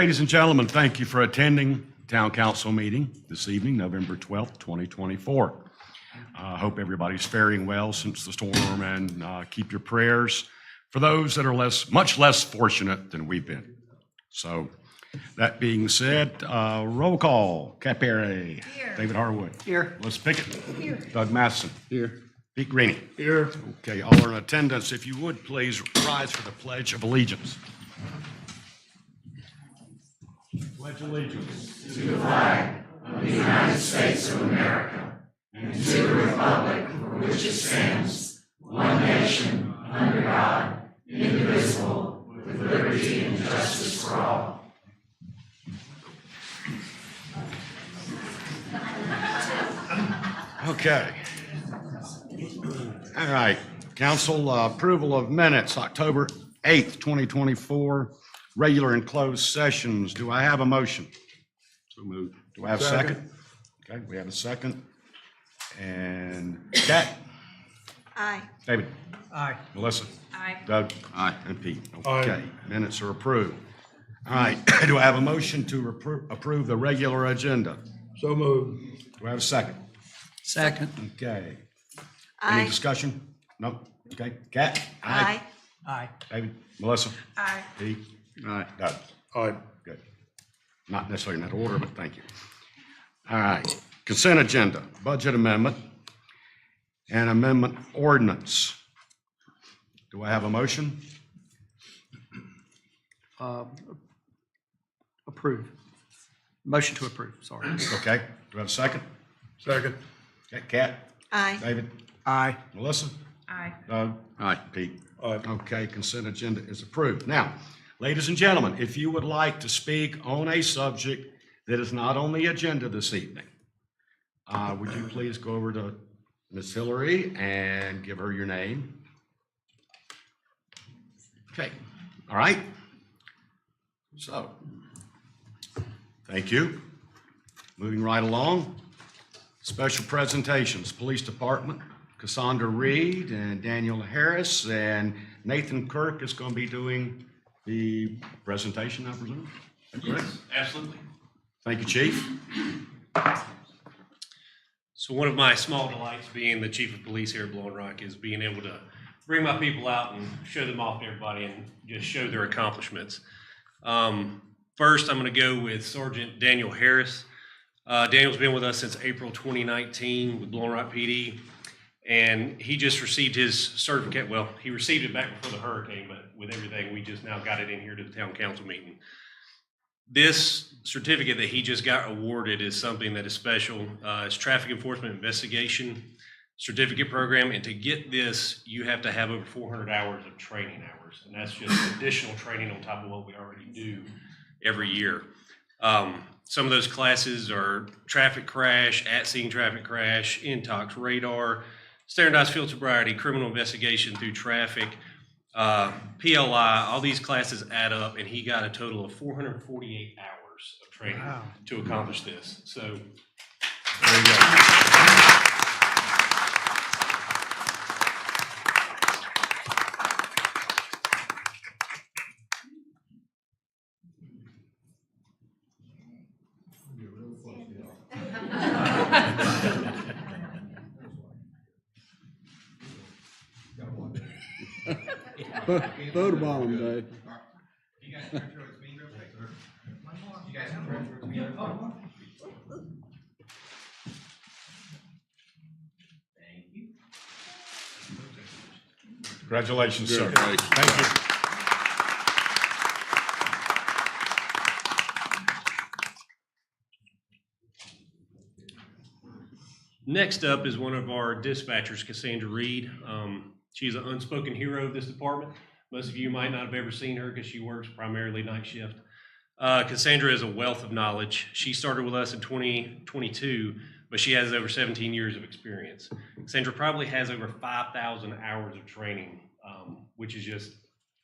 Ladies and gentlemen, thank you for attending Town Council meeting this evening, November 12th, 2024. I hope everybody's faring well since the storm, and keep your prayers for those that are much less fortunate than we've been. So that being said, roll call. Cap Perry. Here. David Harwood. Here. Melissa Pickett. Here. Doug Matheson. Here. Pete Greeny. Here. Okay, all are in attendance. If you would, please rise for the Pledge of Allegiance. Pledge allegiance to the flag of the United States of America and to the republic for which it stands, one nation, under God, indivisible, with liberty and justice for all. Okay. All right. Council approval of minutes, October 8th, 2024, regular and closed sessions. Do I have a motion? So moved. Do I have a second? Okay, we have a second. And Kat? Aye. David? Aye. Melissa? Aye. Doug? Aye. And Pete? Aye. Okay, minutes are approved. All right, do I have a motion to approve the regular agenda? So moved. Do I have a second? Second. Okay. Any Aye. discussion? No? Okay. Kat? Aye. Aye. David? Melissa? Aye. Pete? Aye. Doug? Aye. Good. Not necessarily in that order, but thank you. All right. Consent agenda, budget amendment, and amendment ordinance. Do I have a motion? Approve. Motion to approve, sorry. Okay. Do I have a second? Second. Okay. Kat? Aye. David? Aye. Melissa? Aye. Doug? Aye. Pete? Aye. Okay, consent agenda is approved. Now, ladies and gentlemen, if you would like to speak on a subject that is not on the agenda this evening, would you please go over to Ms. Hillary and give her your name? Okay, all right. So, thank you. Moving right along. Special presentations, Police Department, Cassandra Reed and Daniel Harris, and Nathan Kirk is going to be doing the presentation, I presume? Is that correct? Absolutely. Thank you, Chief. So one of my small delights being the chief of police here at Blowing Rock is being able to bring my people out and show them off to everybody and just show their accomplishments. First, I'm going to go with Sergeant Daniel Harris. Daniel's been with us since April 2019 with Blowing Rock PD, and he just received his certificate. Well, he received it back before the hurricane, but with everything, we just now got it in here to the town council meeting. This certificate that he just got awarded is something that is special. It's Traffic Enforcement Investigation Certificate Program, and to get this, you have to have over 400 hours of training hours, and that's just additional training on top of what we already do every year. Some of those classes are traffic crash, at-scene traffic crash, intox radar, standardized field sobriety, criminal investigation through traffic, PLI. All these classes add up, and he got a total of 448 hours of training to accomplish this. So there you go. Photobomb day. You guys turn towards me real quick. You guys can turn towards me. Thank you. Congratulations, sir. Thank you. Next up is one of our dispatchers, Cassandra Reed. She's an unspoken hero of this department. Most of you might not have ever seen her because she works primarily night shift. Cassandra is a wealth of knowledge. She started with us in 2022, but she has over 17 years of experience. Cassandra probably has over 5,000 hours of training, which is just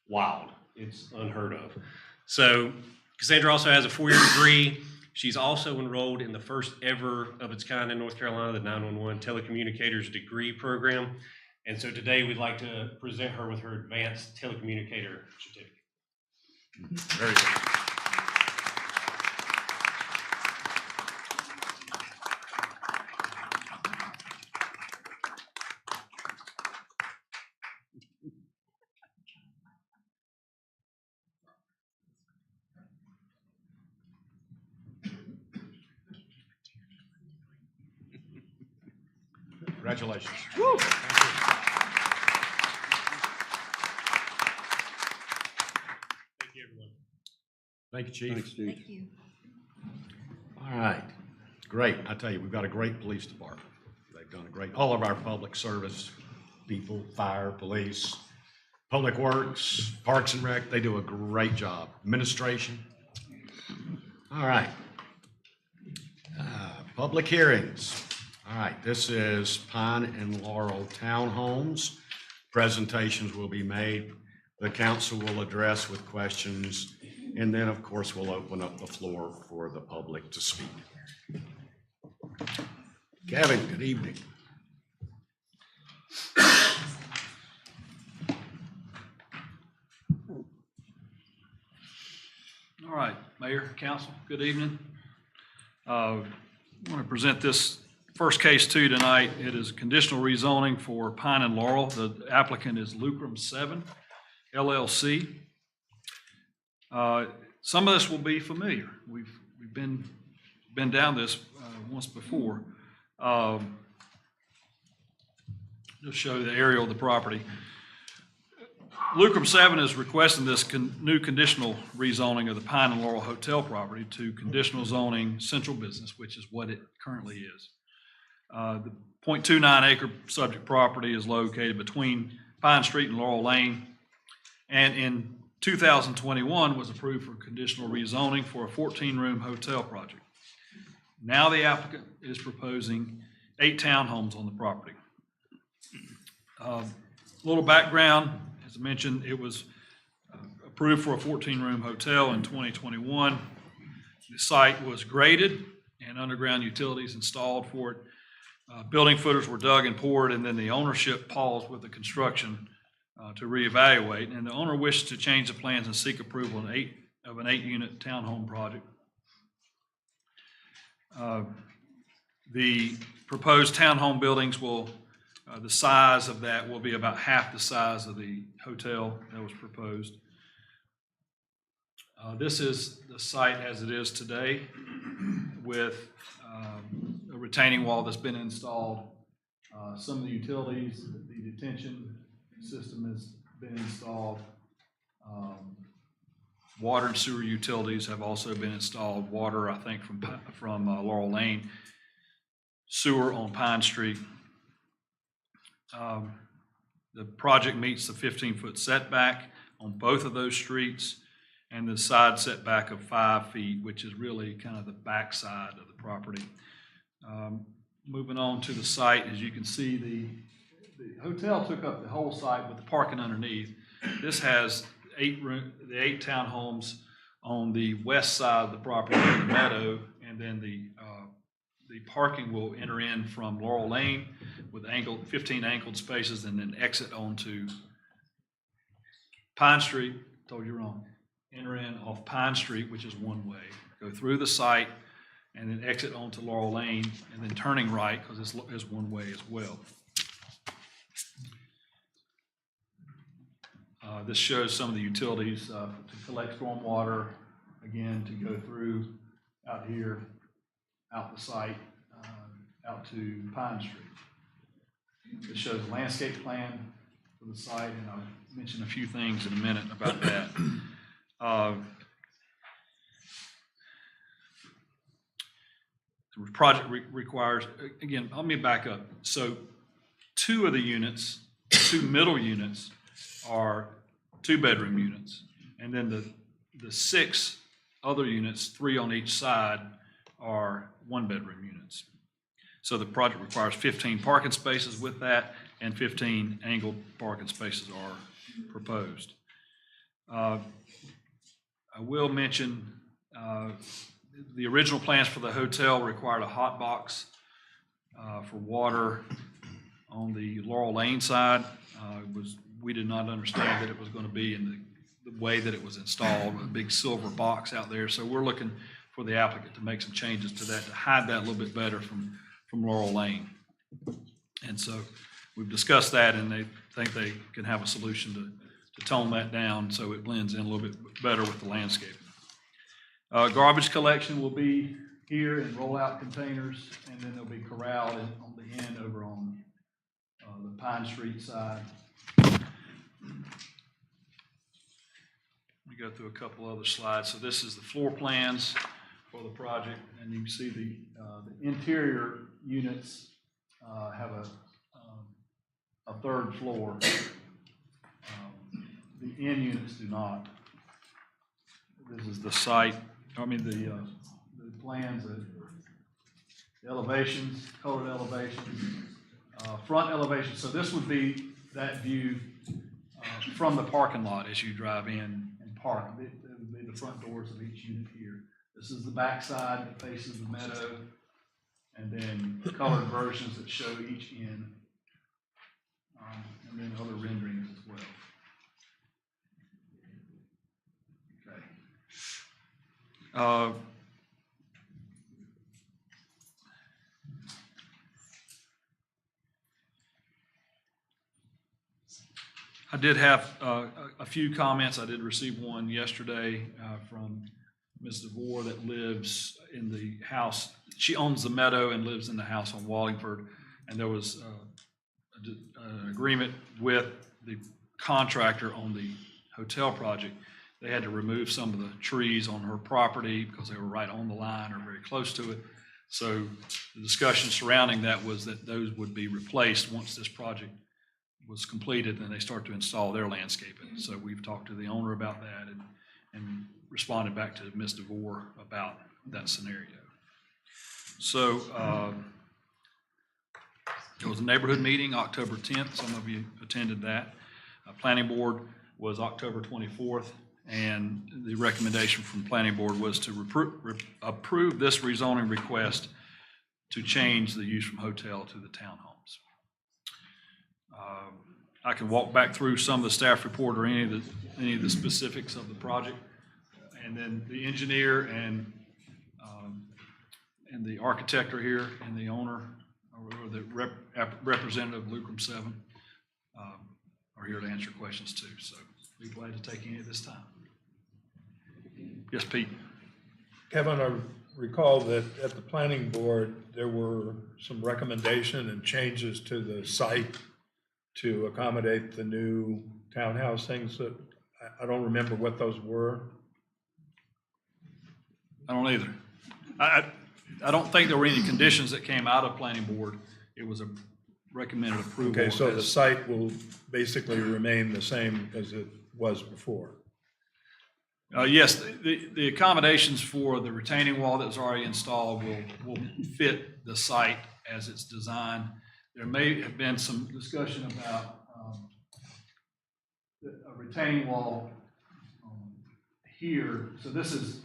wild. It's unheard of. So Cassandra also has a 4-year degree. She's also enrolled in the first ever of its kind in North Carolina, the 911 Telecommunicators Degree Program. And so today we'd like to present her with her advanced telecommunicator certificate. Very good. Congratulations. Thank you, everyone. Thank you, Chief. Thanks, Chief. Thank you. All right, great. I tell you, we've got a great police department. They've done a great, all of our public service people, fire, police, public works, parks and rec, they do a great job. Administration. All right. Public hearings. All right, this is Pine and Laurel Townhomes. Presentations will be made. The council will address with questions, and then, of course, we'll open up the floor for the public to speak. Kevin, good evening. All right, Mayor, Council, good evening. I want to present this first case to you tonight. It is conditional rezoning for Pine and Laurel. The applicant is Lucrum 7 LLC. Some of this will be familiar. We've been down this once before. Just show you the aerial of the property. Lucrum 7 is requesting this new conditional rezoning of the Pine and Laurel Hotel property to conditional zoning central business, which is what it currently is. The 0.29 acre subject property is located between Pine Street and Laurel Lane, and in 2021 was approved for conditional rezoning for a 14-room hotel project. Now the applicant is proposing 8 townhomes on the property. A little background. As I mentioned, it was approved for a 14-room hotel in 2021. The site was graded and underground utilities installed for it. Building footers were dug and poured, and then the ownership paused with the construction to reevaluate. And the owner wished to change the plans and seek approval of an 8-unit townhome project. The proposed townhome buildings will the size of that will be about half the size of the hotel that was proposed. This is the site as it is today with a retaining wall that's been installed. Some of the utilities, the detention system has been installed. Water and sewer utilities have also been installed. Water, I think, from Laurel Lane. Sewer on Pine Street. The project meets the 15-foot setback on both of those streets and the side setback of 5 feet, which is really kind of the back side of the property. Moving on to the site, as you can see, the hotel took up the whole site with the parking underneath. This has the 8 townhomes on the west side of the property in the meadow, and then the parking will enter in from Laurel Lane with 15 angled spaces, and then exit onto Pine Street. Told you wrong. Enter in off Pine Street, which is one way. Go through the site, and then exit onto Laurel Lane, and then turning right, because it's one way as well. This shows some of the utilities to collect stormwater, again, to go through out here, out the site, out to Pine Street. This shows a landscape plan for the site, and I'll mention a few things in a minute about that. The project requires, again, let me back up. So 2 of the units, 2 middle units are 2-bedroom units. And then the 6 other units, 3 on each side, are 1-bedroom units. So the project requires 15 parking spaces with that, and 15 angled parking spaces are proposed. I will mention the original plans for the hotel required a hot box for water on the Laurel Lane side. We did not understand that it was going to be in the way that it was installed, a big silver box out there. So we're looking for the applicant to make some changes to that to hide that a little bit better from Laurel Lane. And so we've discussed that, and they think they can have a solution to tone that down so it blends in a little bit better with the landscape. Garbage collection will be here in roll-out containers, and then they'll be corralled on the end over on Pine Street side. Let me go through a couple other slides. So this is the floor plans for the project, and you can see the interior units have a third floor. The end units do not. This is the site, I mean, the plans, the elevations, colored elevations, front elevation. So this would be that view from the parking lot as you drive in and park. It would be the front doors of each unit here. This is the back side that faces the meadow, and then colored versions that show each end, and then other renderings as well. Okay. I did have a few comments. I did receive one yesterday from Ms. DeVore that lives in the house. She owns the meadow and lives in the house on Wallingford. And there was an agreement with the contractor on the hotel project. They had to remove some of the trees on her property because they were right on the line or very close to it. So the discussion surrounding that was that those would be replaced once this project was completed, and they start to install their landscaping. So we've talked to the owner about that and responded back to Ms. DeVore about that scenario. So it was a neighborhood meeting, October 10th. Some of you attended that. Planning board was October 24th, and the recommendation from planning board was to approve this rezoning request to change the use from hotel to the townhomes. I can walk back through some of the staff report or any of the specifics of the project, and then the engineer and the architect are here, and the owner or the representative of Lucrum 7 are here to answer questions too. So be glad to take any at this time. Yes, Pete. Kevin, I recall that at the planning board, there were some recommendation and changes to the site to accommodate the new townhouse things that I don't remember what those were. I don't either. I don't think there were any conditions that came out of planning board. It was a recommended approval. Okay, so the site will basically remain the same as it was before. Yes, the accommodations for the retaining wall that was already installed will fit the site as it's designed. There may have been some discussion about a retaining wall here. So this is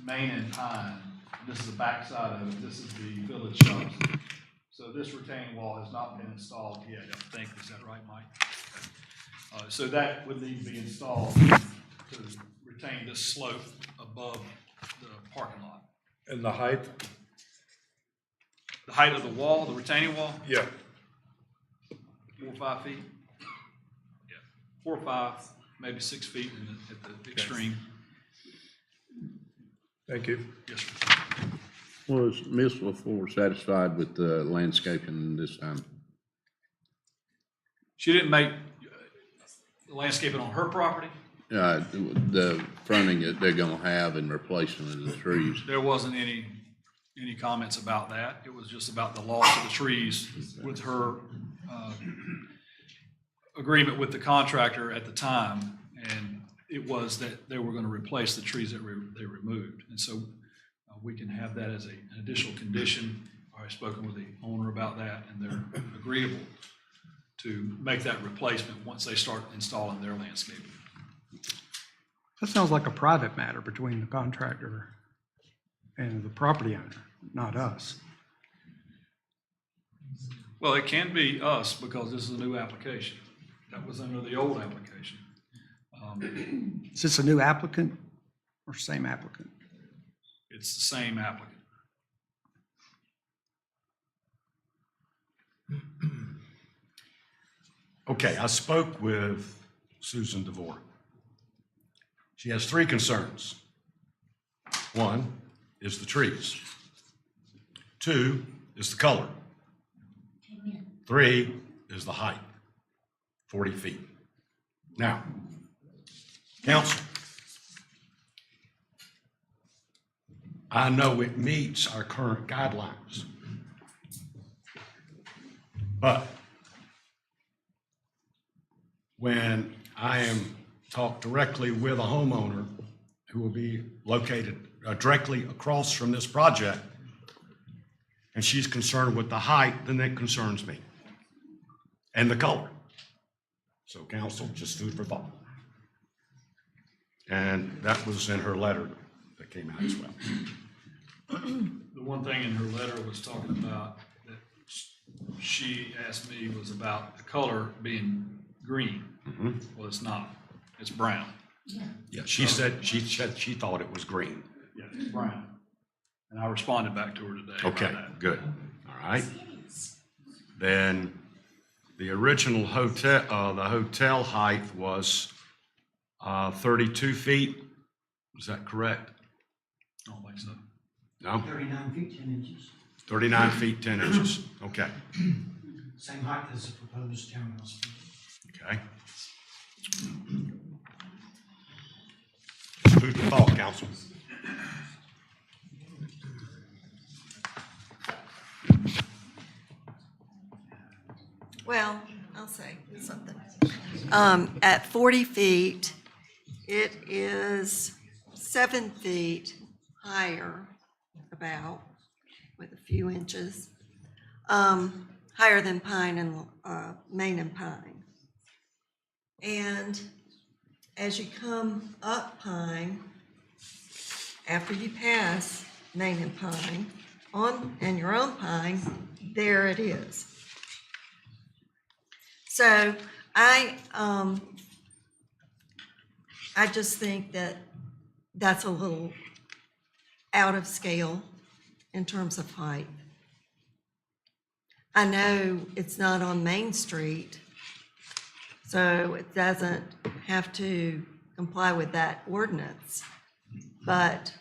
Main and Pine. This is the back side of it. This is the village shops. So this retaining wall has not been installed yet, I think. Is that right, Mike? So that would need to be installed to retain this slope above the parking lot. And the height? The height of the wall, the retaining wall, Yeah. 4 or 5 feet? Yeah, 4 or 5, maybe 6 feet at the extreme. Thank you. Yes, sir. Was Ms. LaFleur satisfied with the landscaping this time? She didn't make the landscaping on her property. The fronting that they're gonna have and replacement of the trees. There wasn't any comments about that. It was just about the loss of the trees with her agreement with the contractor at the time. And it was that they were going to replace the trees that they removed. And so we can have that as an additional condition. I've spoken with the owner about that, and they're agreeable to make that replacement once they start installing their landscaping. That sounds like a private matter between the contractor and the property owner, not us. Well, it can be us because this is a new application. That was under the old application. Is this a new applicant or same applicant? It's the same applicant. Okay, I spoke with Susan DeVore. She has 3 concerns. 1 is the trees. 2 is the color. 3 is the height, 40 feet. Now, council, I know it meets our current guidelines, but when I am talked directly with a homeowner who will be located directly across from this project, and she's concerned with the height, then that concerns me, and the color. So council, just food for thought. And that was in her letter that came out as well. The one thing in her letter was talking about that she asked me was about the color being green. Well, it's not. It's brown. Yeah, she said she thought it was green. Yeah, it's brown. And I responded back to her today about Okay, that. good. All right. Then the original hotel, the hotel height was 32 feet. Is that correct? I don't think so. No? 39 feet, 10 inches, 39 feet, 10 inches. Okay, same height as the proposed townhouse. okay. Food for thought, council. Well, I'll say something. At 40 feet, it is 7 feet higher, about, with a few inches, higher than Pine and, Main and Pine. And as you come up Pine, after you pass Main and Pine, and you're on Pine, there it is. So I just think that that's a little out of scale in terms of height. I know it's not on Main Street, so it doesn't have to comply with that ordinance. But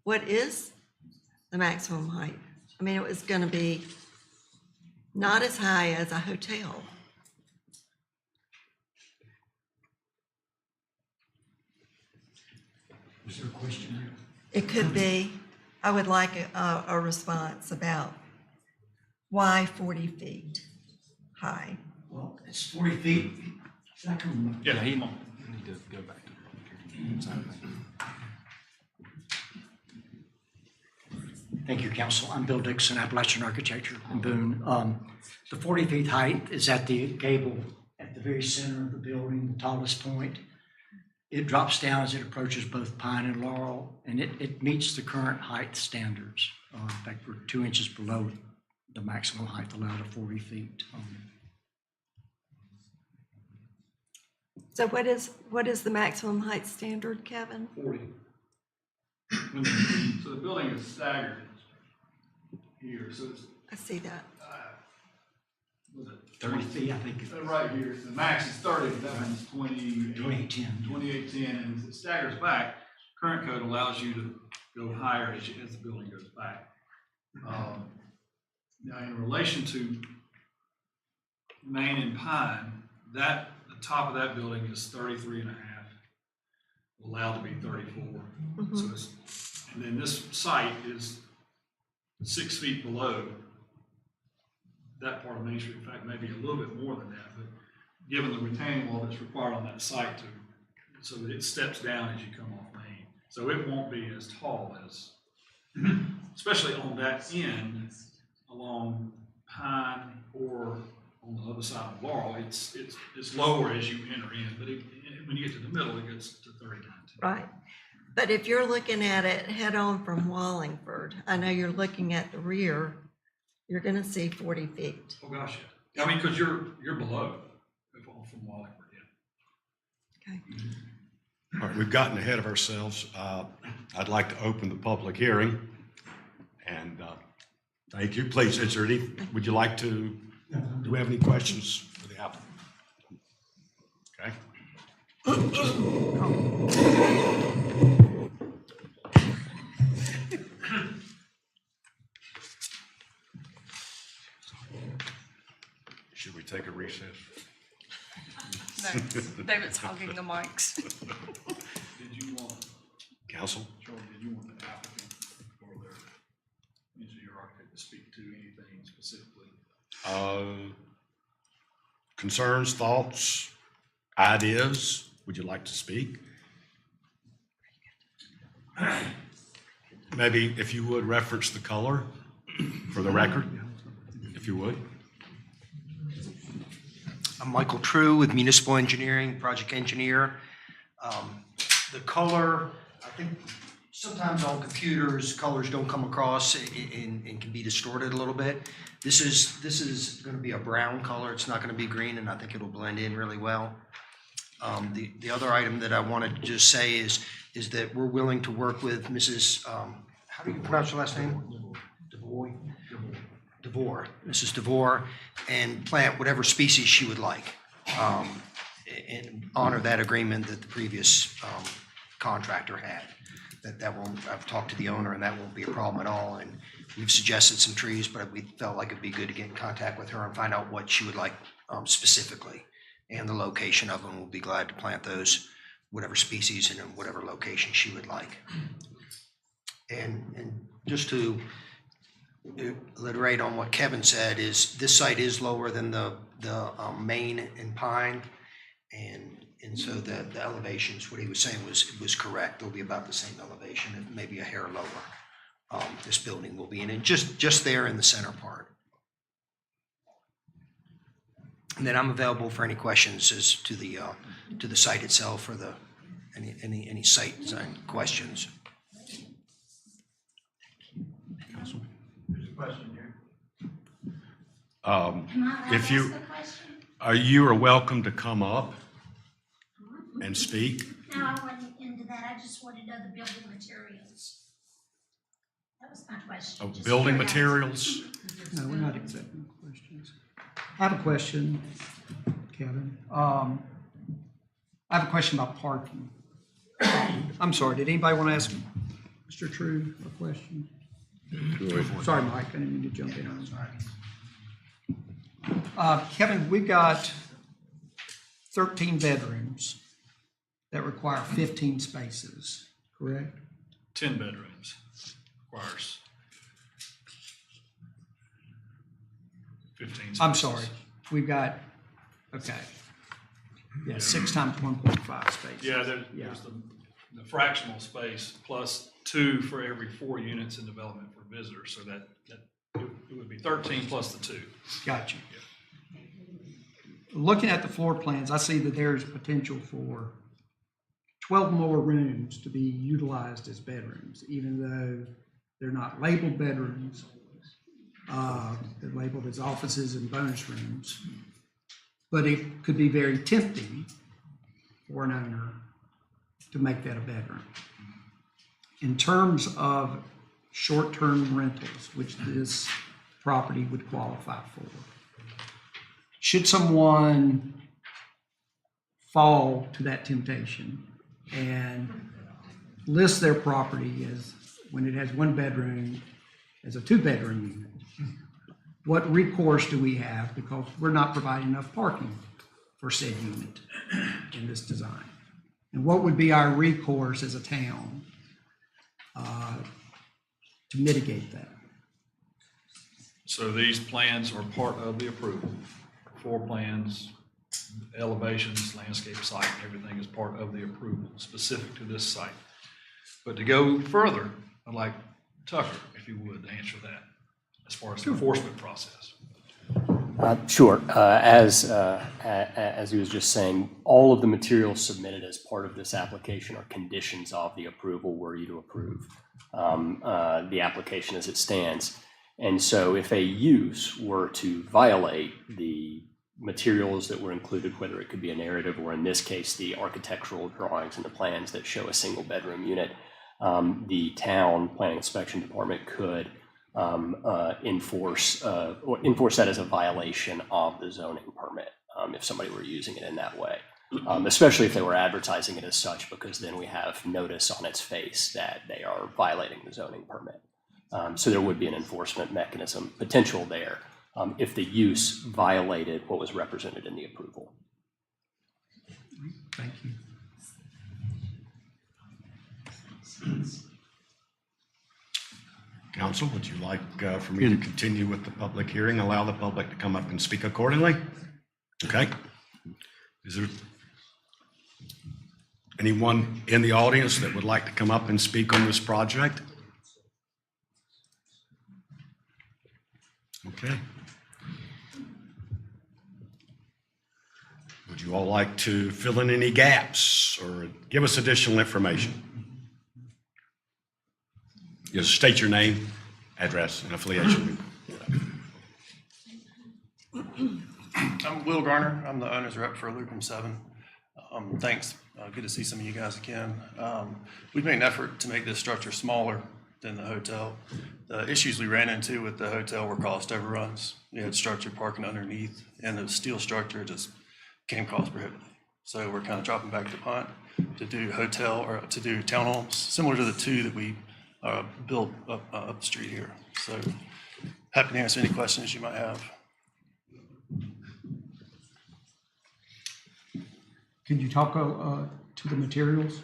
what is the maximum height? I mean, it was gonna be not as high as a hotel. Was there a question there? It could be. I would like a response about why 40 feet high? Well, it's 40 feet. Should I come? Yeah, come on. Need to go back to the public hearing side of things. Thank you, Council. I'm Bill Dixon, Appalachian Architecture in Boone. The 40 feet height is at the gable at the very center of the building, the tallest point. It drops down as it approaches both Pine and Laurel, and it meets the current height standards. In fact, we're 2 inches below the maximum height allowed of 40 feet. So what is the maximum height standard, Kevin? 40. So the building is staggered here, so it's, I see that. was it? 30 feet, I think. Right here, the max is 30, but that one's 2810. 2810, and it staggers back. Current code allows you to go higher as the building goes back. Now, in relation to Main and Pine, the top of that building is 33 and a half, allowed to be 34. So it's, and then this site is 6 feet below that part of Main Street. In fact, maybe a little bit more than that, but given the retaining wall that's required on that site so that it steps down as you come off Main. So it won't be as tall as, especially on that end along Pine or on the other side of Laurel. It's lower as you enter in, but when you get to the middle, it gets to 39. Right. But if you're looking at it head on from Wallingford, I know you're looking at the rear, you're gonna see 40 feet. Oh, gosh, yeah. I mean, because you're below from Wallingford, yeah. Okay. All right, we've gotten ahead of ourselves. I'd like to open the public hearing. And thank you. Please, is there any, would you like to, do we have any questions for the applicant? Okay. Should we take a recess? No, David's hogging the mics. Did you want, Counsel? Charlie, did you want the applicant or their engineer architect to speak to anything specifically? Concerns, thoughts, ideas? Would you like to speak? Maybe if you would reference the color for the record, if you would. I'm Michael True with Municipal Engineering, project engineer. The color, I think sometimes on computers, colors don't come across and can be distorted a little bit. This is going to be a brown color. It's not going to be green, and I think it'll blend in really well. The other item that I wanted to just say is that we're willing to work with Mrs. How do you pronounce her last name? DeVore, Mrs. DeVore, and plant whatever species she would like, and honor that agreement that the previous contractor had. That won't, I've talked to the owner, and that won't be a problem at all, and we've suggested some trees, but we felt like it'd be good to get in contact with her and find out what she would like specifically, and the location of them. We'll be glad to plant those, whatever species and in whatever location she would like. And just to alliterate on what Kevin said, is this site is lower than the Main and Pine, and so the elevations, what he was saying was correct. They'll be about the same elevation, maybe a hair lower. This building will be in, and just there in the center part. And then I'm available for any questions as to the site itself, or any site design questions. If you, you are welcome to come up and speak. No, I wasn't into that. I just wanted to know the building materials. That was my question. Just Building curiosity. materials? No, we're not accepting questions. I have a question, Kevin. I have a question about parking. I'm sorry, did anybody want to ask Mr. True a question? Sorry, Mike, I didn't mean to jump in on that. Kevin, we've got 13 bedrooms that require 15 spaces, correct? 10 bedrooms requires 15 spaces. I'm sorry, we've got, okay. Yeah, 6 times 1.5 spaces. Yeah, there's the fractional space plus 2 for every 4 units in development for visitors, so that it would be 13 plus the 2. Gotcha. Looking at the floor plans, I see that there's potential for 12 more rooms to be utilized as bedrooms, even though they're not labeled bedrooms. They're labeled as offices and bonus rooms. But it could be very tempting for an owner to make that a bedroom. In terms of short-term rentals, which this property would qualify for, should someone fall to that temptation and list their property as, when it has 1 bedroom, as a 2-bedroom unit, what recourse do we have? Because we're not providing enough parking for said unit in this design. And what would be our recourse as a town to mitigate that? So these plans are part of the approval. Floor plans, elevations, landscape site, everything is part of the approval specific to this site. But to go further, I'd like Tucker, if you would, to answer that as far as the enforcement process. Sure. As he was just saying, all of the materials submitted as part of this application are conditions of the approval were you to approve the application as it stands. And so if a use were to violate the materials that were included, whether it could be a narrative or in this case, the architectural drawings and the plans that show a single bedroom unit, the town planning inspection department could enforce that as a violation of the zoning permit if somebody were using it in that way, especially if they were advertising it as such, because then we have notice on its face that they are violating the zoning permit. So there would be an enforcement mechanism potential there. if the use violated what was represented in the approval. Thank you. Council, would you like for me to continue with the public hearing, allow the public to come up and speak accordingly? Okay. Is there anyone in the audience that would like to come up and speak on this project? Okay. Would you all like to fill in any gaps or give us additional information? Just state your name, address, and affiliation. I'm Will Garner. I'm the owner's rep for Lupum 7. Thanks. Good to see some of you guys again. We've made an effort to make this structure smaller than the hotel. The issues we ran into with the hotel were cost overruns. We had structured parking underneath, and the steel structure just came cost prohibitive. So we're kind of dropping back to punt to do hotel or to do townhomes, similar to the two that we built up the street here. So happy to answer any questions you might have. Could you talk to the materials?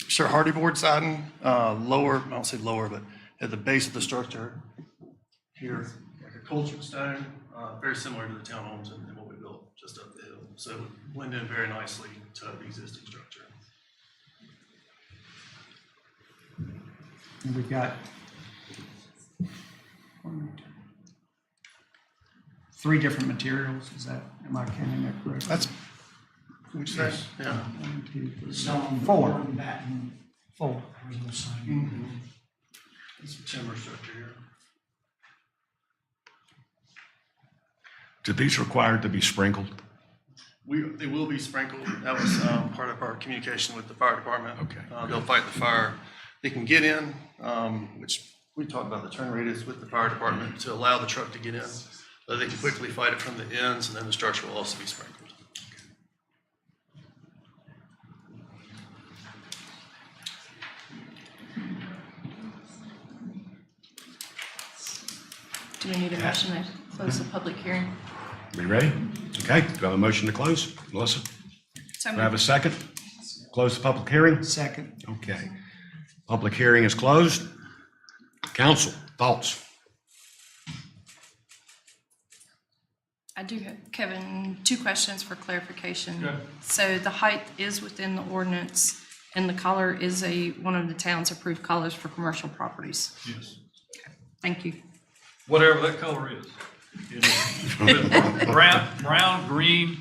Sure, hardy board siding, lower, I don't say lower, but at the base of the structure here, like a cultured stone, very similar to the townhomes and what we built just up the hill. So it would blend in very nicely to the existing structure. And we've got 3 different materials. Is that, am I counting that correctly? That's, would you say? Yeah. 1, 2, 3, Stone, 4. batten, 4. original sign. It's a timber structure here. Do these require to be sprinkled? They will be sprinkled. That was part of our communication with the fire department. Okay. They'll fight the fire. They can get in, which we talked about the turn radius with the fire department to allow the truck to get in. So they can quickly fight it from the ends, and then the structure will also be sprinkled. Do we need a motion to close the public hearing? We ready? Okay, do I have a motion to close? Melissa? So Do I have a second? Close the public hearing? Second. Okay. Public hearing is closed. Council, thoughts? I do have, Kevin, 2 questions for clarification. Okay. So the height is within the ordinance, and the color is one of the town's approved colors for commercial properties. Yes. Thank you. Whatever that color is. It is brown, green.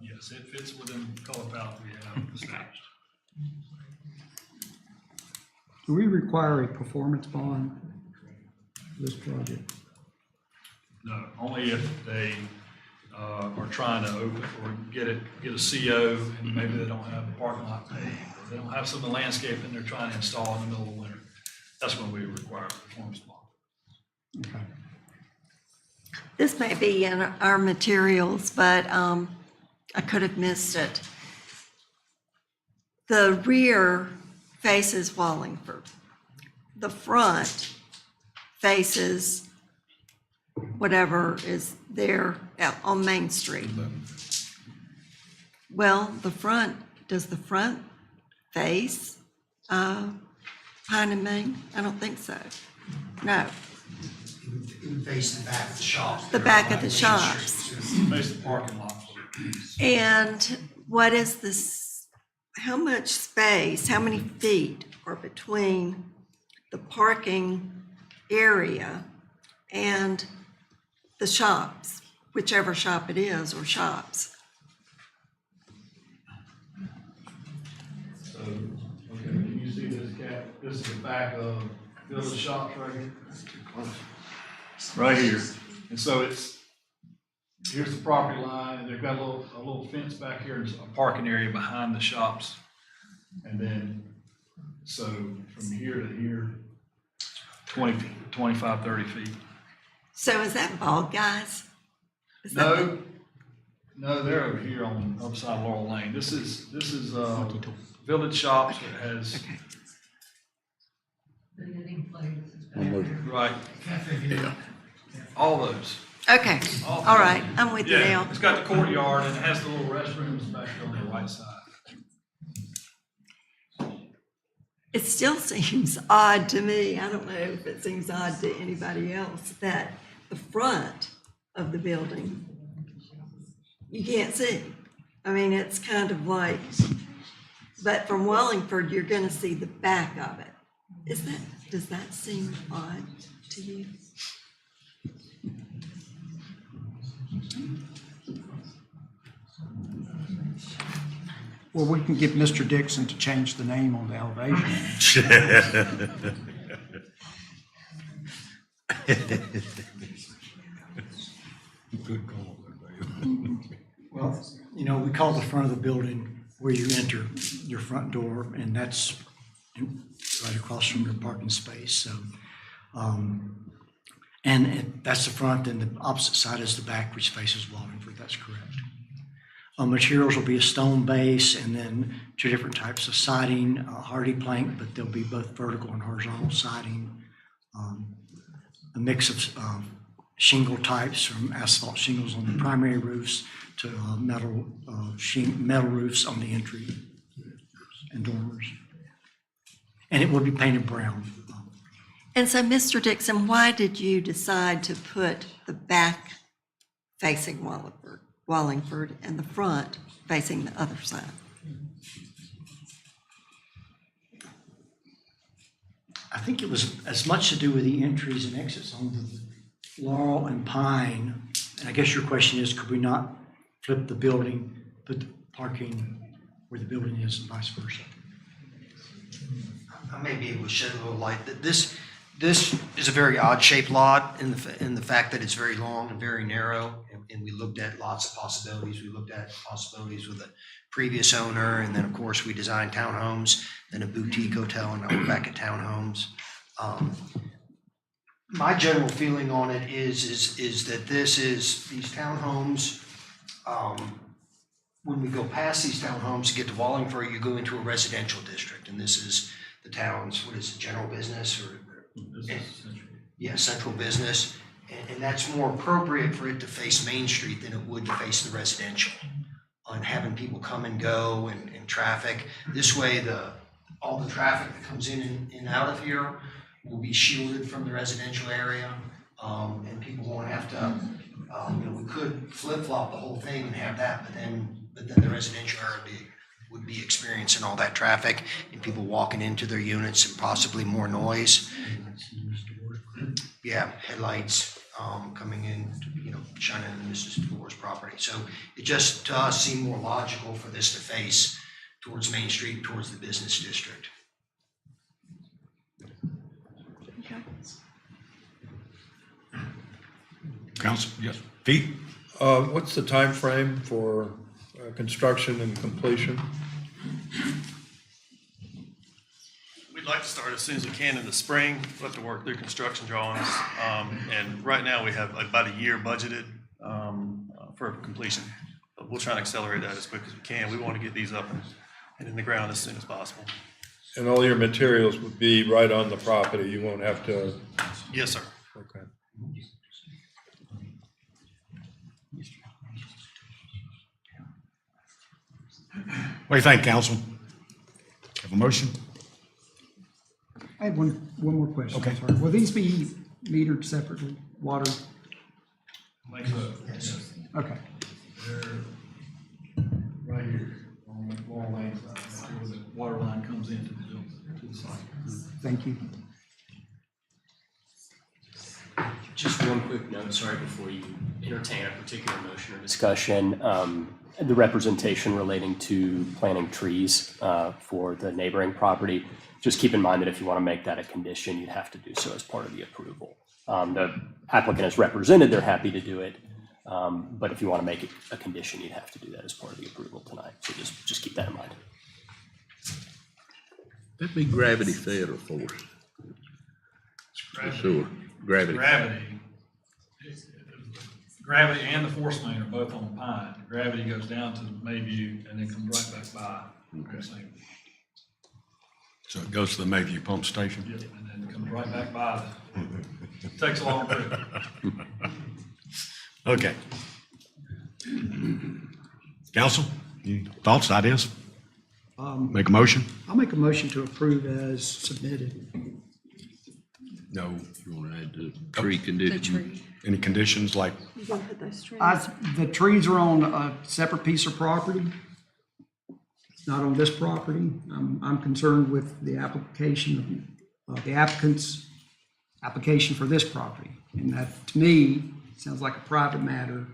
Yes, it fits within the color palette we have established. Do we require a performance bond for this project? No, only if they are trying to open or get a CO and maybe they don't have the parking lot paved, or they don't have some of the landscaping they're trying to install in the middle of winter. That's when we require a performance bond. Okay. This may be in our materials, but I could have missed it. The rear faces Wallingford. The front faces whatever is there on Main Street. Well, does the front face Pine and Main? I don't think so. No. It would face the back of the shop. The back of the shops. Face the parking lot. And what is this, how much space, how many feet are between the parking area and the shops, whichever shop it is or shops? So, okay, can you see this cap? This is the back of Village Shops right here. Right here. And so here's the property line, and they've got a little fence back here, and a parking area behind the shops. And then, so from here to here, 20 feet, 25, 30 feet. So is that Bald Guys? Is that No, they're over here on the other side of Laurel Lane. This is Village Shops that has, One more. right. All those. Okay, all right, I'm with you Yeah, now. it's got the courtyard and it has the little restrooms back there on the right side. It still seems odd to me, I don't know if it seems odd to anybody else, that the front of the building, you can't see. I mean, it's kind of like, but from Wallingford, you're gonna see the back of it. Does that seem odd to you? Well, we can get Mr. Dixon to change the name on the elevation. Good call there, Well, you know, we call the front of the building where you enter your front door, and that's right across from your parking space, so. That's the front, and the opposite side is the back, which faces Wallingford, that's correct. Materials will be a stone base, and then 2 different types of siding, hardy plank, but there'll be both vertical and horizontal siding. A mix of shingle types, from asphalt shingles on the primary roofs to metal roofs on the entry and dormers. And it will be painted brown. And so, Mr. Dixon, why did you decide to put the back facing Wallingford and the front facing the other side? I think it was as much to do with the entries and exits on the Laurel and Pine. And I guess your question is, could we not flip the building, put the parking where the building is and vice versa? I may be able to shed a little light. This is a very odd-shaped lot in the fact that it's very long and very narrow, and we looked at lots of possibilities. We looked at possibilities with the previous owner, and then, of course, we designed townhomes, then a boutique hotel, and now we're back at townhomes. My general feeling on it is that these townhomes, when we go past these townhomes to get to Wallingford, you go into a residential district, and this is the town's, what is it, general business or? Yeah, central business, and that's more appropriate for it to face Main Street than it would to face the residential. On having people come and go and traffic. This way, all the traffic that comes in and out of here will be shielded from the residential area, and people won't have to, we could flip-flop the whole thing and have that, but then the residential area would be experiencing all that traffic and people walking into their units and possibly more noise. Yeah, headlights coming in, shining into Mrs. DeVore's property. So it just, to us, seemed more logical for this to face towards Main Street, towards the business district. Council, yes. Pete? What's the time frame for construction and completion? We'd like to start as soon as we can in the spring. We'll have to work through construction drawings. And right now, we have about a year budgeted for completion. But we'll try and accelerate that as quick as we can. We want to get these up and in the ground as soon as possible. And all your materials would be right on the property, you won't have to? Yes, sir. Okay. What do you think, council? Have a motion? I have one more question. Okay. Sorry. Will these be metered separately, water? Yes. Okay. Right here, on the Laurel Lane side, that's where the water line comes into the building, to the site. Thank you. Just one quick note, sorry, before you entertain a particular motion or discussion. The representation relating to planting trees for the neighboring property, just keep in mind that if you want to make that a condition, you'd have to do so as part of the approval. The applicant has represented, they're happy to do it, but if you want to make it a condition, you'd have to do that as part of the approval tonight. So just keep that in mind. That'd be gravity fed or force? Sure, gravity. Gravity and the force main are both on the Pine. Gravity goes down to Mayview and then comes right back by. Okay. So So it goes to the Mayview Pump Station? And then comes right back by. Takes a long trip. Okay. Council, any thoughts, ideas? Make a motion? I'll make a motion to approve as submitted. No. You want to add the tree The condition? tree. Any conditions like, You gonna put those trees? The trees are on a separate piece of property. It's not on this property. I'm concerned with the application of the applicant's application for this property. And that, to me, sounds like a private matter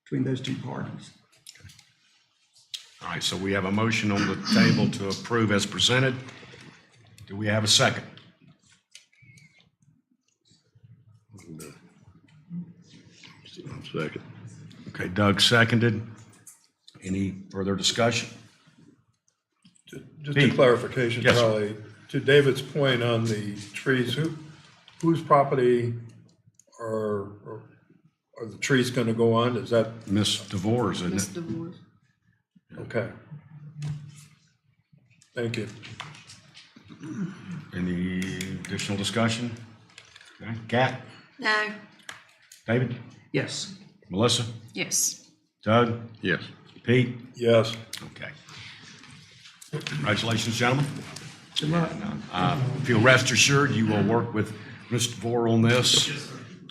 between those two parties. all right, so we have a motion on the table to approve as presented. Do we have a second? Second. Okay, Doug seconded. Any further discussion? Just a Pete. clarification, Yes, sir. Charlie, to David's point on the trees, whose property are the trees gonna go on? Is that, Ms. DeVore, isn't Ms. it? DeVore. okay. Thank you. Any additional discussion? Okay, Kat, No, David, Yes. Melissa, Yes. Doug, Yes. Pete? Yes. Okay. Congratulations, gentlemen. Good luck. Feel rest assured, you will work with Ms. DeVore on this.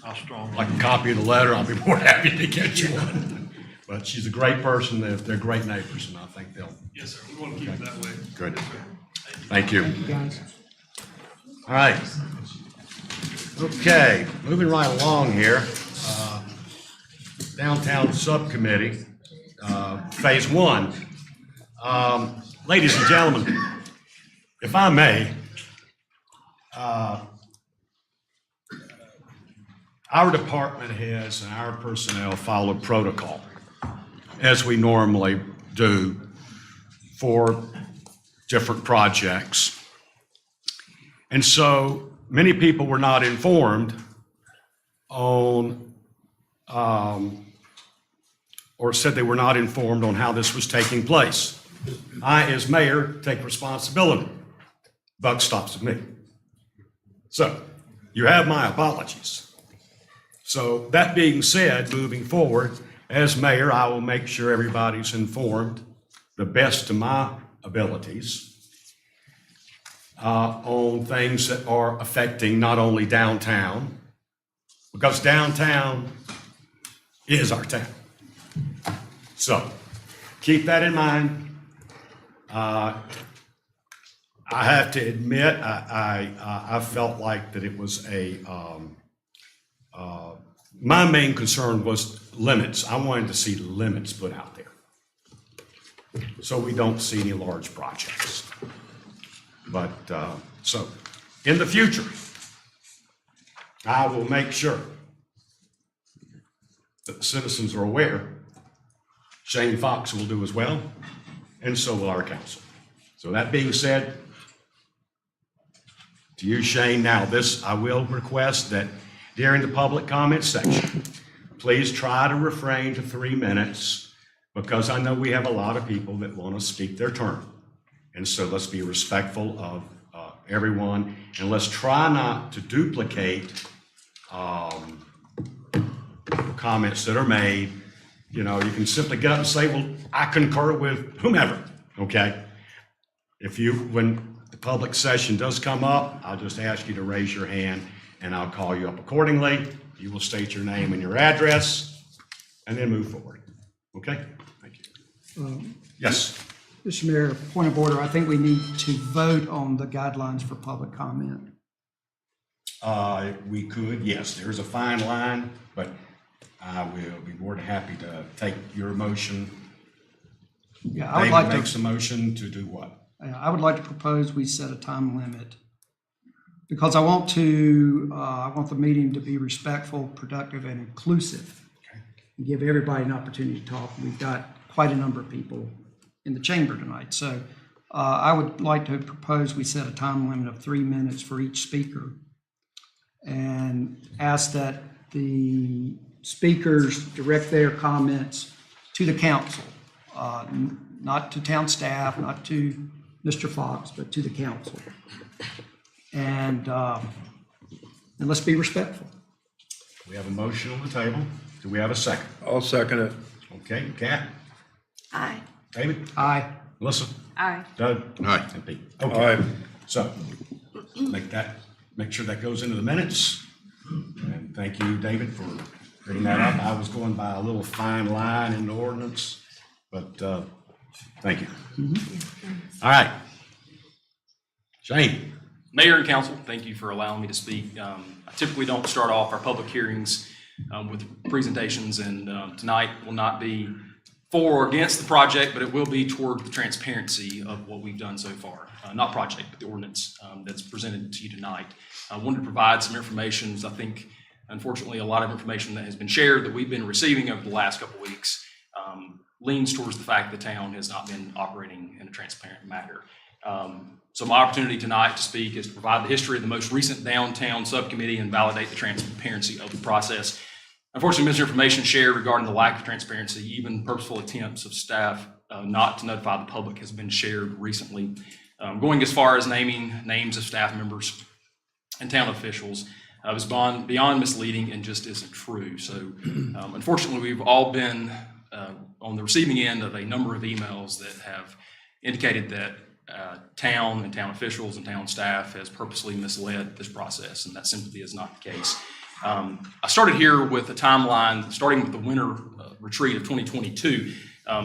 I'll strongly. Like a copy of the letter, I'll be more happy to get you one. But she's a great person, they're great neighbors, and I think they'll, Yes, sir. We want to keep it that way. good. Thank you. Guys. All right. Okay, moving right along here. Downtown Subcommittee, Phase 1. Ladies and gentlemen, if I may, our department heads and our personnel follow protocol, as we normally do for different projects. And so many people were not informed on, or said they were not informed on how this was taking place. I, as mayor, take responsibility. Buck stops with me. So you have my apologies. So that being said, moving forward, as mayor, I will make sure everybody's informed the best of my abilities on things that are affecting not only downtown, because downtown is our town. So keep that in mind. I have to admit, I felt like that it was my main concern was limits. I wanted to see limits put out there, so we don't see any large projects. But, so, in the future, I will make sure that the citizens are aware. Shane Fox will do as well, and so will our council. So that being said, to you, Shane, now this, I will request that during the public comment section, please try to refrain to 3 minutes, because I know we have a lot of people that want to speak their turn. And so let's be respectful of everyone, and let's try not to duplicate comments that are made. You know, you can simply get up and say, well, I concur with whomever, okay? When the public session does come up, I'll just ask you to raise your hand, and I'll call you up accordingly. You will state your name and your address, and then move forward. Okay? Thank you. Yes? Mr. Mayor, point of order, I think we need to vote on the guidelines for public comment. We could, yes, there's a fine line, but I will be more than happy to take your motion. Yeah, I would like David to. makes a motion to do what? I would like to propose we set a time limit, because I want the meeting to be respectful, productive, and inclusive, and give everybody an opportunity to talk. We've got quite a number of people in the chamber tonight, so I would like to propose we set a time limit of 3 minutes for each speaker, and ask that the speakers direct their comments to the council, not to town staff, not to Mr. Fox, but to the council. And let's be respectful. We have a motion on the table. Do we have a second? I'll second it. Okay, Kat? Aye. David? Aye. Melissa? Aye. Doug? Aye. And Pete? Aye. Okay, so make sure that goes into the minutes. And thank you, David, for bringing that up. I was going by a little fine line in the ordinance, but thank you. All right. Shane? Mayor and council, thank you for allowing me to speak. I typically don't start off our public hearings with presentations, and tonight will not be for or against the project, but it will be toward the transparency of what we've done so far. Not project, but the ordinance that's presented to you tonight. I wanted to provide some information. I think, unfortunately, a lot of information that has been shared that we've been receiving over the last couple of weeks leans towards the fact the town has not been operating in a transparent manner. So my opportunity tonight to speak is to provide the history of the most recent downtown subcommittee and validate the transparency of the process. Unfortunately, misinformation shared regarding the lack of transparency, even purposeful attempts of staff not to notify the public, has been shared recently, going as far as naming names of staff members and town officials was beyond misleading and just isn't true. So unfortunately, we've all been on the receiving end of a number of emails that have indicated that town and town officials and town staff has purposely misled this process, and that simply is not the case. I started here with a timeline, starting with the winter retreat of 2022.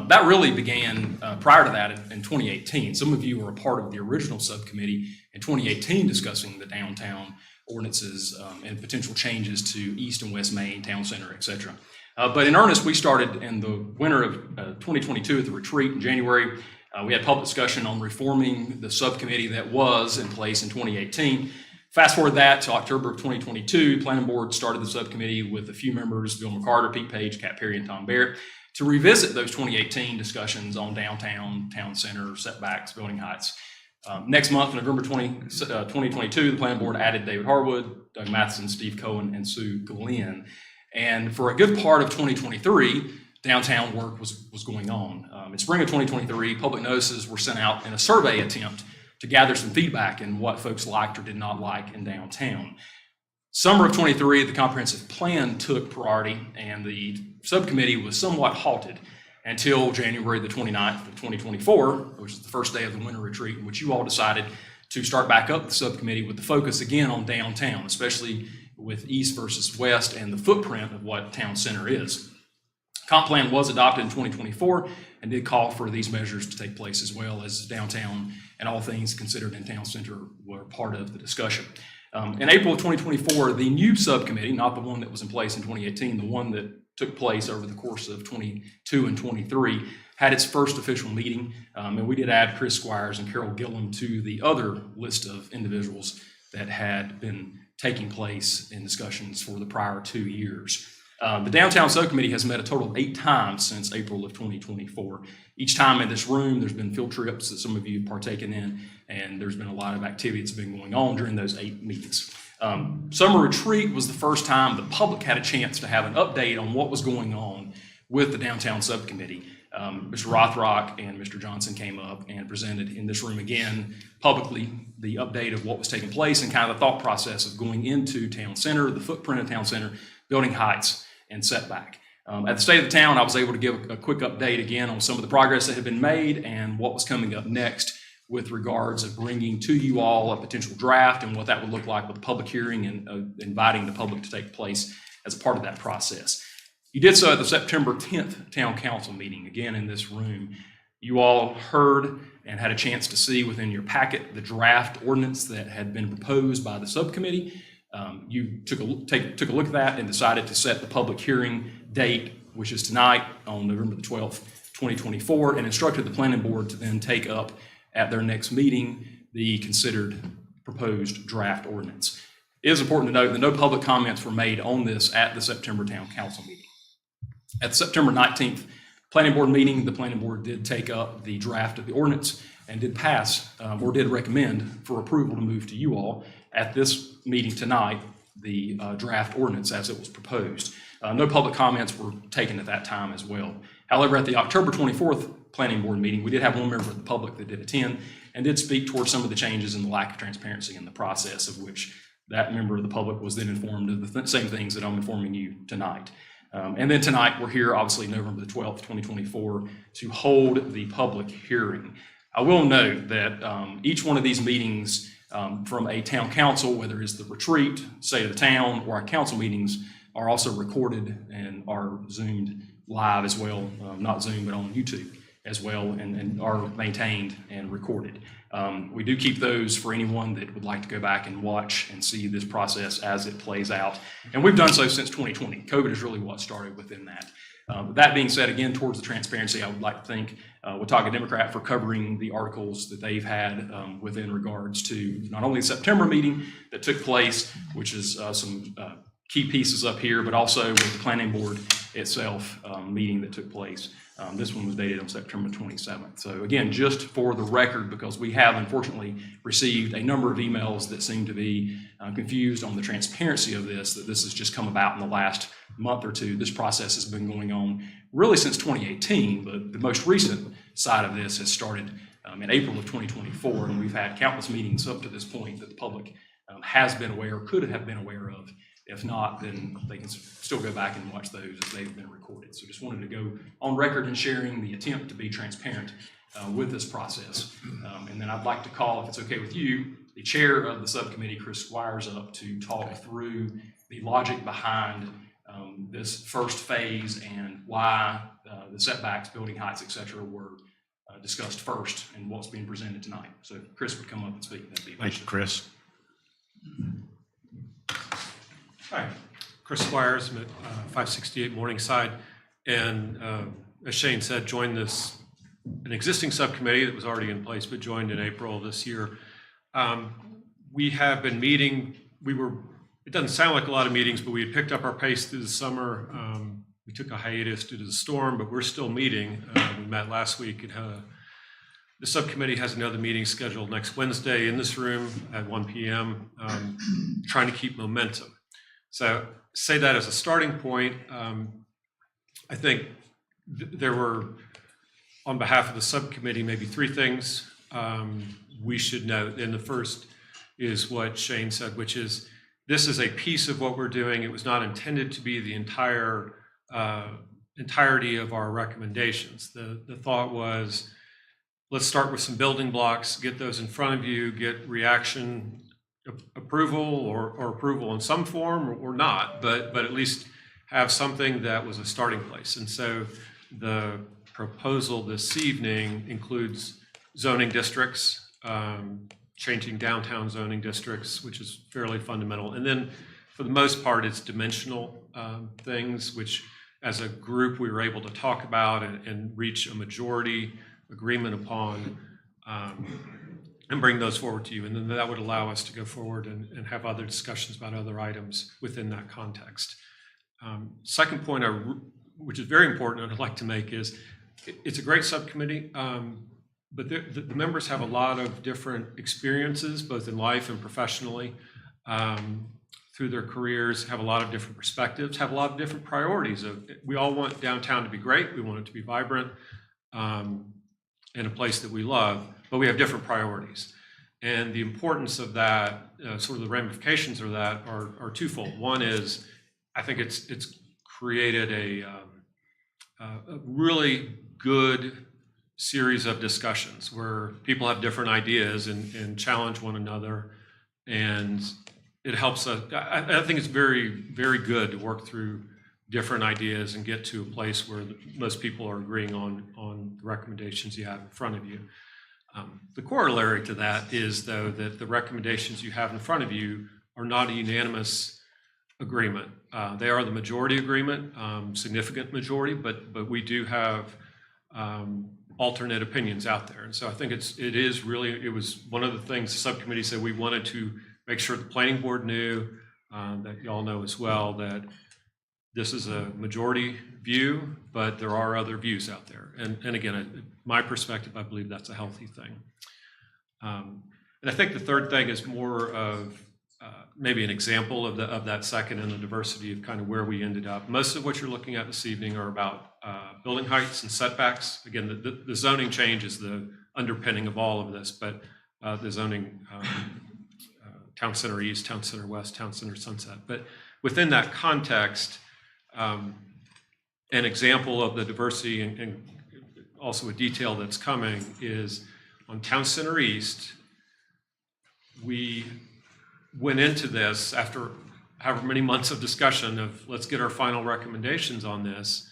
That really began prior to that in 2018. Some of you were a part of the original subcommittee in 2018 discussing the downtown ordinances and potential changes to East and West Main, Town Center, et cetera. But in earnest, we started in the winter of 2022 at the retreat in January. We had public discussion on reforming the subcommittee that was in place in 2018. Fast forward that to October of 2022, Planning Board started the subcommittee with a few members, Bill McCarter, Pete Page, Kat Perry, and Tom Barrett, to revisit those 2018 discussions on downtown, town center, setbacks, building heights. Next month, November 2022, the Planning Board added David Harwood, Doug Matheson, Steve Cohen, and Sue Glenn. And for a good part of 2023, downtown work was going on. In spring of 2023, public notices were sent out in a survey attempt to gather some feedback in what folks liked or did not like in downtown. Summer of 23, the comprehensive plan took priority, and the subcommittee was somewhat halted until January the 29th of 2024, which is the first day of the winter retreat, in which you all decided to start back up the subcommittee with the focus again on downtown, especially with East versus West and the footprint of what Town Center is. Comp plan was adopted in 2024 and did call for these measures to take place, as well as downtown and all things considered in Town Center were part of the discussion. In April of 2024, the new subcommittee, not the one that was in place in 2018, the one that took place over the course of 22 and 23, had its first official meeting. And we did add Chris Squires and Carol Gilliam to the other list of individuals that had been taking place in discussions for the prior 2 years. The Downtown Subcommittee has met a total of 8 times since April of 2024. Each time in this room, there's been field trips that some of you have partaken in, and there's been a lot of activity that's been going on during those 8 meetings. Summer retreat was the first time the public had a chance to have an update on what was going on with the Downtown Subcommittee. Mr. Rothrock and Mr. Johnson came up and presented in this room again publicly the update of what was taking place and kind of the thought process of going into Town Center, the footprint of Town Center, building heights, and setback. At the State of the Town, I was able to give a quick update again on some of the progress that had been made and what was coming up next with regards of bringing to you all a potential draft and what that would look like with the public hearing and inviting the public to take place as a part of that process. You did so at the September 10th Town Council meeting, again in this room. You all heard and had a chance to see within your packet the draft ordinance that had been proposed by the subcommittee. You took a look at that and decided to set the public hearing date, which is tonight on November the 12th, 2024, and instructed the Planning Board to then take up at their next meeting the considered proposed draft ordinance. It is important to note that no public comments were made on this at the September Town Council meeting. At the September 19th Planning Board meeting, the Planning Board did take up the draft of the ordinance and did pass or did recommend for approval to move to you all at this meeting tonight the draft ordinance as it was proposed. No public comments were taken at that time as well. However, at the October 24th Planning Board meeting, we did have one member of the public that did attend and did speak towards some of the changes and the lack of transparency in the process, of which that member of the public was then informed of the same things that I'm informing you tonight. And then tonight, we're here, obviously, November the 12th, 2024, to hold the public hearing. I will note that each one of these meetings from a town council, whether it's the retreat, state of the town, or our council meetings, are also recorded and are Zoomed live as well, not Zoom, but on YouTube as well, and are maintained and recorded. We do keep those for anyone that would like to go back and watch and see this process as it plays out. And we've done so since 2020. COVID is really what started within that. That being said, again, towards the transparency, I would like to thank Watauga Democrat for covering the articles that they've had within regards to not only the September meeting that took place, which is some key pieces up here, but also with the planning board itself meeting that took place. This one was dated on September 27th. So again, just for the record, because we have unfortunately received a number of emails that seem to be confused on the transparency of this, that this has just come about in the last month or two. This process has been going on really since 2018, but the most recent side of this has started in April of 2024, and we've had countless meetings up to this point that the public has been aware, could have been aware of. If not, then they can still go back and watch those as they've been recorded. So just wanted to go on record in sharing the attempt to be transparent with this process. And then I'd like to call, if it's okay with you, the chair of the subcommittee, Chris Squires, up to talk through the logic behind this first phase and why the setbacks, building heights, et cetera, were discussed first and what's being presented tonight. So if Chris would come up and speak, that'd be amazing. Thank you, Chris. Hi, Chris Squires, I'm at 568 Morningside, and as Shane said, joined an existing subcommittee that was already in place, but joined in April of this year. We have been meeting, it doesn't sound like a lot of meetings, but we had picked up our pace through the summer. We took a hiatus due to the storm, but we're still meeting. We met last week. The subcommittee has another meeting scheduled next Wednesday in this room at 1 p.m., trying to keep momentum. So say that as a starting point. I think there were, on behalf of the subcommittee, maybe three things we should note. And the first is what Shane said, which is this is a piece of what we're doing. It was not intended to be the entirety of our recommendations. The thought was, let's start with some building blocks, get those in front of you, get reaction, approval or approval in some form or not, but at least have something that was a starting place. And so the proposal this evening includes zoning districts, changing downtown zoning districts, which is fairly fundamental. And then for the most part, it's dimensional things, which as a group we were able to talk about and reach a majority agreement upon, and bring those forward to you. And then that would allow us to go forward and have other discussions about other items within that context. Second point, which is very important, I'd like to make is, it's a great subcommittee, but the members have a lot of different experiences, both in life and professionally, through their careers, have a lot of different perspectives, have a lot of different priorities. We all want downtown to be great, we want it to be vibrant, and a place that we love, but we have different priorities. And the importance of that, sort of the ramifications of that are twofold. One is, I think it's created a really good series of discussions where people have different ideas and challenge one another. And it helps us, I think it's very, very good to work through different ideas and get to a place where most people are agreeing on the recommendations you have in front of you. The corollary to that is, though, that the recommendations you have in front of you are not a unanimous agreement. They are the majority agreement, significant majority, but we do have alternate opinions out there. And so I think it was one of the things the subcommittee said we wanted to make sure the planning board knew, that y'all know as well, that this is a majority view, but there are other views out there. And again, my perspective, I believe that's a healthy thing. And I think the third thing is more of maybe an example of that second and the diversity of kind of where we ended up. Most of what you're looking at this evening are about building heights and setbacks. Again, the zoning change is the underpinning of all of this, but the zoning, Town Center East, Town Center West, Town Center Sunset. But within that context, an example of the diversity and also a detail that's coming is on Town Center East, we went into this after however many months of discussion of let's get our final recommendations on this.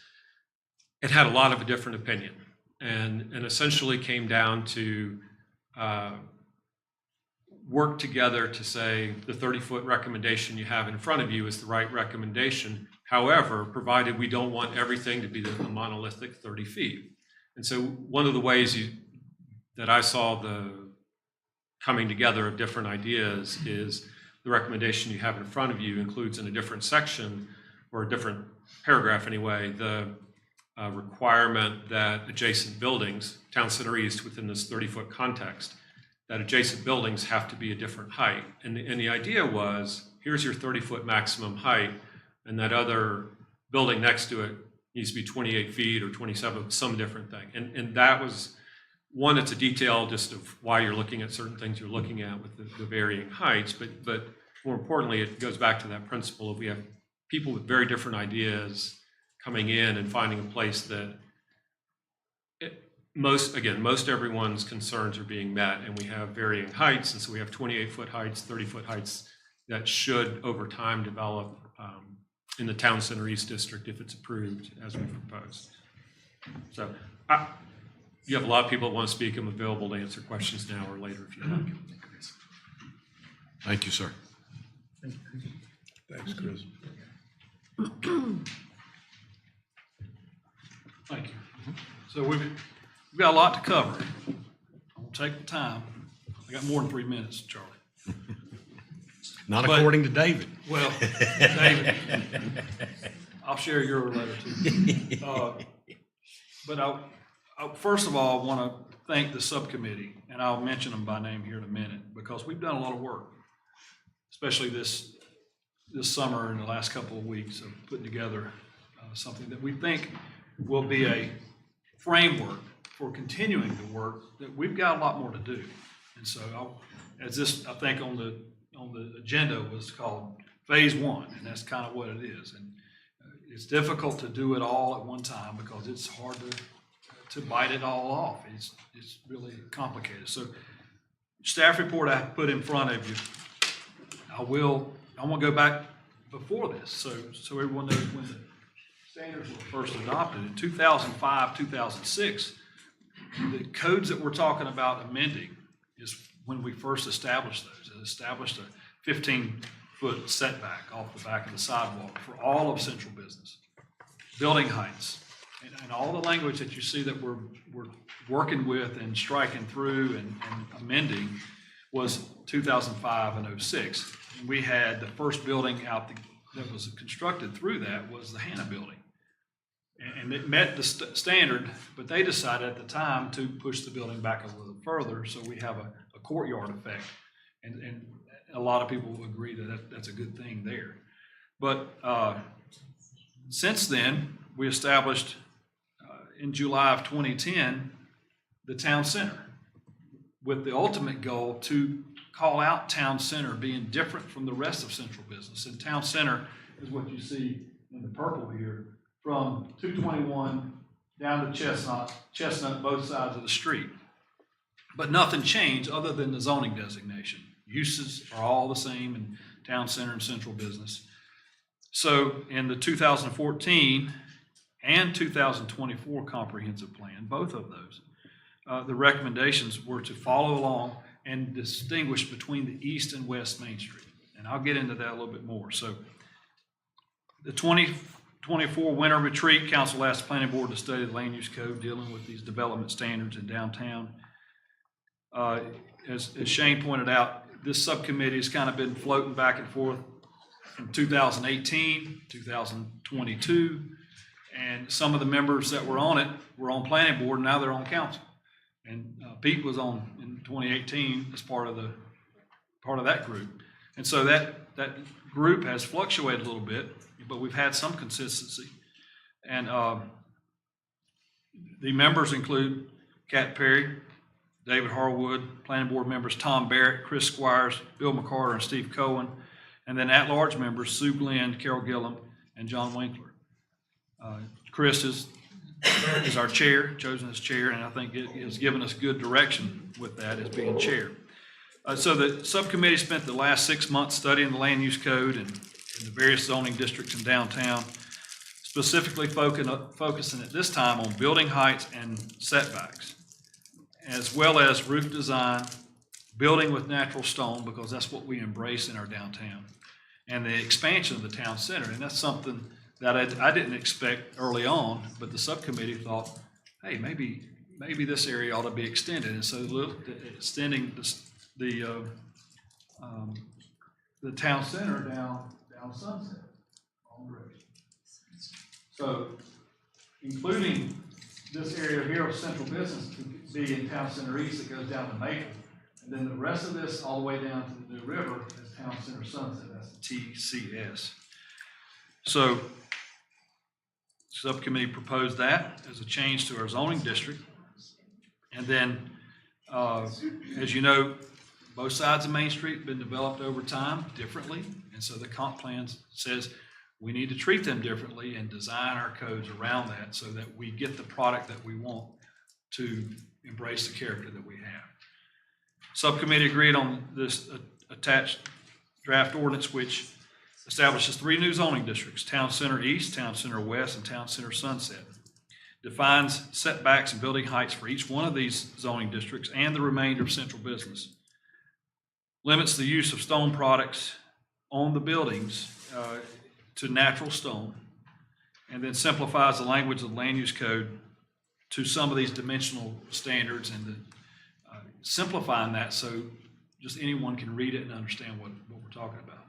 It had a lot of a different opinion and essentially came down to work together to say the 30-foot recommendation you have in front of you is the right recommendation. However, provided we don't want everything to be the monolithic 30 feet. And so one of the ways that I saw the coming together of different ideas is the recommendation you have in front of you includes in a different section or a different paragraph anyway, the requirement that adjacent buildings, Town Center East within this 30-foot context, that adjacent buildings have to be a different height. And the idea was, here's your 30-foot maximum height, and that other building next to it needs to be 28 feet or 27, some different thing. And that was, one, it's a detail just of why you're looking at certain things you're looking at with the varying heights, but more importantly, it goes back to that principle of we have people with very different ideas coming in and finding a place that most everyone's concerns are being met, and we have varying heights, and so we have 28-foot heights, 30-foot heights that should over time develop in the Town Center East District if it's approved as we propose. So you have a lot of people that want to speak. I'm available to answer questions now or later if you like. Thank you, sir. Thanks, Chris. Thank you. So we've got a lot to cover. I'll take the time. I got more than 3 minutes, Charlie. Not according to David. Well, David, I'll share your letter too. But first of all, I want to thank the subcommittee, and I'll mention them by name here in a minute, because we've done a lot of work, especially this summer and the last couple of weeks of putting together something that we think will be a framework for continuing the work that we've got a lot more to do. And so as this, I think on the agenda was called Phase 1, and that's kind of what it is. And it's difficult to do it all at one time because it's hard to bite it all off. It's really complicated. So staff report I put in front of you, I want to go back before this so everyone knows when the standards were first adopted in 2005, 2006. The codes that we're talking about amending is when we first established those. It established a 15-foot setback off the back of the sidewalk for all of central business. Building heights, and all the language that you see that we're working with and striking through and amending was 2005 and 06. And we had the first building out that was constructed through that was the Hannah Building. And it met the standard, but they decided at the time to push the building back a little further, so we have a courtyard effect. And a lot of people will agree that that's a good thing there. But since then, we established in July of 2010 the Town Center, with the ultimate goal to call out Town Center being different from the rest of central business. And Town Center is what you see in the purple here, from 221 down to Chestnut both sides of the street. But nothing changed other than the zoning designation. Uses are all the same in Town Center and central business. So in the 2014 and 2024 comprehensive plan, both of those, the recommendations were to follow along and distinguish between the east and west Main Street. And I'll get into that a little bit more. So the 2024 winter retreat, council asked the planning board to study the land use code dealing with these development standards in downtown. As Shane pointed out, this subcommittee has kind of been floating back and forth from 2018, 2022, and some of the members that were on it were on planning board, and now they're on council. And Pete was on in 2018 as part of that group. And so that group has fluctuated a little bit, but we've had some consistency. And the members include Kat Perry, David Harwood, planning board members Tom Barrett, Chris Squires, Bill McCarter, and Steve Cohen, and then at-large members Sue Glenn, Carol Gillum, and John Winkler. Chris is our chair, chosen as chair, and I think it has given us good direction with that as being chair. So the subcommittee spent the last 6 months studying the land use code and the various zoning districts in downtown, specifically focusing at this time on building heights and setbacks, as well as roof design, building with natural stone, because that's what we embrace in our downtown, and the expansion of the town center. And that's something that I didn't expect early on, but the subcommittee thought, hey, maybe this area ought to be extended. And so looked at extending the town center down Sunset on Bridge. So including this area here of central business to be in Town Center East that goes down to Maple. And then the rest of this all the way down to the New River is Town Center Sunset, that's the TCS. So subcommittee proposed that as a change to our zoning district. And then, as you know, both sides of Main Street have been developed over time differently. And so the comp plan says we need to treat them differently and design our codes around that so that we get the product that we want to embrace the character that we have. Subcommittee agreed on this attached draft ordinance, which establishes 3 new zoning districts: Town Center East, Town Center West, and Town Center Sunset. Defines setbacks and building heights for each one of these zoning districts and the remainder of central business. Limits the use of stone products on the buildings to natural stone, and then simplifies the language of the land use code to some of these dimensional standards, and simplifying that so just anyone can read it and understand what we're talking about.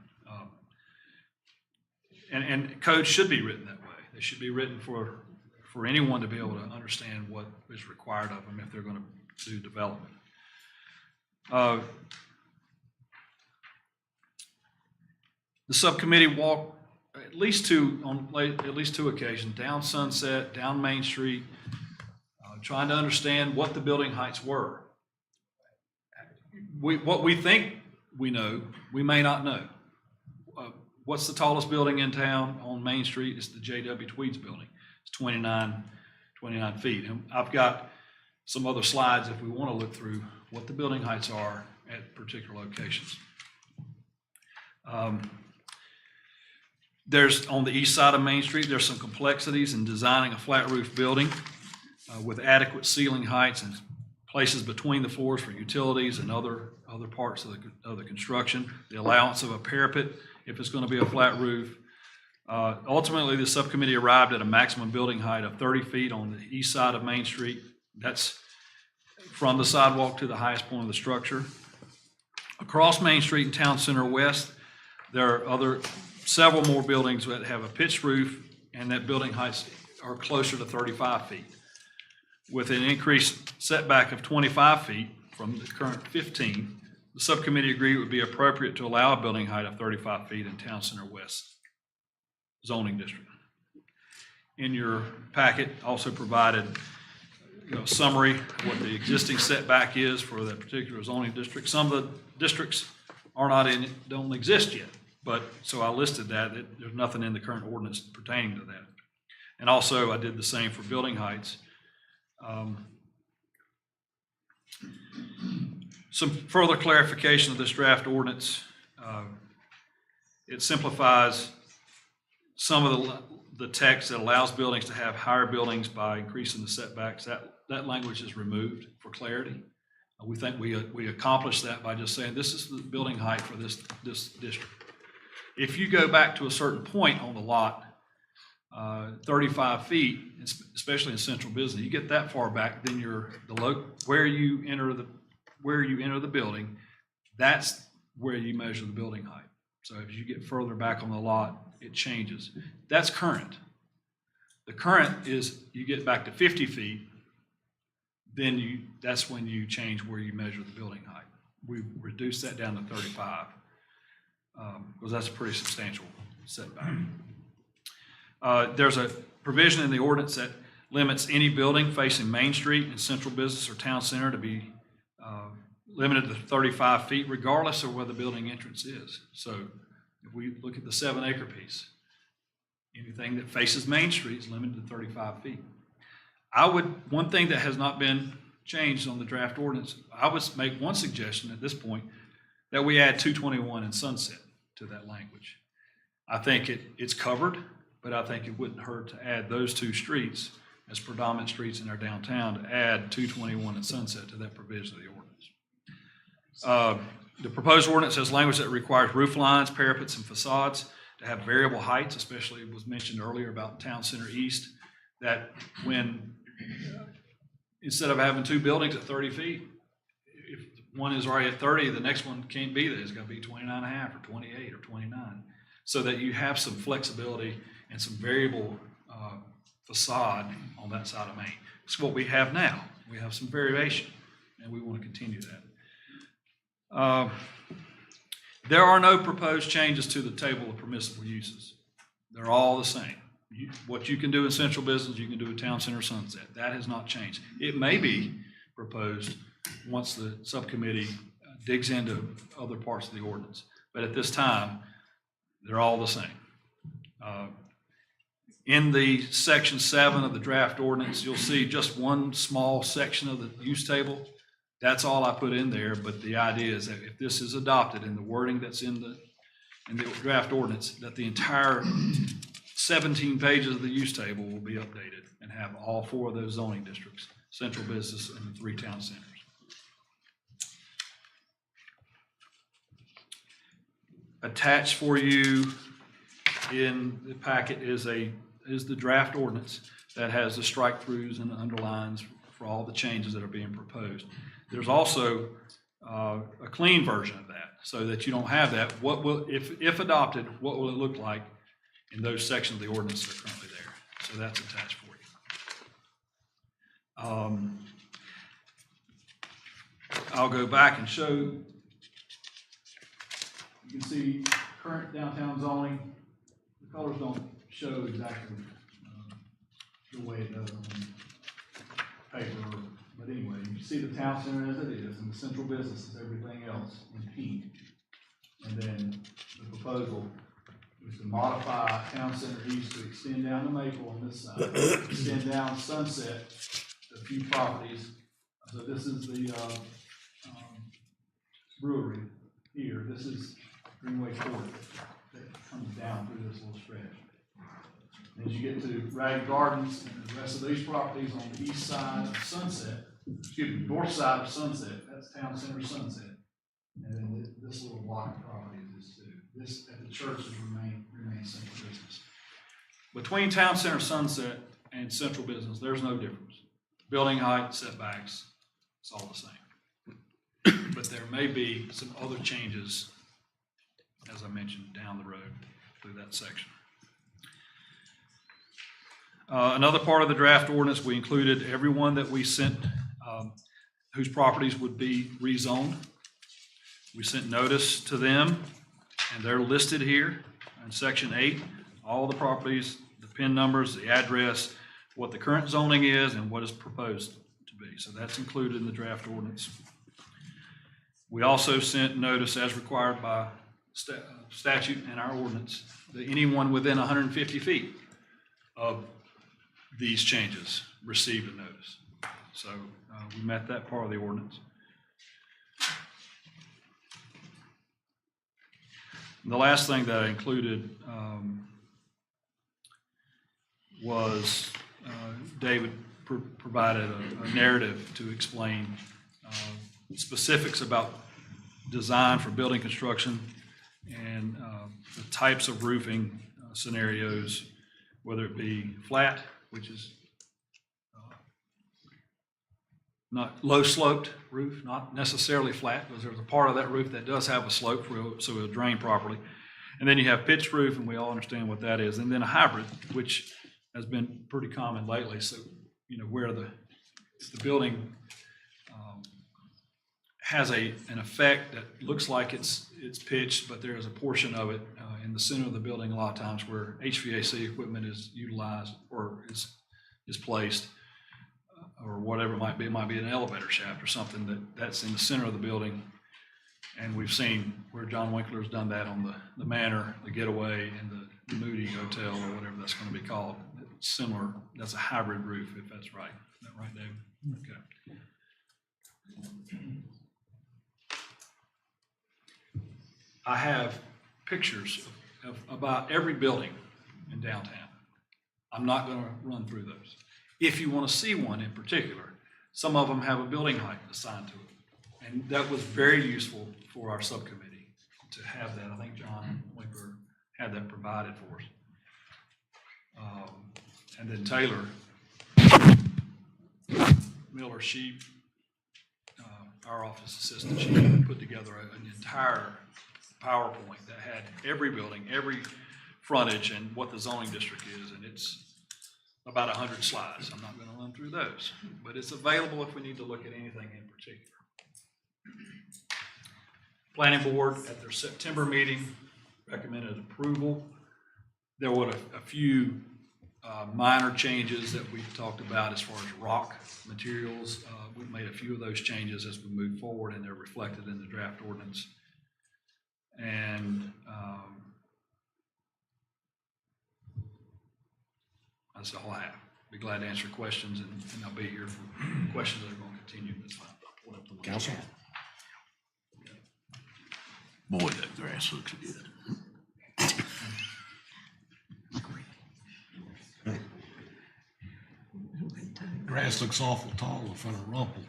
And codes should be written that way. They should be written for anyone to be able to understand what is required of them if they're going to do development. The subcommittee walked at least two occasions down Sunset, down Main Street, trying to understand what the building heights were. What we think we know, we may not know. What's the tallest building in town on Main Street? It's the J.W. Tweeds building. It's 29 feet. And I've got some other slides if we want to look through what the building heights are at particular locations. There's, on the east side of Main Street, there's some complexities in designing a flat roof building with adequate ceiling heights and places between the floors for utilities and other parts of the construction. The allowance of a parapet if it's going to be a flat roof. Ultimately, the subcommittee arrived at a maximum building height of 30 feet on the east side of Main Street. That's from the sidewalk to the highest point of the structure. Across Main Street and Town Center West, there are several more buildings that have a pitched roof, and that building heights are closer to 35 feet. With an increased setback of 25 feet from the current 15, the subcommittee agreed it would be appropriate to allow a building height of 35 feet in Town Center West zoning district. In your packet, also provided a summary of what the existing setback is for that particular zoning district. Some of the districts don't exist yet, but so I listed that. There's nothing in the current ordinance pertaining to that. And also I did the same for building heights. Some further clarification of this draft ordinance. It simplifies some of the text that allows buildings to have higher buildings by increasing the setbacks. That language is removed for clarity. We think we accomplished that by just saying this is the building height for this district. If you go back to a certain point on the lot, 35 feet, especially in central business, you get that far back, then where you enter the building, that's where you measure the building height. So as you get further back on the lot, it changes. That's current. The current is you get back to 50 feet, then that's when you change where you measure the building height. We reduced that down to 35. because that's a pretty substantial setback. There's a provision in the ordinance that limits any building facing Main Street in central business or town center to be limited to 35 feet regardless of where the building entrance is. So if we look at the 7-acre piece, anything that faces Main Street is limited to 35 feet. One thing that has not been changed on the draft ordinance, I would make one suggestion at this point, that we add 221 and Sunset to that language. I think it's covered, but I think it wouldn't hurt to add those two streets as predominant streets in our downtown, to add 221 and Sunset to that provision of the ordinance. The proposed ordinance has language that requires roof lines, parapets, and facades to have variable heights, especially it was mentioned earlier about Town Center East, that when, instead of having two buildings at 30 feet, if one is already at 30, the next one can't be there. It's got to be 29 and a half or 28 or 29, so that you have some flexibility and some variable facade on that side of Main. It's what we have now. We have some variation, and we want to continue that. There are no proposed changes to the table of permissible uses. They're all the same. What you can do in central business, you can do in Town Center Sunset. That has not changed. It may be proposed once the subcommittee digs into other parts of the ordinance. But at this time, they're all the same. In the section 7 of the draft ordinance, you'll see just one small section of the use table. That's all I put in there, but the idea is that if this is adopted in the wording that's in the draft ordinance, that the entire 17 pages of the use table will be updated and have all 4 of those zoning districts, central business and the 3 town centers. Attached for you in the packet is the draft ordinance that has the strike-throughs and the underlines for all the changes that are being proposed. There's also a clean version of that, so that you don't have that. What will, if adopted, what will it look like in those sections of the ordinance that are currently there? So that's attached for you. I'll go back and show. You can see current downtown zoning. The colors don't show exactly the way it does on paper. But anyway, you see the town center as it is, and the central business is everything else in pink. And then the proposal is to modify Town Center East to extend down to Maple on this side, extend down Sunset, a few properties. So this is the brewery here. This is Greenway Court that comes down through this little stretch. As you get to Rag Gardens and the rest of these properties on the east side of Sunset, excuse me, north side of Sunset, that's Town Center Sunset. And then this little block of properties is too. This at the churches remain central business. Between Town Center Sunset and central business, there's no difference. Building height, setbacks, it's all the same. But there may be some other changes, as I mentioned, down the road through that section. Another part of the draft ordinance, we included everyone that we sent, whose properties would be rezoned. We sent notice to them, and they're listed here in section 8. All the properties, the PIN numbers, the address, what the current zoning is, and what is proposed to be. So that's included in the draft ordinance. We also sent notice as required by statute and our ordinance that anyone within 150 feet of these changes received a notice. So we met that part of the ordinance. And the last thing that I included was David provided a narrative to explain specifics about design for building construction and the types of roofing scenarios, whether it be flat, which is not low sloped roof, not necessarily flat, because there's a part of that roof that does have a slope so it'll drain properly. And then you have pitched roof, and we all understand what that is. And then a hybrid, which has been pretty common lately. So, you know, where the building has an effect that looks like it's pitched, but there is a portion of it in the center of the building a lot of times where HVAC equipment is utilized or is placed, or whatever it might be. It might be an elevator shaft or something that's in the center of the building. And we've seen where John Winkler's done that on the Manor, the Getaway, and the Moody Hotel, or whatever that's going to be called. It's similar. That's a hybrid roof, if that's right. Is that right, David? Okay. I have pictures of about every building in downtown. I'm not going to run through those. If you want to see one in particular, some of them have a building height assigned to it. And that was very useful for our subcommittee to have that. I think John Winkler had that provided for us. And then Taylor Miller, our office assistant, she put together an entire PowerPoint that had every building, every frontage, and what the zoning district is, and it's about 100 slides. I'm not going to run through those, but it's available if we need to look at anything in particular. Planning Board at their September meeting recommended approval. There were a few minor changes that we talked about as far as rock materials. We've made a few of those changes as we move forward, and they're reflected in the draft ordinance. And that's all I have. Be glad to answer questions, and I'll be here for questions that are going to continue. That's fine. Council? Boy, that grass looks good. Grass looks awful tall in front of Rumple.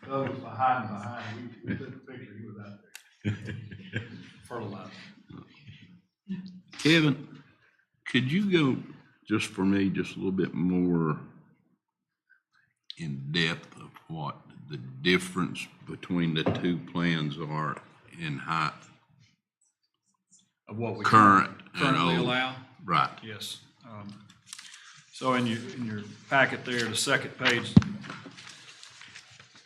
Those behind, we took a picture, he was out there. Fertilizer. Kevin, could you go, just for me, just a little bit more in depth of what the difference between the two plans are in height? Of what we Current and currently old. allow? Right. Yes. So in your packet there, the second page,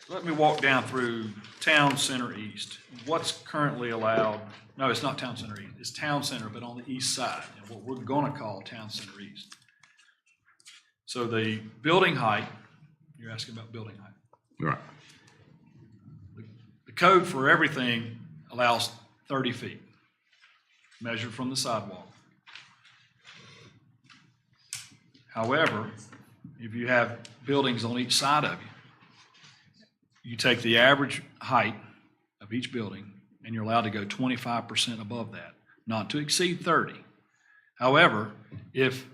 let me walk down through Town Center East. What's currently allowed? No, it's not Town Center East. It's Town Center, but on the east side, and what we're going to call Town Center East. So the building height, you're asking about building height. Right. The code for everything allows 30 feet, measured from the sidewalk. However, if you have buildings on each side of you, you take the average height of each building and you're allowed to go 25% above that, not to exceed 30. However, if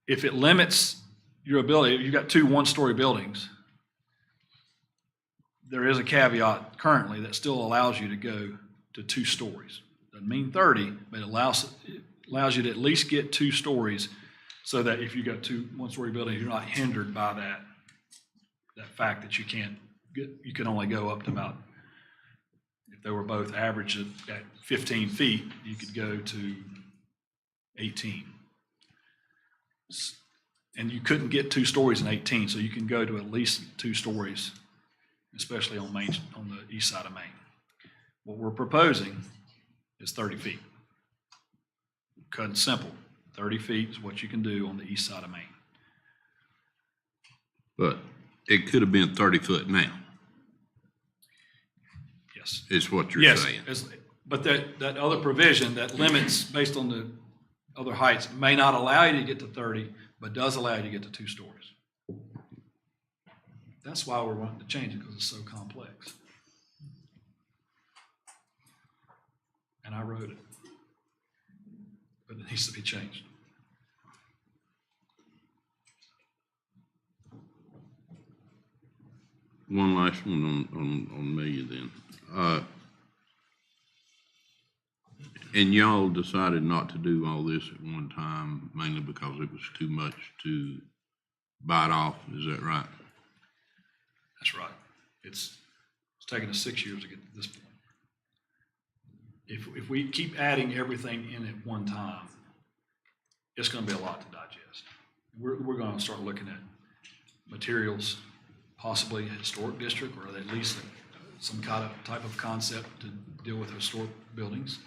it limits your ability, if you've got two one-story buildings, there is a caveat currently that still allows you to go to 2 stories. Doesn't mean 30, but it allows you to at least get 2 stories, so that if you got 2 one-story buildings, you're not hindered by that fact that you can only go up to about, if they were both average at 15 feet, you could go to 18. And you couldn't get 2 stories in 18, so you can go to at least 2 stories, especially on the east side of Main. What we're proposing is 30 feet. Cut and simple. 30 feet is what you can do on the east side of Main. But it could have been 30 foot now. Yes. Is what you're saying. Yes, but that other provision that limits based on the other heights may not allow you to get to 30, but does allow you to get to 2 stories. That's why we're wanting to change it, because it's so complex. And I wrote it, but it needs to be changed. One last one on me then. And y'all decided not to do all this at one time, mainly because it was too much to bite off, is that right? That's right. It's taken us 6 years to get to this point. If we keep adding everything in at one time, it's going to be a lot to digest. We're going to start looking at materials, possibly a historic district, or at least some kind of type of concept to deal with historic buildings.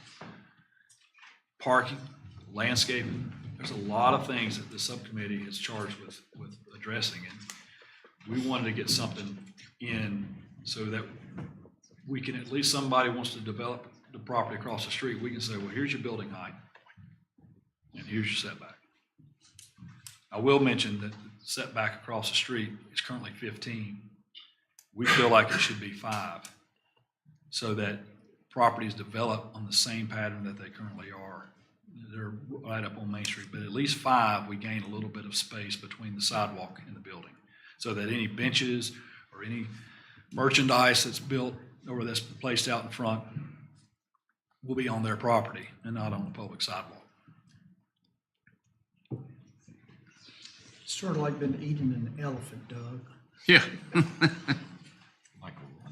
Parking, landscaping, there's a lot of things that the subcommittee is charged with addressing. And we wanted to get something in so that we can, at least somebody wants to develop the property across the street, we can say, well, here's your building height, and here's your setback. I will mention that the setback across the street is currently 15. We feel like it should be 5, so that properties develop on the same pattern that they currently are. They're right up on Main Street, but at least 5, we gain a little bit of space between the sidewalk and the building, so that any benches or any merchandise that's built or that's placed out in front will be on their property and not on the public sidewalk. It's sort of like been eating an elephant, Doug. Yeah.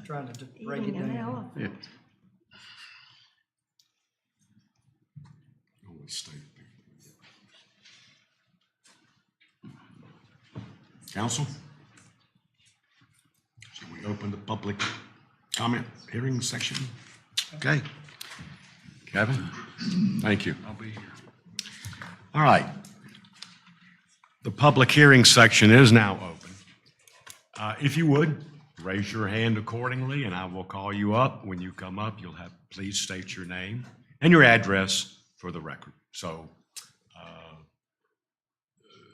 Trying to break it down. Yeah. Council? Should we open the public comment hearing section? Okay. Kevin? Thank you. I'll be here. All right. The public hearing section is now open. If you would, raise your hand accordingly, and I will call you up. When you come up, you'll have, please state your name and your address for the record. So,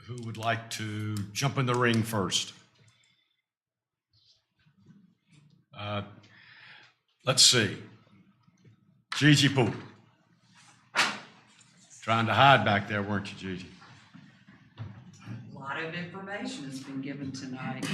who would like to jump in the ring first? Let's see. Gigi Poole. Trying to hide back there, weren't you, Gigi? A lot of information has been given tonight.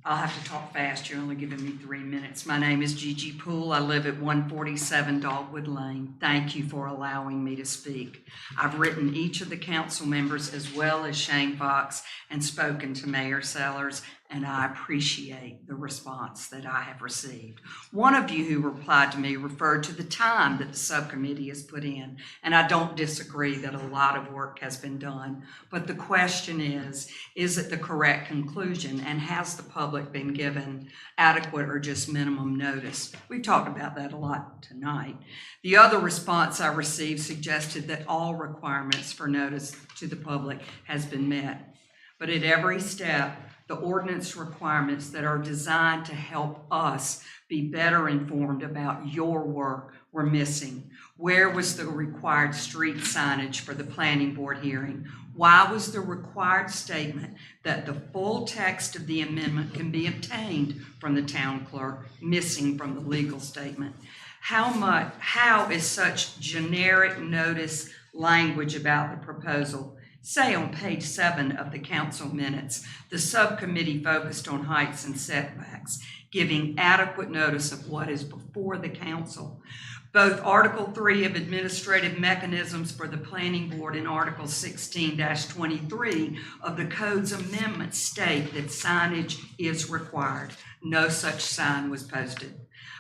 I'll have to talk fast. You're only giving me 3 minutes. My name is Gigi Poole. I live at 147 Dogwood Lane. Thank you for allowing me to speak. I've written each of the council members as well as Shane Fox and spoken to Mayor Sellers, and I appreciate the response that I have received. One of you who replied to me referred to the time that the subcommittee has put in, and I don't disagree that a lot of work has been done. But the question is it the correct conclusion, and has the public been given adequate or just minimum notice? We've talked about that a lot tonight. The other response I received suggested that all requirements for notice to the public has been met. But at every step, the ordinance requirements that are designed to help us be better informed about your work were missing. Where was the required street signage for the planning board hearing? Why was the required statement that the full text of the amendment can be obtained from the town clerk missing from the legal statement? How is such generic notice language about the proposal? Say on page 7 of the council minutes, the subcommittee focused on heights and setbacks, giving adequate notice of what is before the council. Both Article 3 of Administrative Mechanisms for the Planning Board and Article 16-23 of the Code's amendments state that signage is required. No such sign was posted.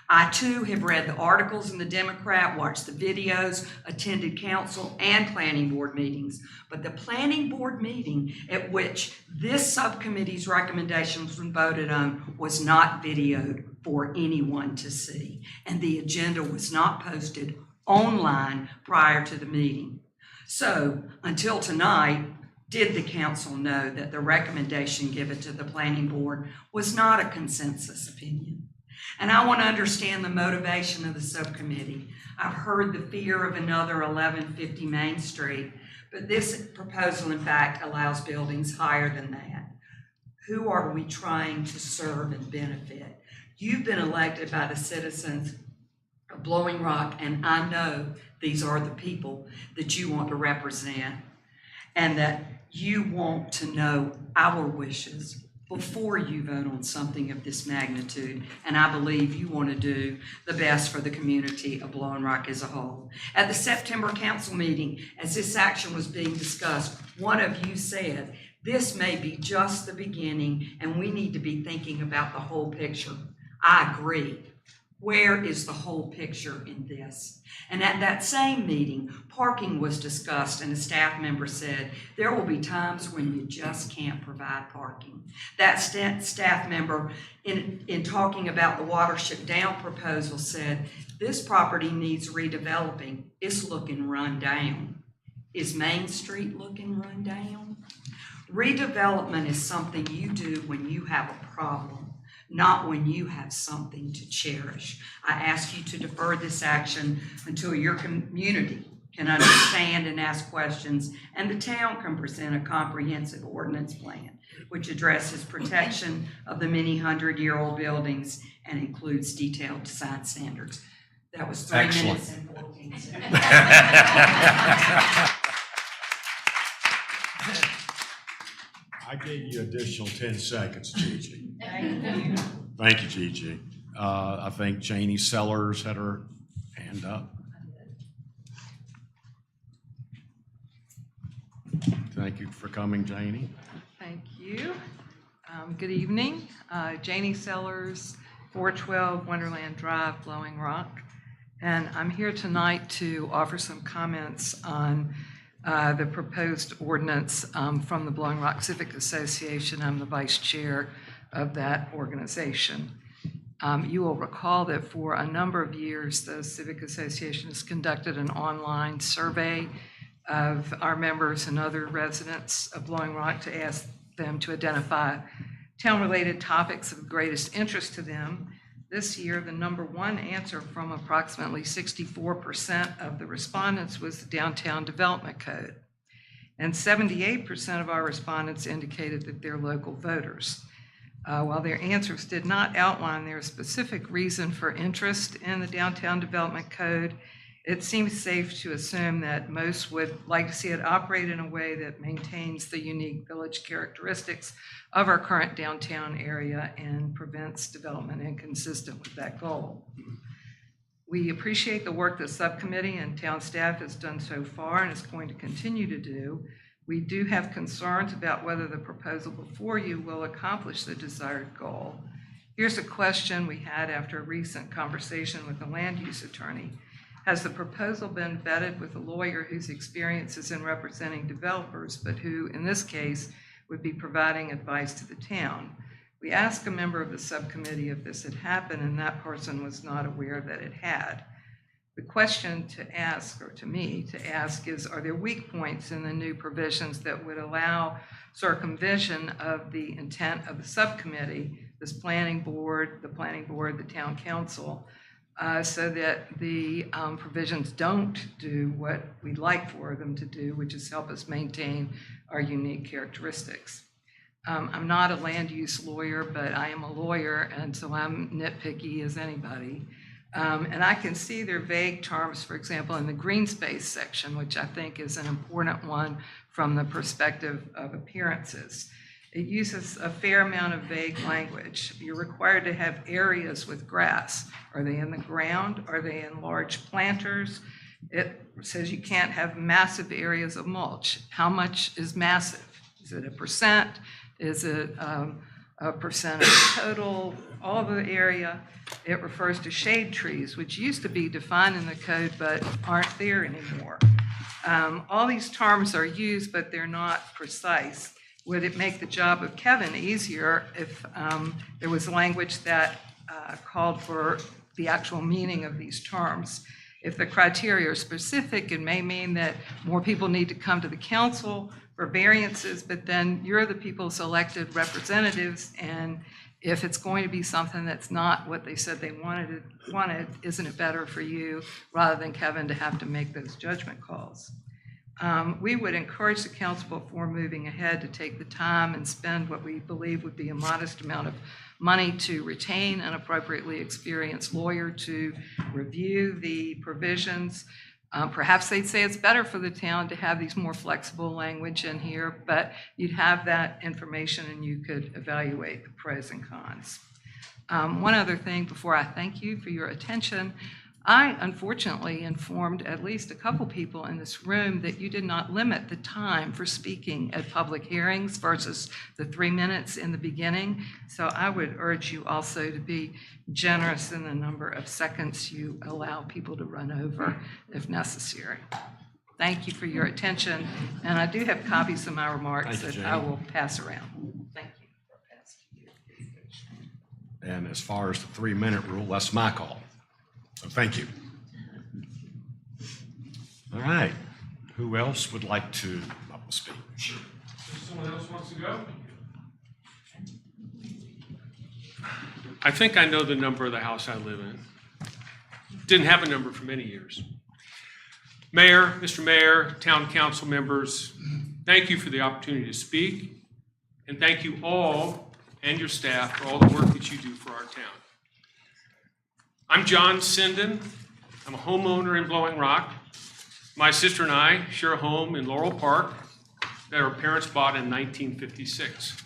I too have read the articles in the Democrat, watched the videos, attended council and planning board meetings. But the planning board meeting at which this subcommittee's recommendations were voted on was not videoed for anyone to see. And the agenda was not posted online prior to the meeting. So until tonight, did the council know that the recommendation given to the planning board was not a consensus opinion? And I want to understand the motivation of the subcommittee. I've heard the fear of another 1150 Main Street, but this proposal, in fact, allows buildings higher than that. Who are we trying to serve and benefit? You've been elected by the citizens of Blowing Rock, and I know these are the people that you want to represent, and that you want to know our wishes before you vote on something of this magnitude, and I believe you want to do the best for the community of Blowing Rock as a whole. At the September council meeting, as this action was being discussed, one of you said, this may be just the beginning and we need to be thinking about the whole picture. I agree. Where is the whole picture in this? And at that same meeting, parking was discussed and a staff member said, there will be times when you just can't provide parking. That staff member, in talking about the Watership Down proposal, said, this property needs redeveloping. It's looking run down. Is Main Street looking run down? Redevelopment is something you do when you have a problem, not when you have something to cherish. I ask you to defer this action until your community can understand and ask questions, and the town can present a comprehensive ordinance plan which addresses protection of the many hundred-year-old buildings and includes detailed design standards. That was 3 minutes and 14 seconds. I gave you additional 10 seconds, Gigi. Thank you. Thank you, Gigi. I think Janie Sellers had her hand up. Thank you for coming, Janie. Thank you. Good evening. Janie Sellers, 412 Wonderland Drive, Blowing Rock. And I'm here tonight to offer some comments on the proposed ordinance from the Blowing Rock Civic Association. I'm the vice chair of that organization. You will recall that for a number of years, the Civic Association has conducted an online survey of our members and other residents of Blowing Rock to ask them to identify town-related topics of greatest interest to them. This year, the number one answer from approximately 64% of the respondents was the Downtown Development Code. And 78% of our respondents indicated that they're local voters. While their answers did not outline their specific reason for interest in the Downtown Development Code, it seems safe to assume that most would like to see it operate in a way that maintains the unique village characteristics of our current downtown area and prevents development inconsistent with that goal. We appreciate the work the subcommittee and town staff has done so far and is going to continue to do. We do have concerns about whether the proposal before you will accomplish the desired goal. Here's a question we had after a recent conversation with the land use attorney. Has the proposal been vetted with a lawyer whose experience is in representing developers, but who, in this case, would be providing advice to the town? We asked a member of the subcommittee if this had happened, and that person was not aware that it had. The question to ask, or to me to ask, is are there weak points in the new provisions that would allow circumvention of the intent of the subcommittee, this planning board, the town council, so that the provisions don't do what we'd like for them to do, which is help us maintain our unique characteristics. I'm not a land use lawyer, but I am a lawyer, and so I'm nitpicky as anybody. And I can see their vague terms, for example, in the green space section, which I think is an important one from the perspective of appearances. It uses a fair amount of vague language. You're required to have areas with grass. Are they in the ground? Are they in large planters? It says you can't have massive areas of mulch. How much is massive? Is it a percent? Is it a percent of the total, all of the area? It refers to shade trees, which used to be defined in the code but aren't there anymore. All these terms are used, but they're not precise. Would it make the job of Kevin easier if there was language that called for the actual meaning of these terms? If the criteria are specific, it may mean that more people need to come to the council for variances, but then you're the people's elected representatives, and if it's going to be something that's not what they said they wanted, isn't it better for you rather than Kevin to have to make those judgment calls? We would encourage the council before moving ahead to take the time and spend what we believe would be a modest amount of money to retain an appropriately experienced lawyer to review the provisions. Perhaps they'd say it's better for the town to have these more flexible language in here, but you'd have that information and you could evaluate the pros and cons. One other thing before I thank you for your attention, I unfortunately informed at least a couple people in this room that you did not limit the time for speaking at public hearings versus the 3 minutes in the beginning. So I would urge you also to be generous in the number of seconds you allow people to run over if necessary. Thank you for your attention, and I do have copies of my remarks Thank you, that I Jane. will pass around. Thank you. And as far as the 3-minute rule, that's my call. So thank you. All right. Who else would like to speak? Someone else wants to go? I think I know the number of the house I live in. Didn't have a number for many years. Mayor, Mr. Mayor, town council members, thank you for the opportunity to speak. And thank you all and your staff for all the work that you do for our town. I'm John Sinden. I'm a homeowner in Blowing Rock. My sister and I share a home in Laurel Park that our parents bought in 1956.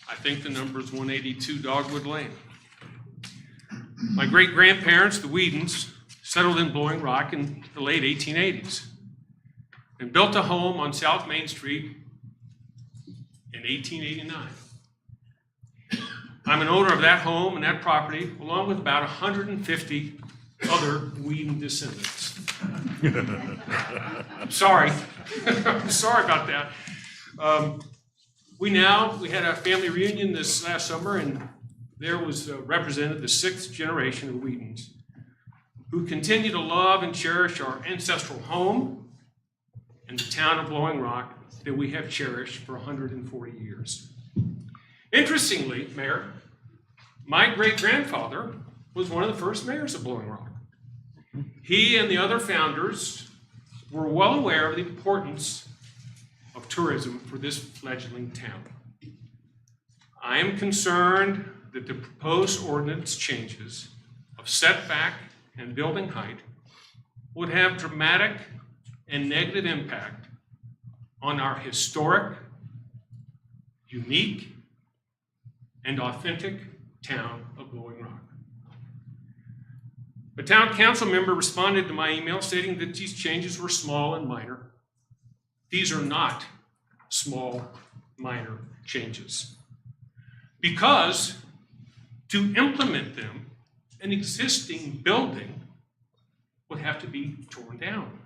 I think the number is 182 Dogwood Lane. My great-grandparents, the Whedons, settled in Blowing Rock in the late 1880s and built a home on South Main Street in 1889. I'm an owner of that home and that property, along with about 150 other Whedon descendants. I'm sorry. I'm sorry about that. We had a family reunion this last summer, and there was represented the 6th generation of Whedons who continue to love and cherish our ancestral home and the town of Blowing Rock that we have cherished for 140 years. Interestingly, Mayor, my great-grandfather was one of the first mayors of Blowing Rock. He and the other founders were well aware of the importance of tourism for this fledgling town. I am concerned that the proposed ordinance changes of setback and building height would have dramatic and negative impact on our historic, unique, and authentic town of Blowing Rock. A town council member responded to my email stating that these changes were small and minor. These are not small, minor changes. Because to implement them, an existing building would have to be torn down.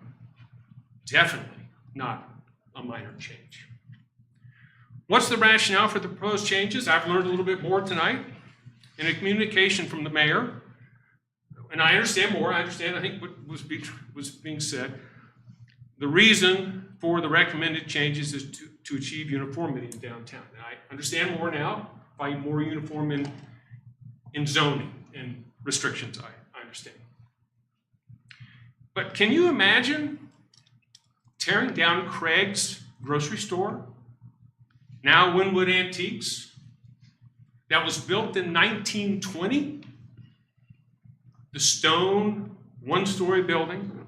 Definitely not a minor change. What's the rationale for the proposed changes? I've learned a little bit more tonight in a communication from the mayor. And I understand more. I think, what was being said. The reason for the recommended changes is to achieve uniformity in downtown. And I understand more now, by more uniform in zoning and restrictions, I understand. But can you imagine tearing down Craig's grocery store, now Winwood Antiques, that was built in 1920? The stone one-story building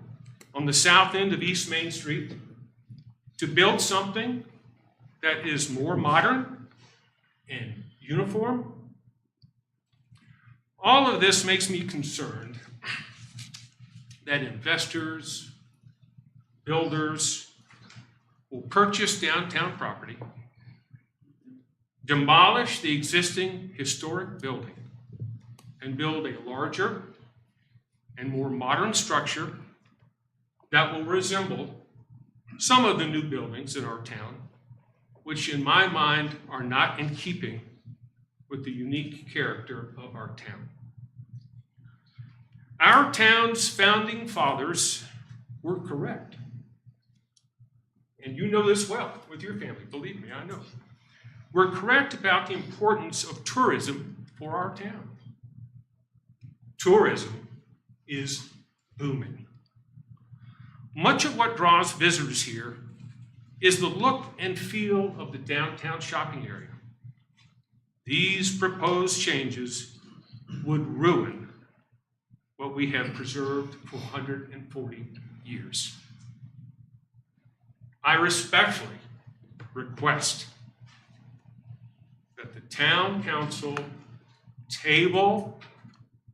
on the south end of East Main Street, to build something that is more modern and uniform? All of this makes me concerned that investors, builders will purchase downtown property, demolish the existing historic building, and build a larger and more modern structure that will resemble some of the new buildings in our town, which in my mind are not in keeping with the unique character of our town. Our town's founding fathers were correct. And you know this well with your family, believe me, I know. We're correct about the importance of tourism for our town. Tourism is booming. Much of what draws visitors here is the look and feel of the downtown shopping area. These proposed changes would ruin what we have preserved for 140 years. I respectfully request that the town council table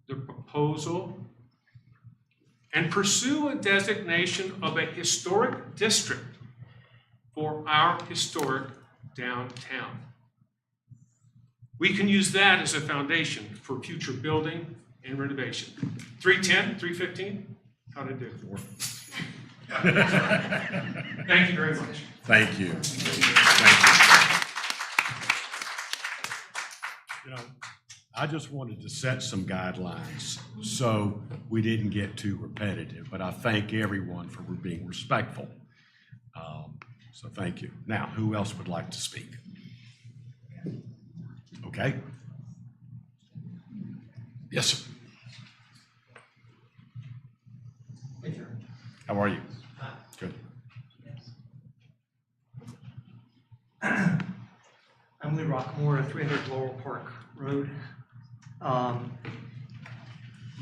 the proposal and pursue a designation of a historic district for our historic downtown. We can use that as a foundation for future building and renovation. 310, 315, how'd I do? Thank you very much. Thank you. Thank you. You know, I just wanted to set some guidelines so we didn't get too repetitive, but I thank everyone for being respectful. So thank you. Now, who else would like to speak? Okay. Yes, sir. How are you? Good. I'm Lee Rockmore, 300 Laurel Park Road. Put on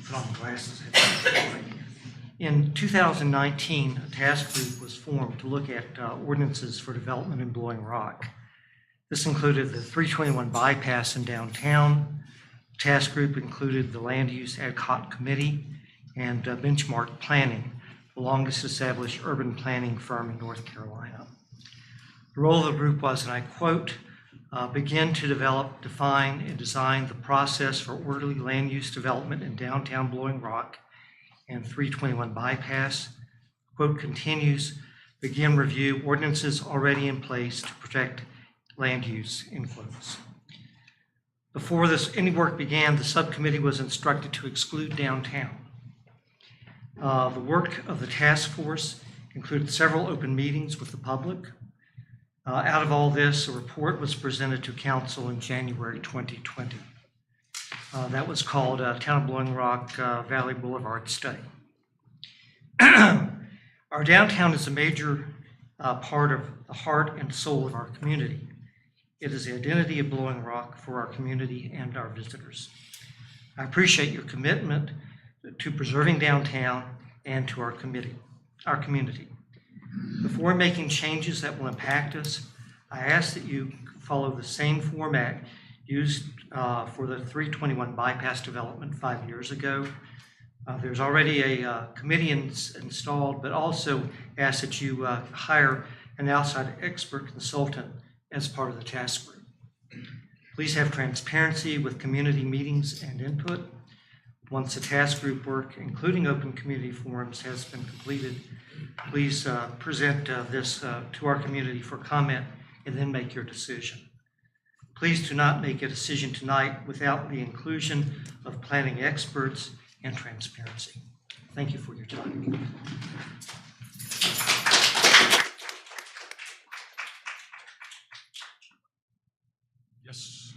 my glasses. In 2019, a task group was formed to look at ordinances for development in Blowing Rock. This included the 321 bypass in downtown. The task group included the Land Use Ad Hoc Committee and Benchmark Planning, the longest established urban planning firm in North Carolina. The role of the group was, and I quote, begin to develop, define, and design the process for orderly land use development in downtown Blowing Rock and 321 bypass. Quote continues, begin review ordinances already in place to protect land use, end quotes. Before any work began, the subcommittee was instructed to exclude downtown. The work of the task force included several open meetings with the public. Out of all this, a report was presented to council in January 2020. That was called Town of Blowing Rock Valley Boulevard Study. Our downtown is a major part of the heart and soul of our community. It is the identity of Blowing Rock for our community and our visitors. I appreciate your commitment to preserving downtown and to our community. Before making changes that will impact us, I ask that you follow the same format used for the 321 bypass development 5 years ago. There's already a committee installed, but also ask that you hire an outside expert consultant as part of the task group. Please have transparency with community meetings and input. Once the task group work, including open community forums, has been completed, please present this to our community for comment and then make your decision. Please do not make a decision tonight without the inclusion of planning experts and transparency. Thank you for your time. Yes.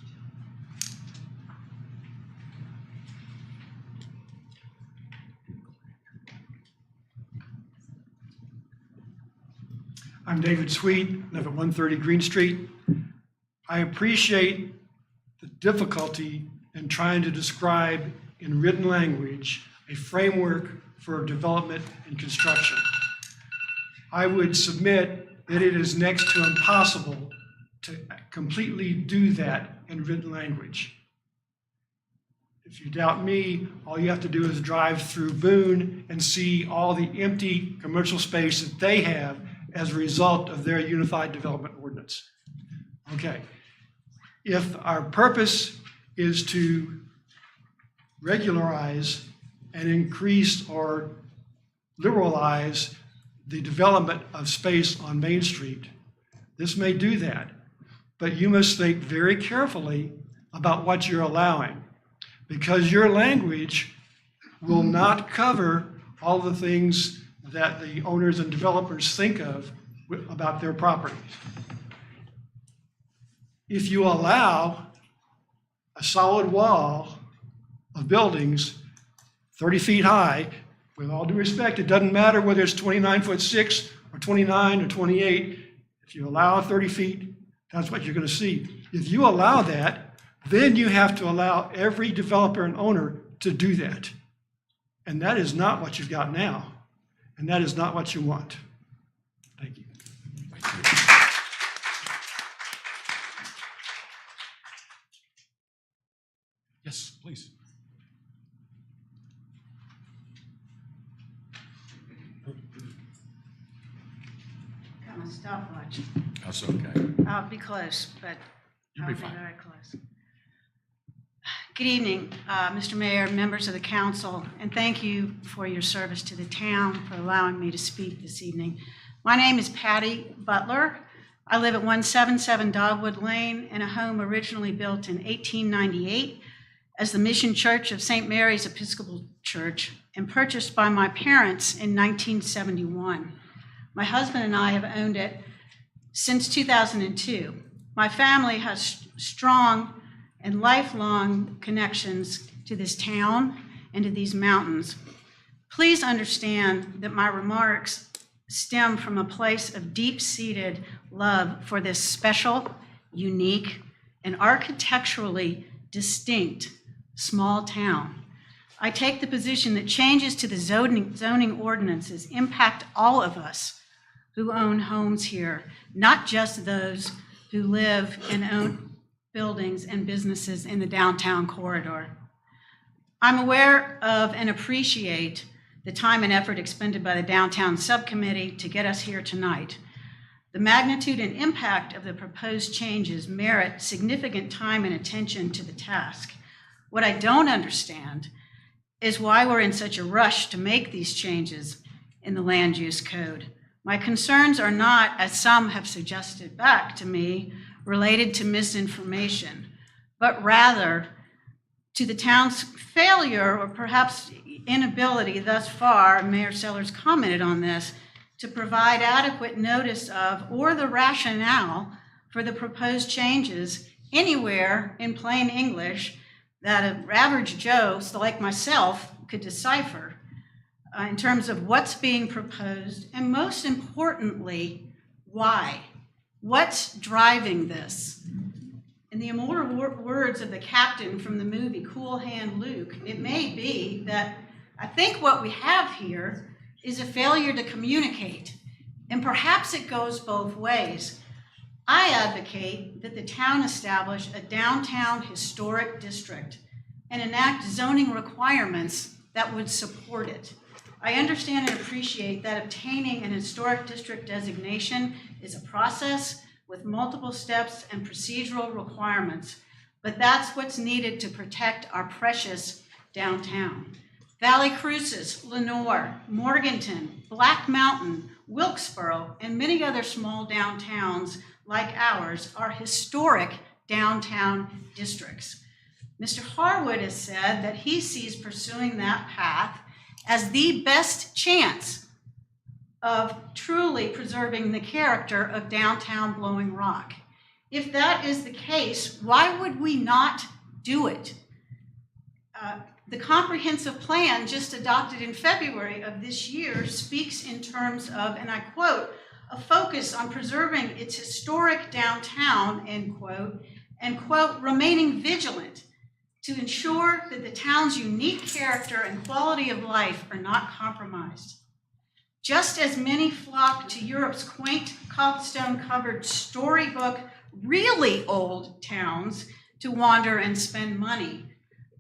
I'm David Sweet, live at 130 Green Street. I appreciate the difficulty in trying to describe in written language a framework for development and construction. I would submit that it is next to impossible to completely do that in written language. If you doubt me, all you have to do is drive through Boone and see all the empty commercial space that they have as a result of their unified development ordinance. Okay, if our purpose is to regularize and increase or liberalize the development of space on Main Street, this may do that. But you must think very carefully about what you're allowing, because your language will not cover all the things that the owners and developers think of about their properties. If you allow a solid wall of buildings 30 feet high, with all due respect, it doesn't matter whether it's 29'6" or 29 or 28. If you allow 30 feet, that's what you're going to see. If you allow that, then you have to allow every developer and owner to do that. And that is not what you've got now. And that is not what you want. Thank you. Thank you. Yes, please. myself much. That's okay. I'll be close, but You'll I'll be be fine. very close. Good evening, Mr. Mayor, members of the council, and thank you for your service to the town, for allowing me to speak this evening. My name is Patty Butler. I live at 177 Dogwood Lane in a home originally built in 1898 as the Mission Church of St. Mary's Episcopal Church and purchased by my parents in 1971. My husband and I have owned it since 2002. My family has strong and lifelong connections to this town and to these mountains. Please understand that my remarks stem from a place of deep-seated love for this special, unique, and architecturally distinct small town. I take the position that changes to the zoning ordinances impact all of us who own homes here, not just those who live and own buildings and businesses in the downtown corridor. I'm aware of and appreciate the time and effort expended by the Downtown Subcommittee to get us here tonight. The magnitude and impact of the proposed changes merit significant time and attention to the task. What I don't understand is why we're in such a rush to make these changes in the land use code. My concerns are not, as some have suggested back to me, related to misinformation, but rather to the town's failure or perhaps inability thus far, Mayor Sellers commented on this, to provide adequate notice of or the rationale for the proposed changes anywhere in plain English that an average Joe, so like myself, could decipher in terms of what's being proposed, and most importantly, why. What's driving this? In the immortal words of the captain from the movie Cool Hand Luke, it may be that I think what we have here is a failure to communicate, and perhaps it goes both ways. I advocate that the town establish a downtown historic district and enact zoning requirements that would support it. I understand and appreciate that obtaining an historic district designation is a process with multiple steps and procedural requirements, but that's what's needed to protect our precious downtown. Valley Cruces, Lenore, Morganton, Black Mountain, Wilkesboro, and many other small downtowns like ours are historic downtown districts. Mr. Harwood has said that he sees pursuing that path as the best chance of truly preserving the character of downtown Blowing Rock. If that is the case, why would we not do it? The comprehensive plan just adopted in February of this year speaks in terms of, and I quote, a focus on preserving its historic downtown, end quote, and quote, remaining vigilant to ensure that the town's unique character and quality of life are not compromised. Just as many flock to Europe's quaint cobblestone-covered storybook, really old towns to wander and spend money,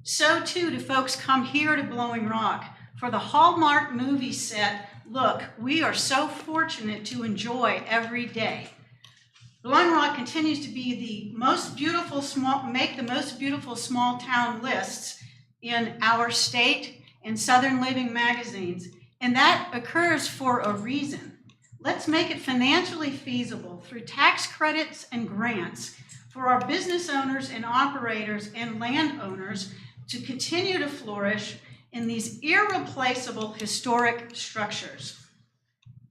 so too do folks come here to Blowing Rock for the Hallmark movie set, look, we are so fortunate to enjoy every day. Blowing Rock continues to be the most beautiful make the most beautiful small town lists in our state and Southern Living magazines, and that occurs for a reason. Let's make it financially feasible through tax credits and grants for our business owners and operators and landowners to continue to flourish in these irreplaceable historic structures.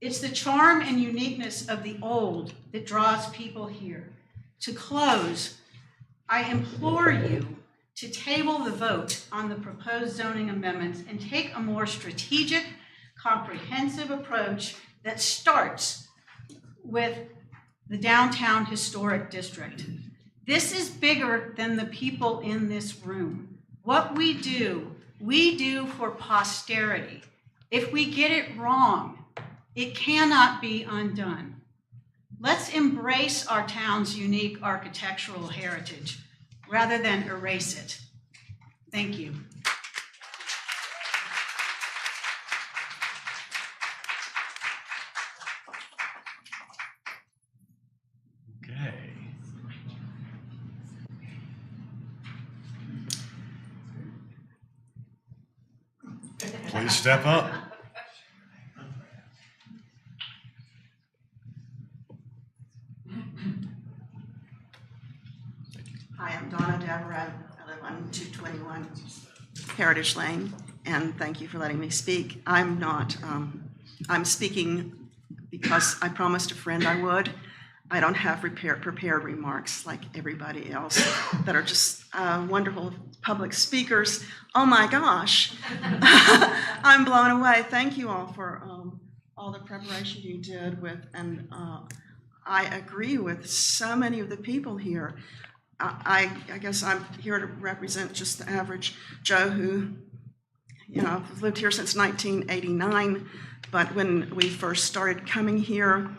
It's the charm and uniqueness of the old that draws people here. To close, I implore you to table the vote on the proposed zoning amendments and take a more strategic, comprehensive approach that starts with the downtown historic district. This is bigger than the people in this room. What we do for posterity. If we get it wrong, it cannot be undone. Let's embrace our town's unique architectural heritage rather than erase it. Thank you. Please step up. Hi, I'm Donna Devereux. I live on 221 Heritage Lane, and thank you for letting me speak. I'm not, I'm speaking because I promised a friend I would. I don't have prepared remarks like everybody else that are just wonderful public speakers. Oh my gosh, I'm blown away. Thank you all for all the preparation you did with, and I agree with so many of the people here. I guess I'm here to represent just the average Joe who, you know, lived here since 1989, but when we first started coming here,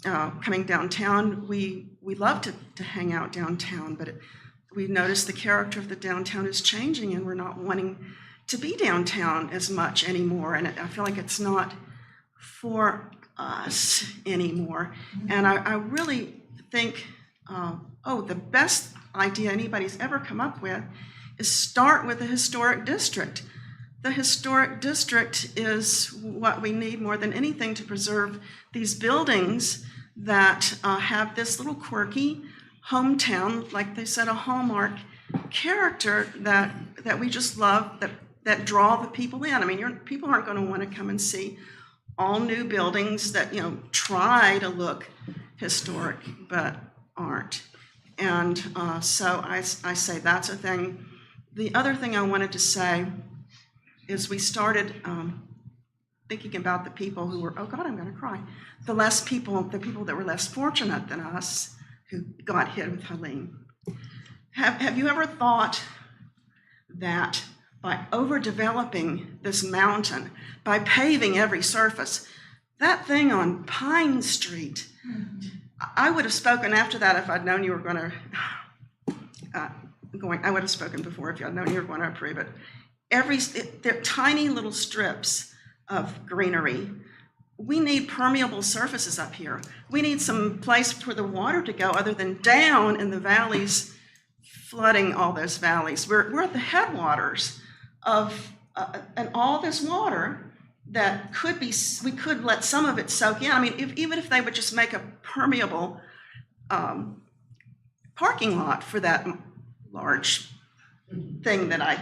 coming downtown, we love to hang out downtown, but we noticed the character of the downtown is changing and we're not wanting to be downtown as much anymore, and I feel like it's not for us anymore. And I really think, the best idea anybody's ever come up with is start with the historic district. The historic district is what we need more than anything to preserve these buildings that have this little quirky hometown, like they said, a hallmark character that we just love, that draw the people in. I mean, people aren't going to want to come and see all new buildings that, you know, try to look historic but aren't. And so I say that's a thing. The other thing I wanted to say is we started thinking about the people who were, oh God, I'm going to cry, the people that were less fortunate than us who got hit with Helene. Have you ever thought that by overdeveloping this mountain, by paving every surface, that thing on Pine Street, I would have spoken after that if I'd known you were going to, I would have spoken before if I'd known you were going to approve it. They're tiny little strips of greenery. We need permeable surfaces up here. We need some place for the water to go other than down in the valleys, flooding all those valleys. We're at the headwaters of, and all this water that could be, we could let some of it soak in. I mean, even if they would just make a permeable parking lot for that large thing that I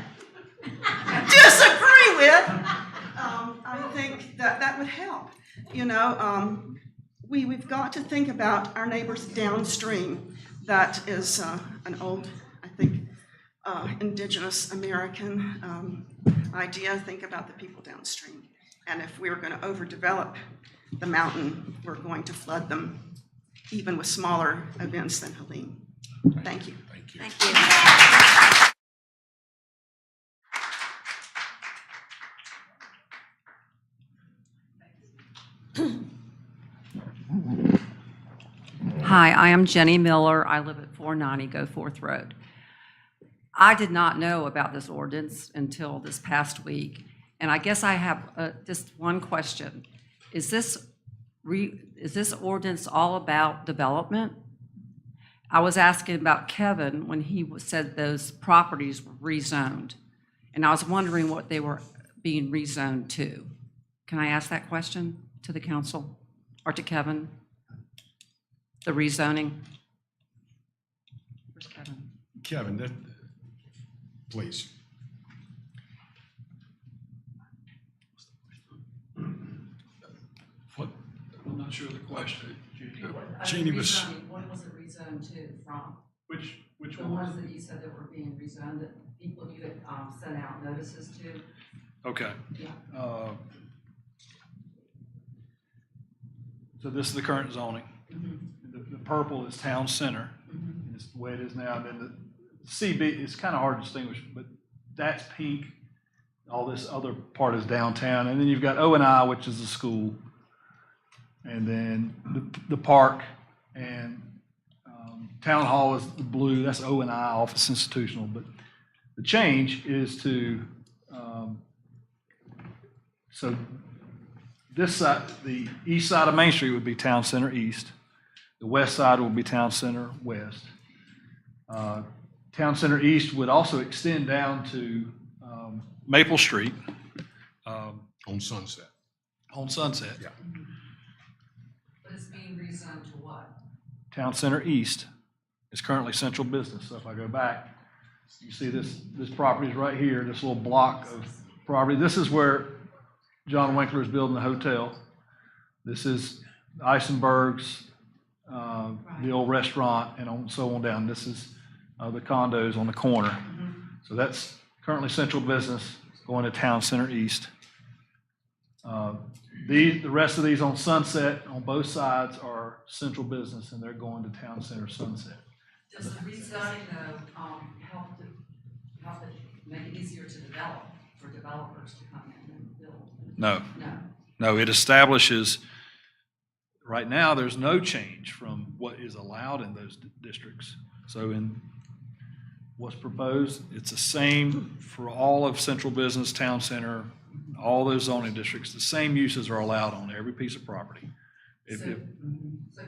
disagree with, I think that would help. You know, we've got to think about our neighbors downstream. That is an old, I think, indigenous American idea. Think about the people downstream. And if we're going to overdevelop the mountain, we're going to flood them, even with smaller events than Helene. Thank you. Thank you. Thank you. Hi, I am Jenny Miller. I live at 490 Goforth Road. I did not know about this ordinance until this past week, and I guess I have just one question. Is this ordinance all about development? I was asking about Kevin when he said those properties were rezoned, and I was wondering what they were being rezoned to. Can I ask that question to the council or to Kevin? The rezoning? Where's Kevin? Kevin, please. What? I'm not sure of the question. Jeannie was. What was it rezoned to from? Which The one? ones that you said that were being rezoned, that people you had sent out notices to? Okay. Yeah. So this is the current zoning. The purple is town center, and it's the way it is now. And then the CB, it's kind of hard to distinguish, but that's pink. All this other part is downtown. And then you've got O&I, which is the school. And then the park and town hall is the blue. That's O&I, office institutional. But the change is to, so this side, the east side of Main Street would be town center east. The west side will be town center west. Town center east would also extend down to Maple Street. On Sunset. On Sunset. Yeah. But it's being rezoned to what? Town Center East is currently central business. So if I go back, you see this property is right here, this little block of property. This is where John Winkler is building the hotel. This is Eisenberg's, the old restaurant, and so on down. This is the condos on the corner. So that's currently central business going to Town Center East. The rest of these on Sunset, on both sides, are central business, and they're going to Town Center Sunset. Does the rezoning though, help it make it easier to develop for developers to come in and build? No. No. No, it establishes, right now, there's no change from what is allowed in those districts. So in what's proposed, it's the same for all of central business, town center, all those zoning districts. The same uses are allowed on every piece of property. So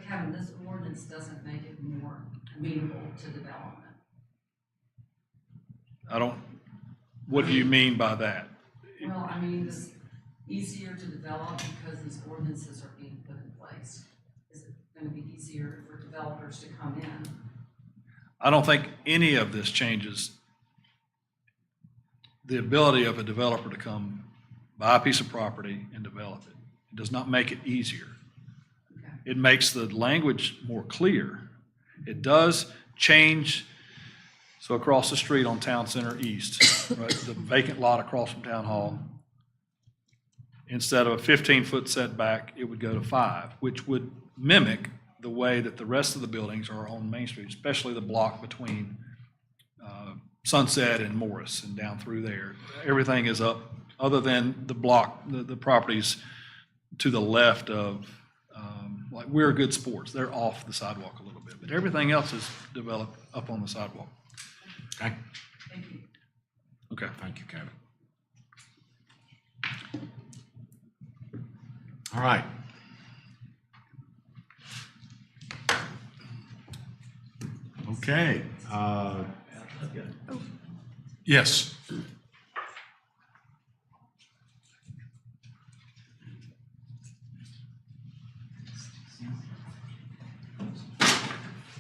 Kevin, this ordinance doesn't make it more amenable to development? What do you mean by that? Well, I mean, it's easier to develop because these ordinances are being put in place. Is it going to be easier for developers to come in? I don't think any of this changes the ability of a developer to come buy a piece of property and develop it. It does not make it easier. It makes the language more clear. It does change, so across the street on Town Center East, right, the vacant lot across from Town Hall, instead of a 15-foot setback, it would go to 5, which would mimic the way that the rest of the buildings are on Main Street, especially the block between Sunset and Morris and down through there. Everything is up, other than the block, the properties to the left of, like We're Good Sports. They're off the sidewalk a little bit, but everything else is developed up on the sidewalk. Okay. Thank you. Okay, thank you, Kevin. All right. Okay. Yes.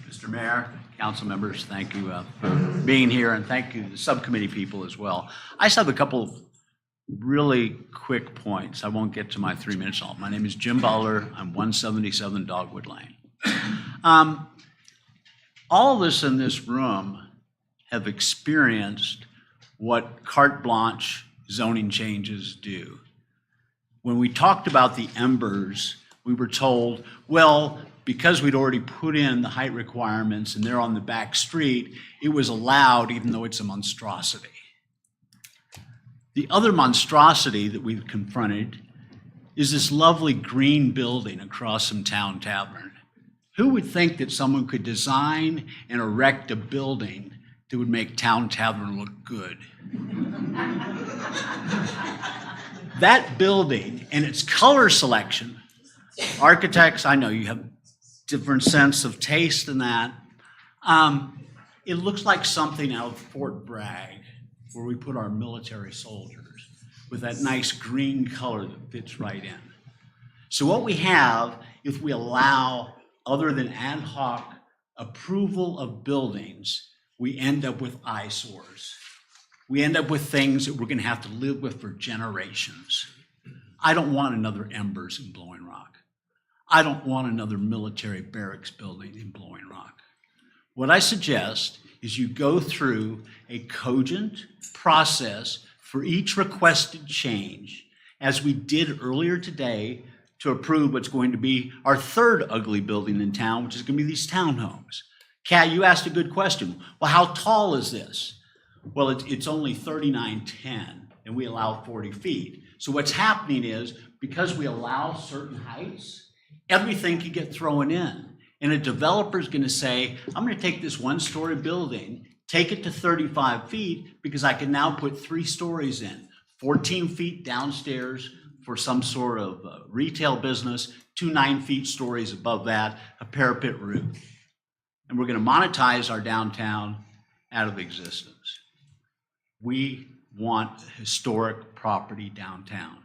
Mr. Mayor, council members, thank you for being here, and thank you to the subcommittee people as well. I just have a couple of really quick points. I won't get to my 3 minutes all. My name is Jim Butler. I'm 177 Dogwood Lane. All of us in this room have experienced what carte blanche zoning changes do. When we talked about the embers, we were told, well, because we'd already put in the height requirements and they're on the back street, it was allowed even though it's a monstrosity. The other monstrosity that we've confronted is this lovely green building across from Town Tavern. Who would think that someone could design and erect a building that would make Town Tavern look good? That building and its color selection, architects, I know you have different sense of taste in that. It looks like something out of Fort Bragg, where we put our military soldiers, with that nice green color that fits right in. So what we have, if we allow other than ad hoc approval of buildings, we end up with eyesores. We end up with things that we're going to have to live with for generations. I don't want another Embers in Blowing Rock. I don't want another military barracks building in Blowing Rock. What I suggest is you go through a cogent process for each requested change, as we did earlier today to approve what's going to be our third ugly building in town, which is going to be these townhomes. Kat, you asked a good question. Well, how tall is this? Well, it's only 3910, and we allow 40 feet. So what's happening is, because we allow certain heights, everything can get thrown in. And a developer's going to say, I'm going to take this one-story building, take it to 35 feet, because I can now put 3 stories in, 14 feet downstairs for some sort of retail business, 2 9-feet stories above that, a parapet roof. And we're going to monetize our downtown out of existence. We want historic property downtown.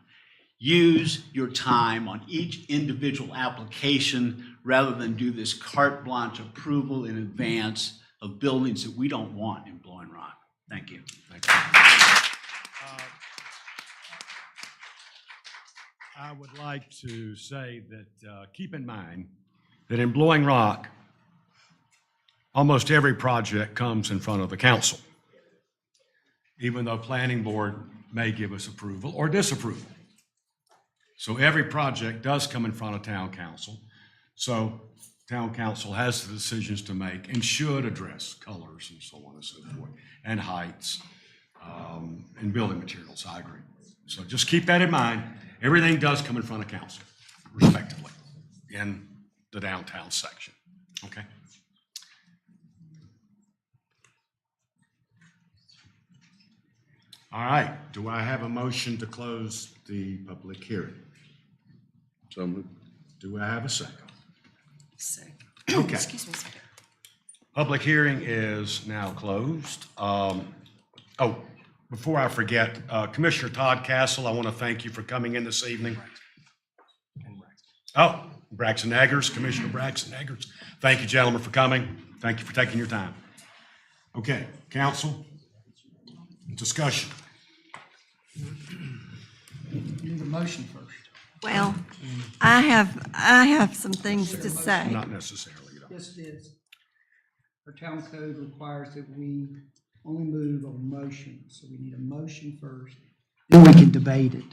use your time on each individual application rather than do this carte blanche approval in advance of buildings that we don't want in Blowing Rock. Thank you. Thank you. I would like to say that keep in mind that in Blowing Rock, almost every project comes in front of the council, even though planning board may give us approval or disapproval. So every project does come in front of town council. So town council has the decisions to make and should address colors and so on and so forth, and heights, and building materials. I agree. So just keep that in mind. Everything does come in front of council, respectively, in the downtown section. Okay? All right. Do I have a motion to close the public hearing? So moved. Do I have a second? Second. Okay. Excuse me, second. Public hearing is now closed. Before I forget, Commissioner Todd Castle, I want to thank you for coming in this evening. Oh, Braxton Eggers, Commissioner Braxton Eggers. Thank you, gentlemen, for coming. Thank you for taking your time. Okay, council, discussion. Need a motion first. Well, I have some things to say. Not necessarily. Yes, it is. Our town code requires that we only move on motion, so we need a motion first, then we can debate it.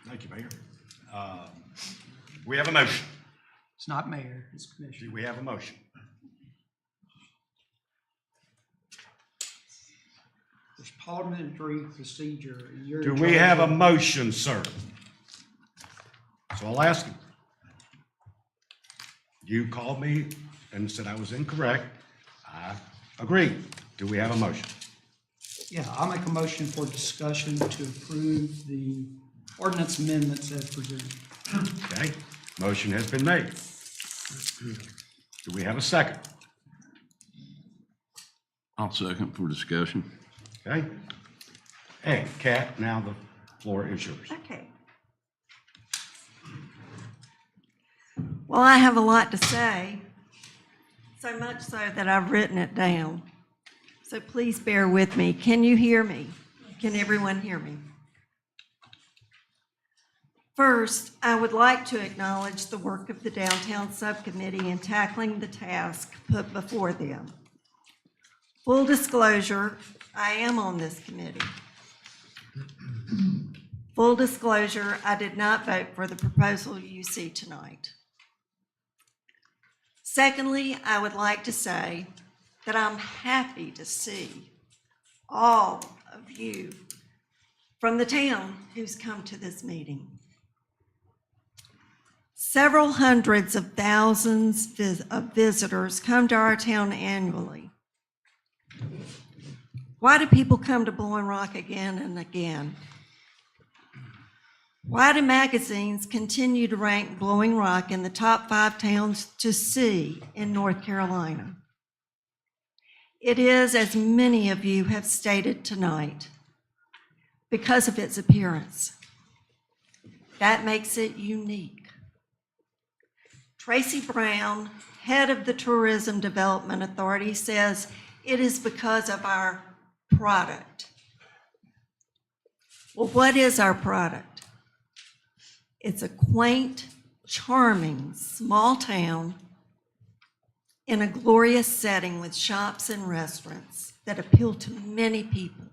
Thank you, Mayor. We have a motion. It's not mayor, it's commissioner. Do we have a motion? There's parliamentary procedure. And you're Do in we charge have a of- motion, sir? So I'll ask you. You called me and said I was incorrect. I agree. Do we have a motion? Yeah, I'll make a motion for discussion to approve the ordinance amendments as presented. Okay, motion has been made. Do we have a second? I'll second for discussion. Okay. Hey, Kat, now the floor is yours. Okay. Well, I have a lot to say, so much so that I've written it down. So please bear with me. Can you hear me? Can everyone hear me? First, I would like to acknowledge the work of the Downtown Subcommittee in tackling the task put before them. Full disclosure, I am on this committee. Full disclosure, I did not vote for the proposal you see tonight. Secondly, I would like to say that I'm happy to see all of you from the town who's come to this meeting. Several hundreds of thousands of visitors come to our town annually. Why do people come to Blowing Rock again and again? Why do magazines continue to rank Blowing Rock in the top 5 towns to see in North Carolina? It is, as many of you have stated tonight, because of its appearance. That makes it unique. Tracy Brown, head of the Tourism Development Authority, says it is because of our product. Well, what is our product? It's a quaint, charming, small town in a glorious setting with shops and restaurants that appeal to many people.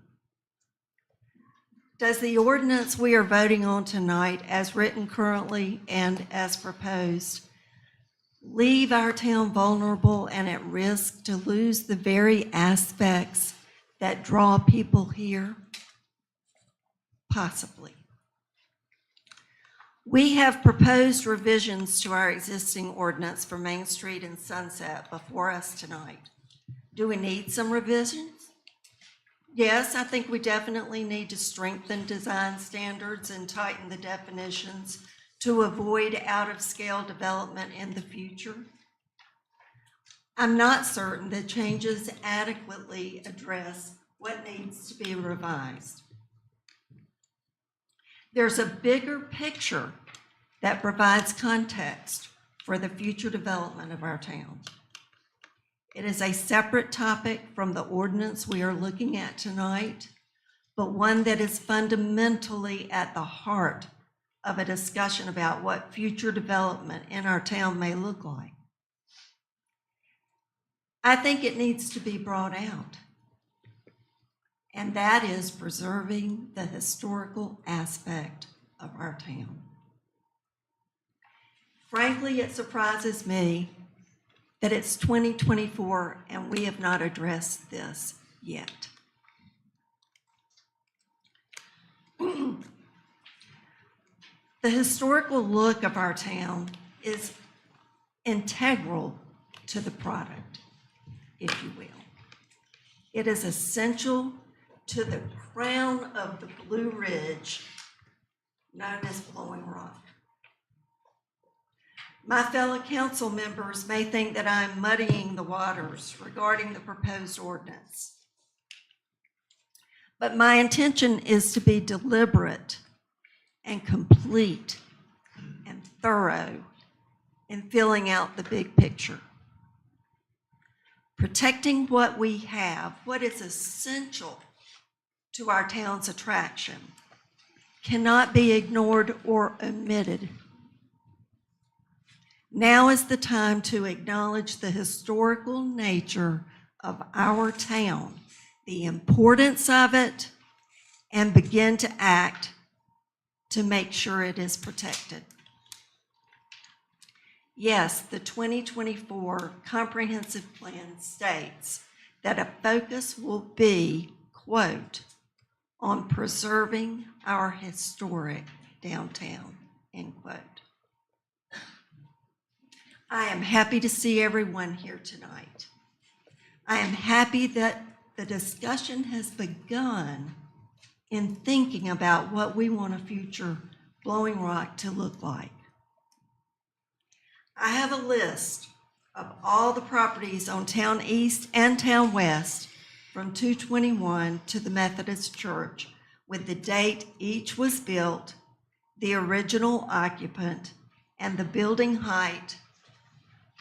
Does the ordinance we are voting on tonight, as written currently and as proposed, leave our town vulnerable and at risk to lose the very aspects that draw people here? Possibly. We have proposed revisions to our existing ordinance for Main Street and Sunset before us tonight. Do we need some revisions? Yes, I think we definitely need to strengthen design standards and tighten the definitions to avoid out-of-scale development in the future. I'm not certain that changes adequately address what needs to be revised. There's a bigger picture that provides context for the future development of our town. It is a separate topic from the ordinance we are looking at tonight, but one that is fundamentally at the heart of a discussion about what future development in our town may look like. I think it needs to be brought out, and that is preserving the historical aspect of our town. Frankly, it surprises me that it's 2024 and we have not addressed this yet. The historical look of our town is integral to the product, if you will. It is essential to the crown of the Blue Ridge known as Blowing Rock. My fellow council members may think that I'm muddying the waters regarding the proposed ordinance, but my intention is to be deliberate and complete and thorough in filling out the big picture. Protecting what we have, what is essential to our town's attraction, cannot be ignored or omitted. Now is the time to acknowledge the historical nature of our town, the importance of it, and begin to act to make sure it is protected. Yes, the 2024 Comprehensive Plan states that a focus will be, quote, on preserving our historic downtown, end quote. I am happy to see everyone here tonight. I am happy that the discussion has begun in thinking about what we want a future Blowing Rock to look like. I have a list of all the properties on Town East and Town West from 221 to the Methodist Church with the date each was built, the original occupant, and the building height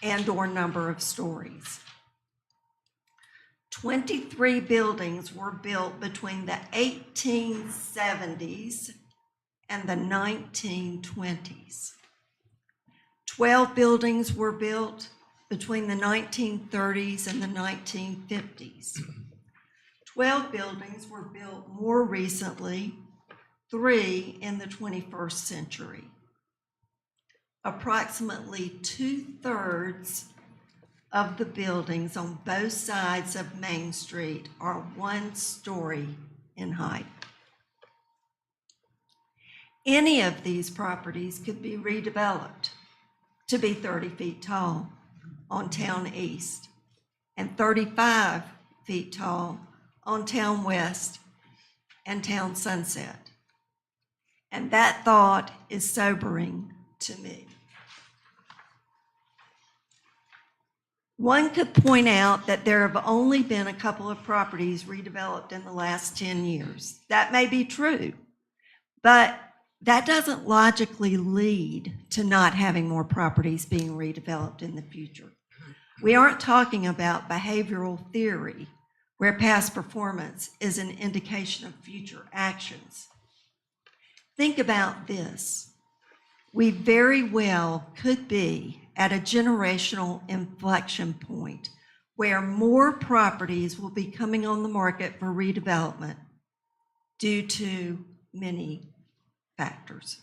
and/or number of stories. 23 buildings were built between the 1870s and the 1920s. 12 buildings were built between the 1930s and the 1950s. 12 buildings were built more recently, 3 in the 21st century. Approximately 2/3 of the buildings on both sides of Main Street are 1 story in height. Any of these properties could be redeveloped to be 30 feet tall on Town East and 35 feet tall on Town West and Town Sunset. And that thought is sobering to me. One could point out that there have only been a couple of properties redeveloped in the last 10 years. That may be true, but that doesn't logically lead to not having more properties being redeveloped in the future. We aren't talking about behavioral theory, where past performance is an indication of future actions. Think about this. We very well could be at a generational inflection point where more properties will be coming on the market for redevelopment due to many factors.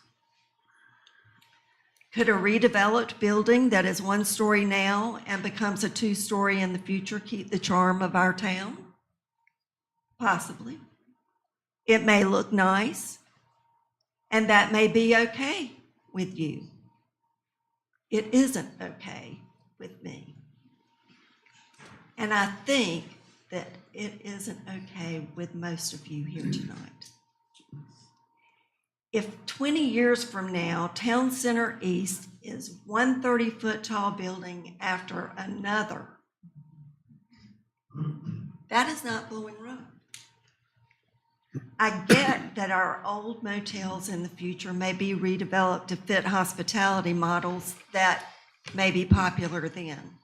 Could a redeveloped building that is 1 story now and becomes a 2 story in the future keep the charm of our town? Possibly. It may look nice, and that may be okay with you. It isn't okay with me. And I think that it isn't okay with most of you here tonight. If 20 years from now, Town Center East is 1 30-foot tall building after another, that is not Blowing Rock. I get that our old motels in the future may be redeveloped to fit hospitality models that may be popular then.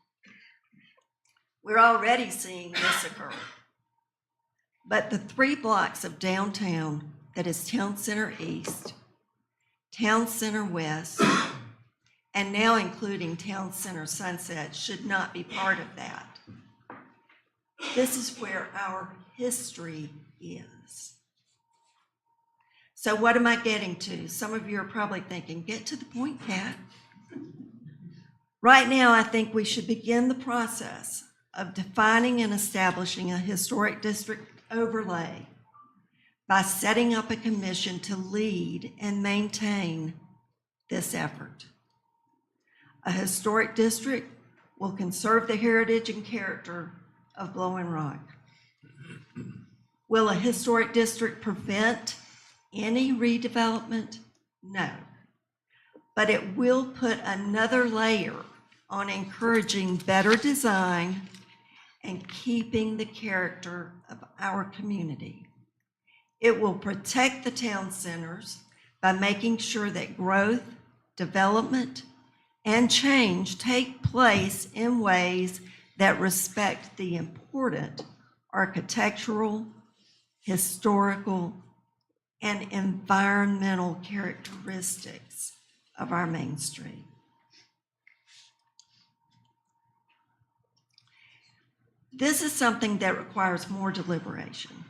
We're already seeing this occur. But the 3 blocks of downtown that is Town Center East, Town Center West, and now including Town Center Sunset should not be part of that. This is where our history is. So what am I getting to? Some of you are probably thinking, get to the point, Kat. Right now, I think we should begin the process of defining and establishing a historic district overlay by setting up a commission to lead and maintain this effort. A historic district will conserve the heritage and character of Blowing Rock. Will a historic district prevent any redevelopment? No. But it will put another layer on encouraging better design and keeping the character of our community. It will protect the town centers by making sure that growth, development, and change take place in ways that respect the important architectural, historical, and environmental characteristics of our Main Street. This is something that requires more deliberation.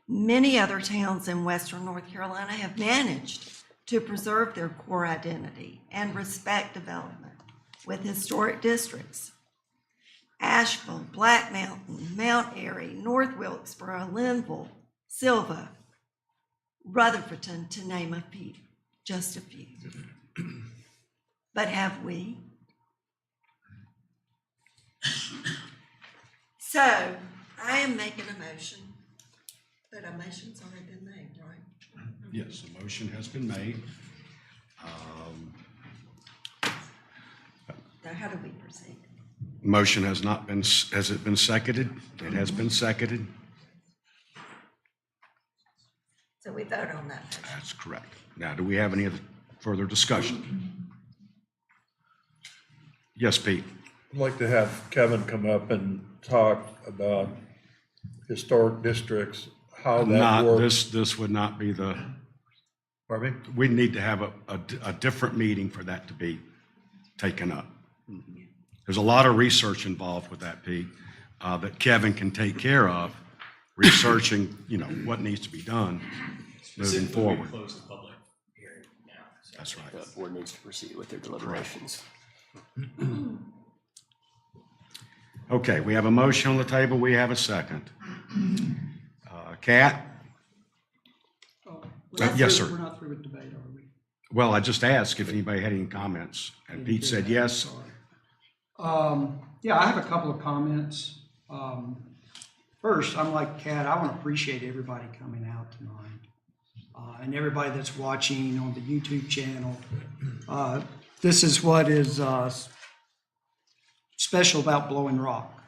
Many other towns in Western North Carolina have managed to preserve their core identity and respect development with historic districts. Asheville, Black Mountain, Mount Airy, North Wilkesboro, Linville, Silva, Rutherfordton, to name a few, just a few. But have we? So I am making a motion, but a motion's already been made, right? Yes, a motion has been made. Now, how do we proceed? Motion has not been, has it been seconded? It has been seconded. So we vote on that motion. That's correct. Now, do we have any other further discussion? Yes, Pete? I'd like to have Kevin come up and talk about historic districts, how that works. This would not be the, Pardon me? we need to have a different meeting for that to be taken up. There's a lot of research involved with that, Pete, that Kevin can take care of, researching, what needs to be done moving forward. Close the public hearing now. So That's right. The board needs to proceed with their deliberations. Okay, we have a motion on the table. We have a second. Kat? Yes, sir. We're not through with debate, are we? Well, I just asked if anybody had any comments, and Pete said yes. Yeah, I have a couple of comments. First, I'm like Kat, I want to appreciate everybody coming out tonight, and everybody that's watching on the YouTube channel. This is what is special about Blowing Rock,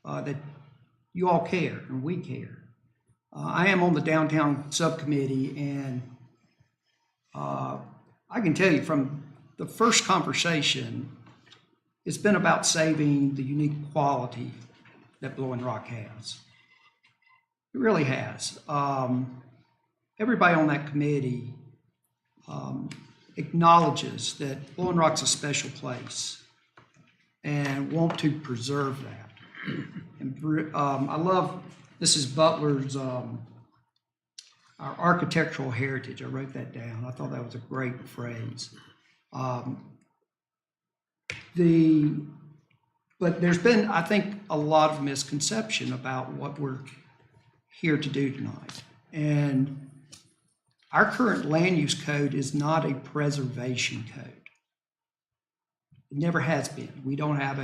that you all care and we care. I am on the downtown subcommittee, and I can tell you from the first conversation, it's been about saving the unique quality that Blowing Rock has. It really has. Everybody on that committee acknowledges that Blowing Rock's a special place and want to preserve that. And I love Mrs. Butler's our architectural heritage. I wrote that down. I thought that was a great phrase. But there's been, I think, a lot of misconception about what we're here to do tonight. And our current land use code is not a preservation code. It never has been. We don't have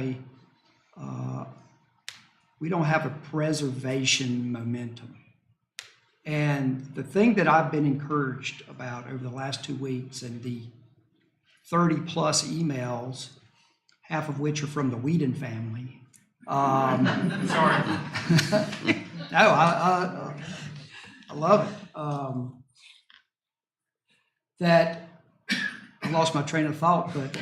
a preservation momentum. And the thing that I've been encouraged about over the last 2 weeks and the 30 plus emails, half of which are from the Whedon family. Sorry. No, I love it. That, I lost my train of thought, but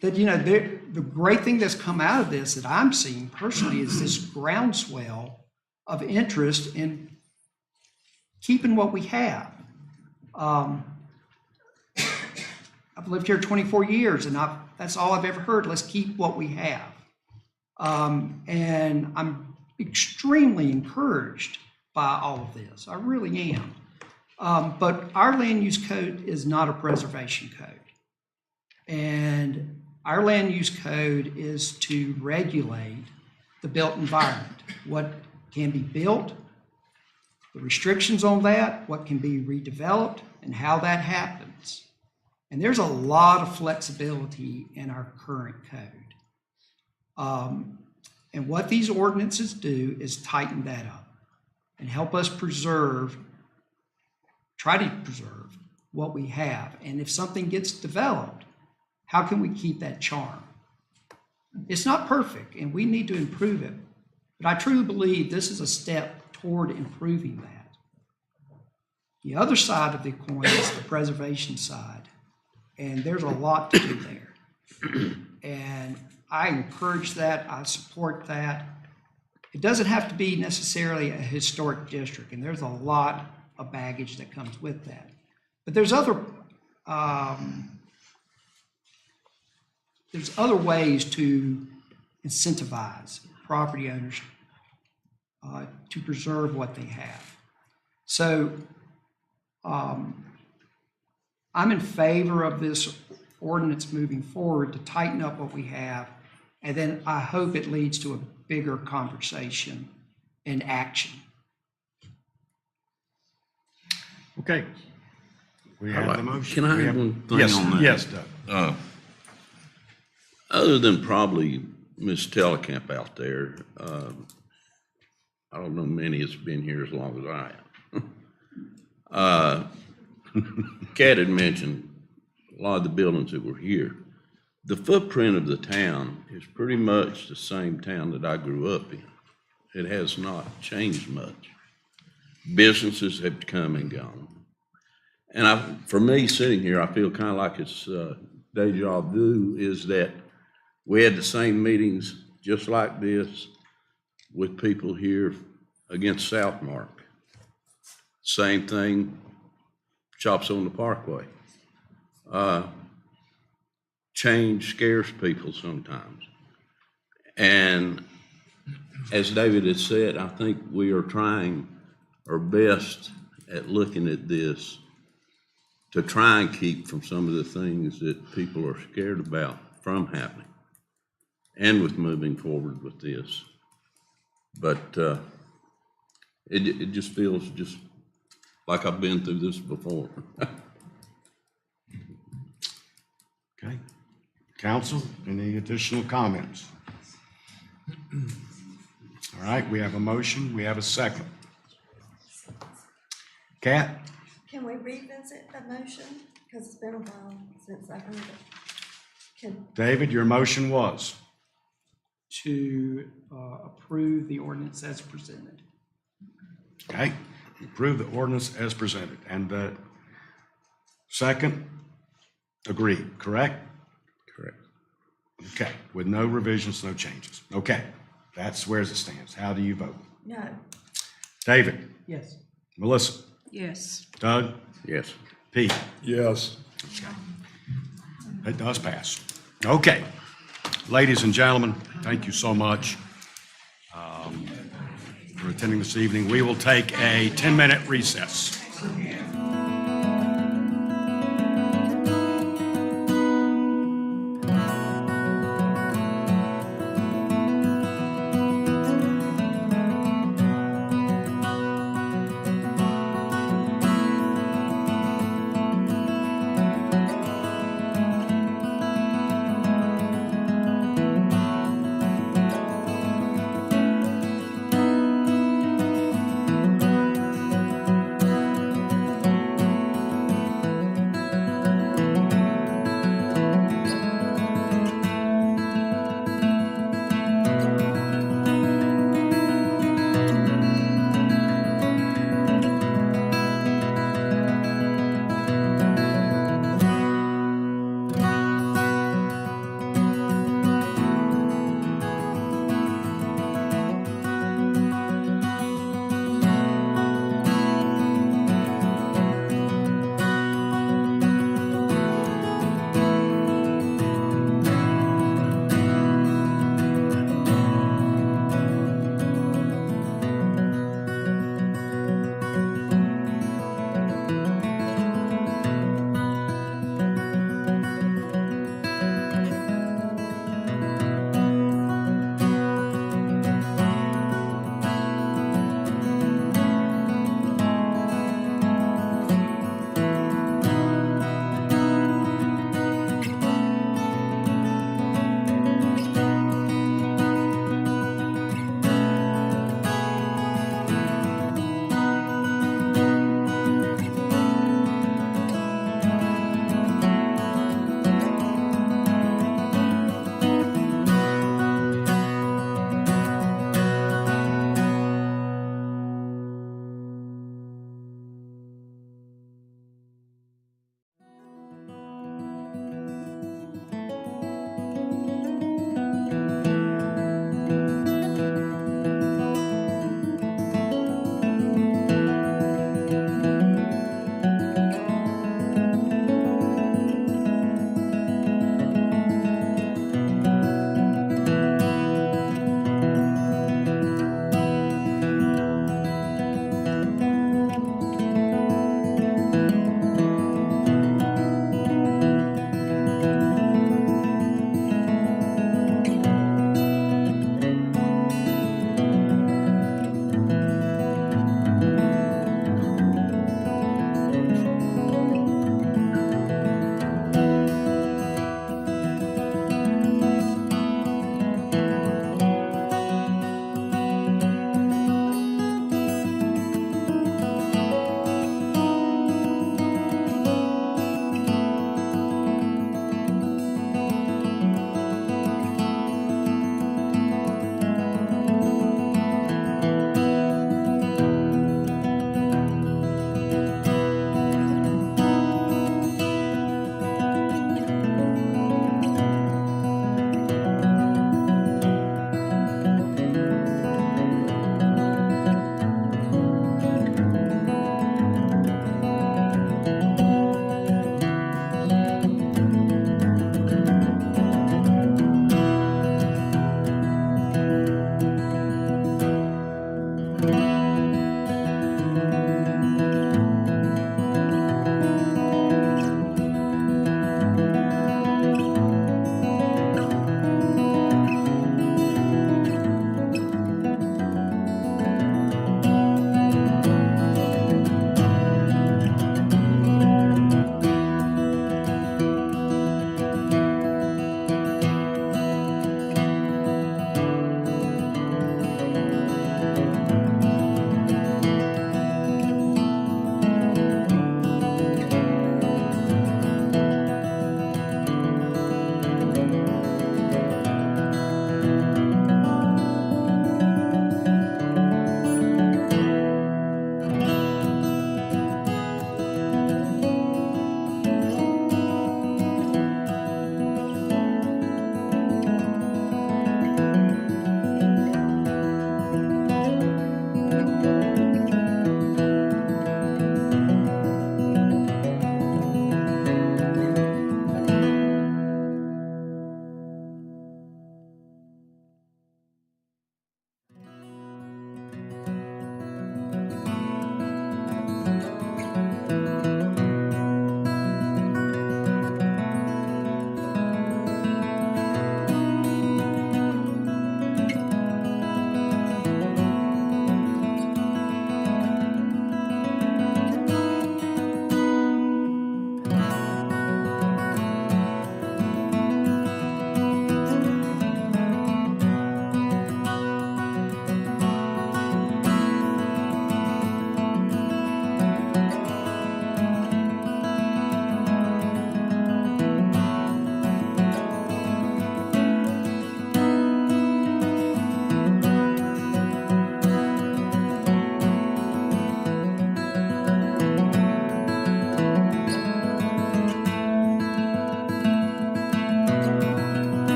that, you know, the great thing that's come out of this that I'm seeing personally is this groundswell of interest in keeping what we have. I've lived here 24 years and that's all I've ever heard. Let's keep what we have. And I'm extremely encouraged by all of this. I really am. But our land use code is not a preservation code. And our land use code is to regulate the built environment, what can be built, the restrictions on that, what can be redeveloped, and how that happens. And there's a lot of flexibility in our current code. And what these ordinances do is tighten that up and help us try to preserve what we have. And if something gets developed, how can we keep that charm? It's not perfect, and we need to improve it. But I truly believe this is a step toward improving that. The other side of the coin is the preservation side, and there's a lot to do there. And I encourage that, I support that. It doesn't have to be necessarily a historic district, and there's a lot of baggage that comes with that. But there's other ways to incentivize property owners to preserve what they have. So I'm in favor of this ordinance moving forward to tighten up what we have, and then I hope it leads to a bigger conversation and action. Okay. We have the motion. Can I have one thing Yes, on that? yes, Doug. Other than probably Ms. Telekamp out there, I don't know many that's been here as long as I am. Kat had mentioned a lot of the buildings that were here. The footprint of the town is pretty much the same town that I grew up in. It has not changed much. Businesses have come and gone. And for me, sitting here, I feel kind of like it's deja vu, is that we had the same meetings just like this with people here against Southmark. Same thing, shops on the Parkway. Change scares people sometimes. And as David has said, I think we are trying our best at looking at this to try and keep from some of the things that people are scared about from happening and with moving forward with this. But it just feels just like I've been through this before. Okay. Council, any additional comments? All right, we have a motion, we have a second. Kat? Can we revisit the motion? Because it's been a while since I heard it. David, your motion was? To approve the ordinance as presented. Okay, approve the ordinance as presented. And the second, agreed, correct? Correct. Okay, with no revisions, no changes. Okay, that's where it stands. How do you vote? No. David? Yes. Melissa? Yes. Doug? Yes. Pete? Yes. It does pass. Okay. Ladies and gentlemen, thank you so much for attending this evening. We will take a 10-minute recess.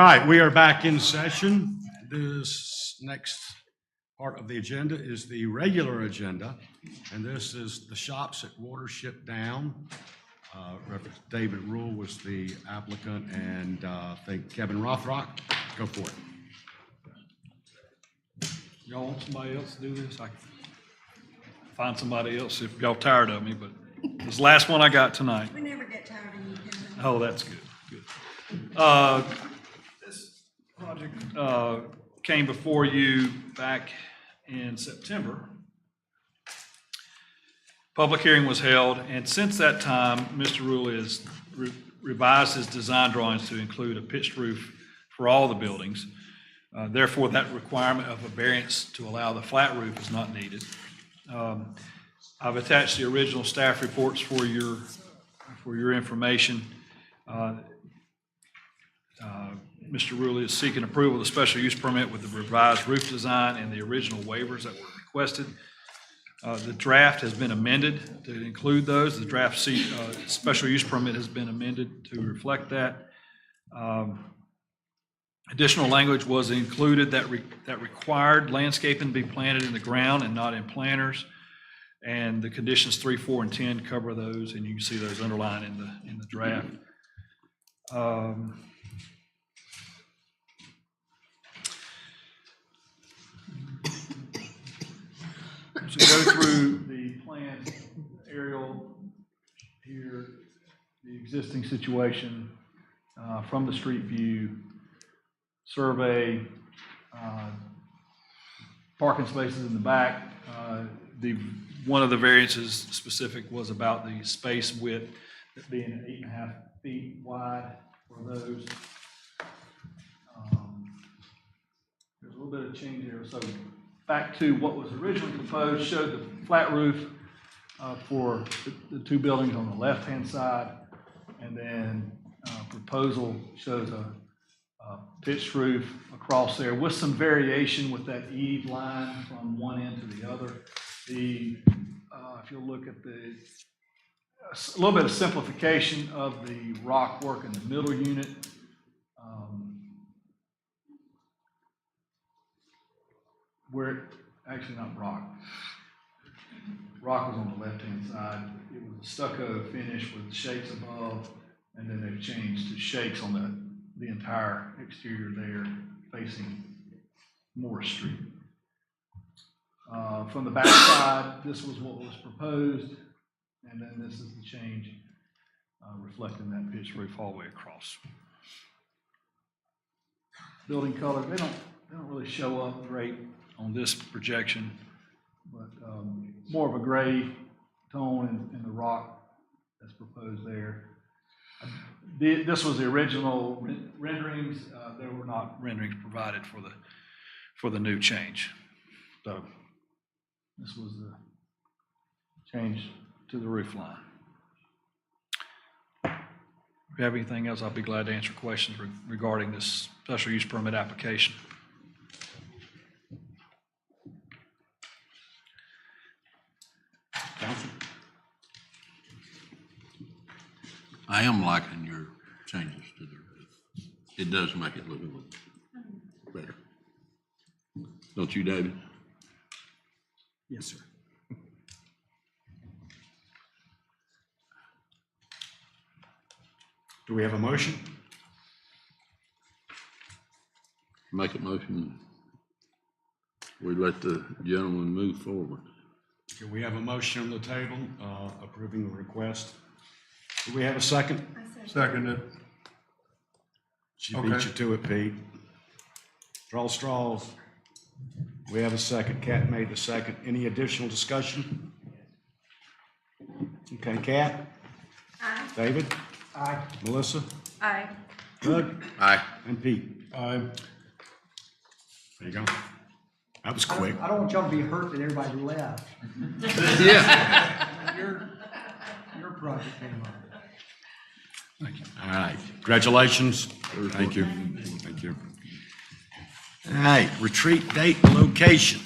right, we are back in session. This next part of the agenda is the regular agenda, and this is the shops at Watership Down. Reverend David Rule was the applicant, and I think Kevin Rothrock. Go for it. Y'all want somebody else to do this? I can find somebody else if y'all tired of me, but this is the last one I got tonight. We never get tired of you, Kevin. Oh, that's good, good. This project came before you back in September. Public hearing was held, and since that time, Mr. Rule has revised his design drawings to include a pitched roof for all the buildings. Therefore, that requirement of a variance to allow the flat roof is not needed. I've attached the original staff reports for your information. Mr. Rule is seeking approval of the special use permit with the revised roof design and the original waivers that were requested. The draft has been amended to include those. The draft special use permit has been amended to reflect that. Additional language was included that required landscaping be planted in the ground and not in planters. And the conditions 3, 4, and 10 cover those, and you can see those underlined in the draft. To go through the plan aerial here, the existing situation from the street view, survey, parking spaces in the back. One of the variances specific was about the space width being 8.5 feet wide for those. There's a little bit of change there. So back to what was originally proposed, showed the flat roof for the two buildings on the left-hand side, and then proposal shows a pitched roof across there with some variation with that eave line from one end to the other. If you'll look at a little bit of simplification of the rock work in the middle unit. Actually not rock. Rock was on the left-hand side. It was a stucco finish with shakes above, and then they've changed to shakes on the entire exterior there facing Morris Street. From the back side, this was what was proposed, and then this is the change reflecting that pitched roof all the way across. Building color, they don't really show up great on this projection, but more of a gray tone in the rock that's proposed there. This was the original renderings. There were not renderings provided for the new change. So this was the change to the roof line. If you have anything else, I'll be glad to answer questions regarding this special use permit application. Council? I am liking your changes to the roof. It does make it look a little better. Don't you, David? Yes, sir. Do we have a motion? Make a motion. We let the gentleman move forward. Okay, we have a motion on the table approving the request. Do we have a second? Second it. She beat you to it, Pete. Draw straws. We have a second. Kat made the second. Any additional discussion? Okay, Kat? Aye. David? Aye. Melissa? Aye. Doug? Aye. And Pete? Aye. There you go. That was quick. I don't want y'all to be hurt that everybody left. Yeah. Your project came up. Thank you. All right. Congratulations. Thank you. Thank you. All right. Retreat date and location.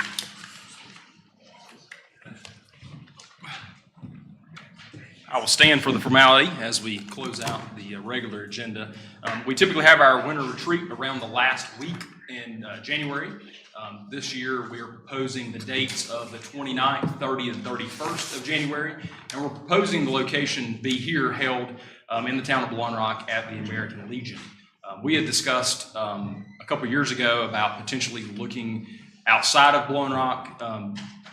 I will stand for the formality as we close out the regular agenda. We typically have our winter retreat around the last week in January. This year, we are proposing the dates of the 29th, 30th, and 31st of January, and we're proposing the location be here held in the town of Blowing Rock at the American Legion. We had discussed a couple years ago about potentially looking outside of Blowing Rock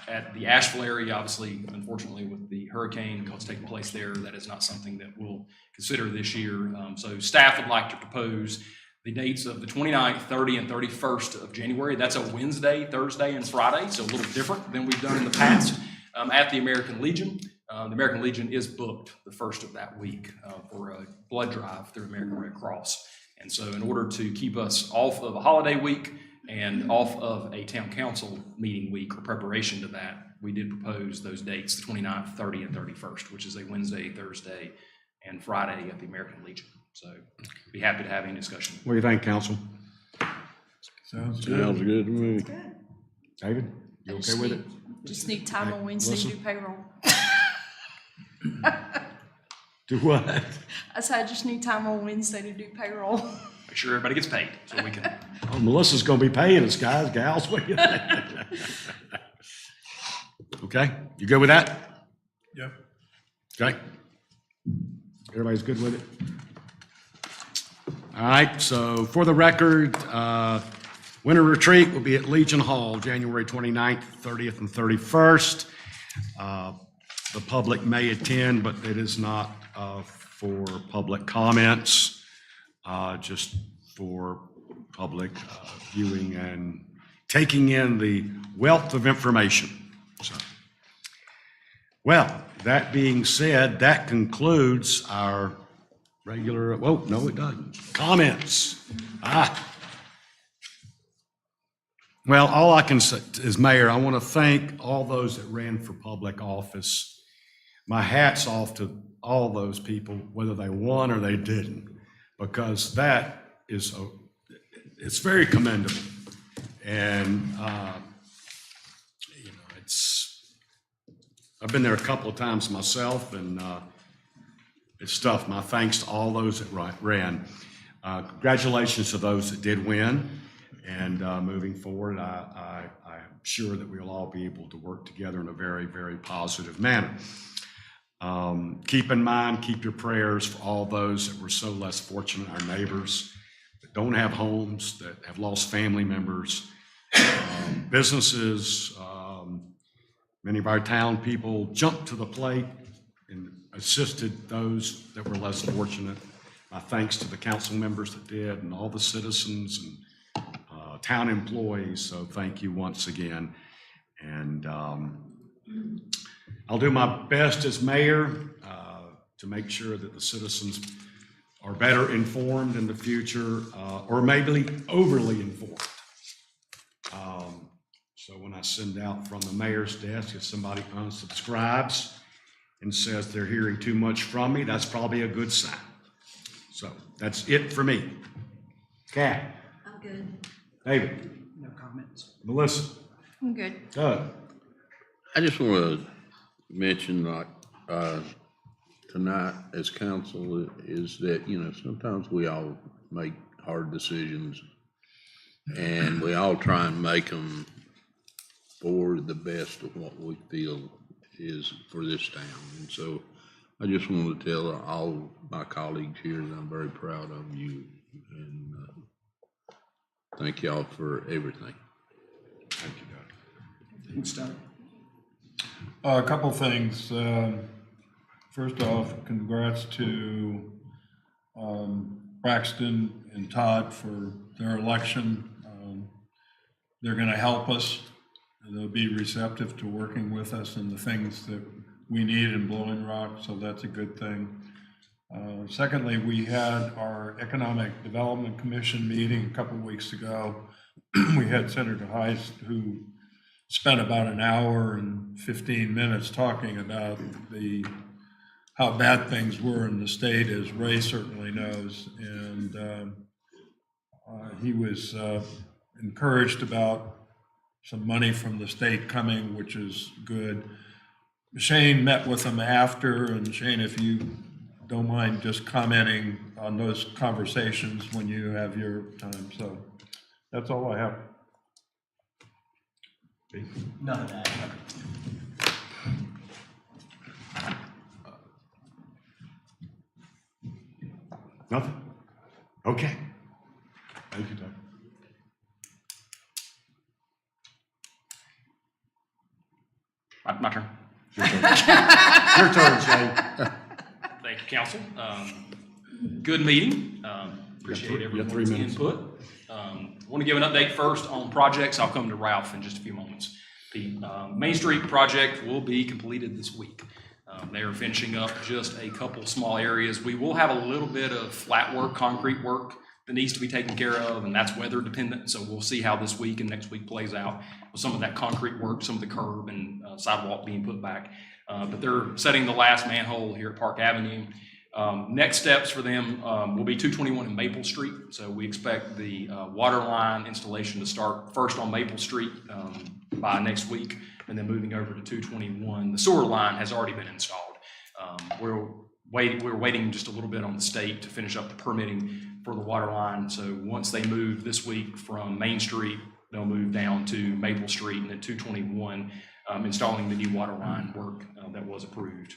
at the Asheville area. Obviously, unfortunately, with the hurricane and what's taking place there, that is not something that we'll consider this year. So staff would like to propose the dates of the 29th, 30th, and 31st of January. That's a Wednesday, Thursday, and Friday, so a little different than we've done in the past at the American Legion. The American Legion is booked the first of that week for a blood drive through American Red Cross. And so in order to keep us off of a holiday week and off of a town council meeting week or preparation to that, we did propose those dates, the 29th, 30th, and 31st, which is a Wednesday, Thursday, and Friday at the American Legion. So be happy to have any discussion. What do you think, council? Sounds good. Sounds good to me. David, you okay with it? Just need time on Wednesday to do payroll. Do what? I said I just need time on Wednesday to do payroll. Make sure everybody gets paid so we can. Oh, Melissa's gonna be paying us, guys, gals. What do you think? Okay, you good with that? Yep. Okay. Everybody's good with it? All right, so for the record, winter retreat will be at Legion Hall, January 29th, 30th, and 31st. The public may attend, but it is not for public comments, just for public viewing and taking in the wealth of information. So, well, that being said, that concludes our regular, oh, no, it doesn't. Comments. Well, all I can say is, Mayor, I want to thank all those that ran for public office. My hat's off to all those people, whether they won or they didn't, because that is, it's very commendable. And, you know, I've been there a couple of times myself, and it's tough. My thanks to all those that ran. Congratulations to those that did win. And moving forward, I'm sure that we'll all be able to work together in a very, very positive manner. Keep in mind, keep your prayers for all those that were so less fortunate, our neighbors that don't have homes, that have lost family members, businesses. Many of our town people jumped to the plate and assisted those that were less fortunate. My thanks to the council members that did, and all the citizens and town employees. So thank you once again. And I'll do my best as mayor to make sure that the citizens are better informed in the future, or maybe overly informed. So when I send out from the mayor's desk, if somebody unsubscribes and says they're hearing too much from me, that's probably a good sign. So that's it for me. Kat? I'm good. David? No comments. Melissa? I'm good. Doug? I just want to mention, like, tonight as council is that, you know, sometimes we all make hard decisions and we all try and make them for the best of what we feel is for this town. And so I just want to tell all my colleagues here that I'm very proud of you, and thank y'all for everything. Thank you, Doug. Thanks, Doug. A couple things. First off, congrats to Braxton and Todd for their election. They're going to help us. They'll be receptive to working with us in the things that we need in Blowing Rock, so that's a good thing. Secondly, we had our Economic Development Commission meeting a couple of weeks ago. We had Senator Heist, who spent about an hour and 15 minutes talking about how bad things were in the state, as Ray certainly knows. And he was encouraged about some money from the state coming, which is good. Shane met with them after, and Shane, if you don't mind just commenting on those conversations when you have your time. So that's all I have. None of that. Nothing? Okay. Thank you, Doug. My turn. Your turn, Shane. Thank you, council. Good meeting. Appreciate You got 3 everyone's minutes. input. Want to give an update first on projects. I'll come to Ralph in just a few moments. The Main Street project will be completed this week. They are finishing up just a couple small areas. We will have a little bit of flat work, concrete work that needs to be taken care of, and that's weather dependent. So we'll see how this week and next week plays out with some of that concrete work, some of the curb and sidewalk being put back. But they're setting the last manhole here at Park Avenue. Next steps for them will be 221 and Maple Street. So we expect the water line installation to start first on Maple Street by next week, and then moving over to 221. The sewer line has already been installed. We're waiting just a little bit on the state to finish up the permitting for the water line. So once they move this week from Main Street, they'll move down to Maple Street, and at 221, installing the new water line work that was approved.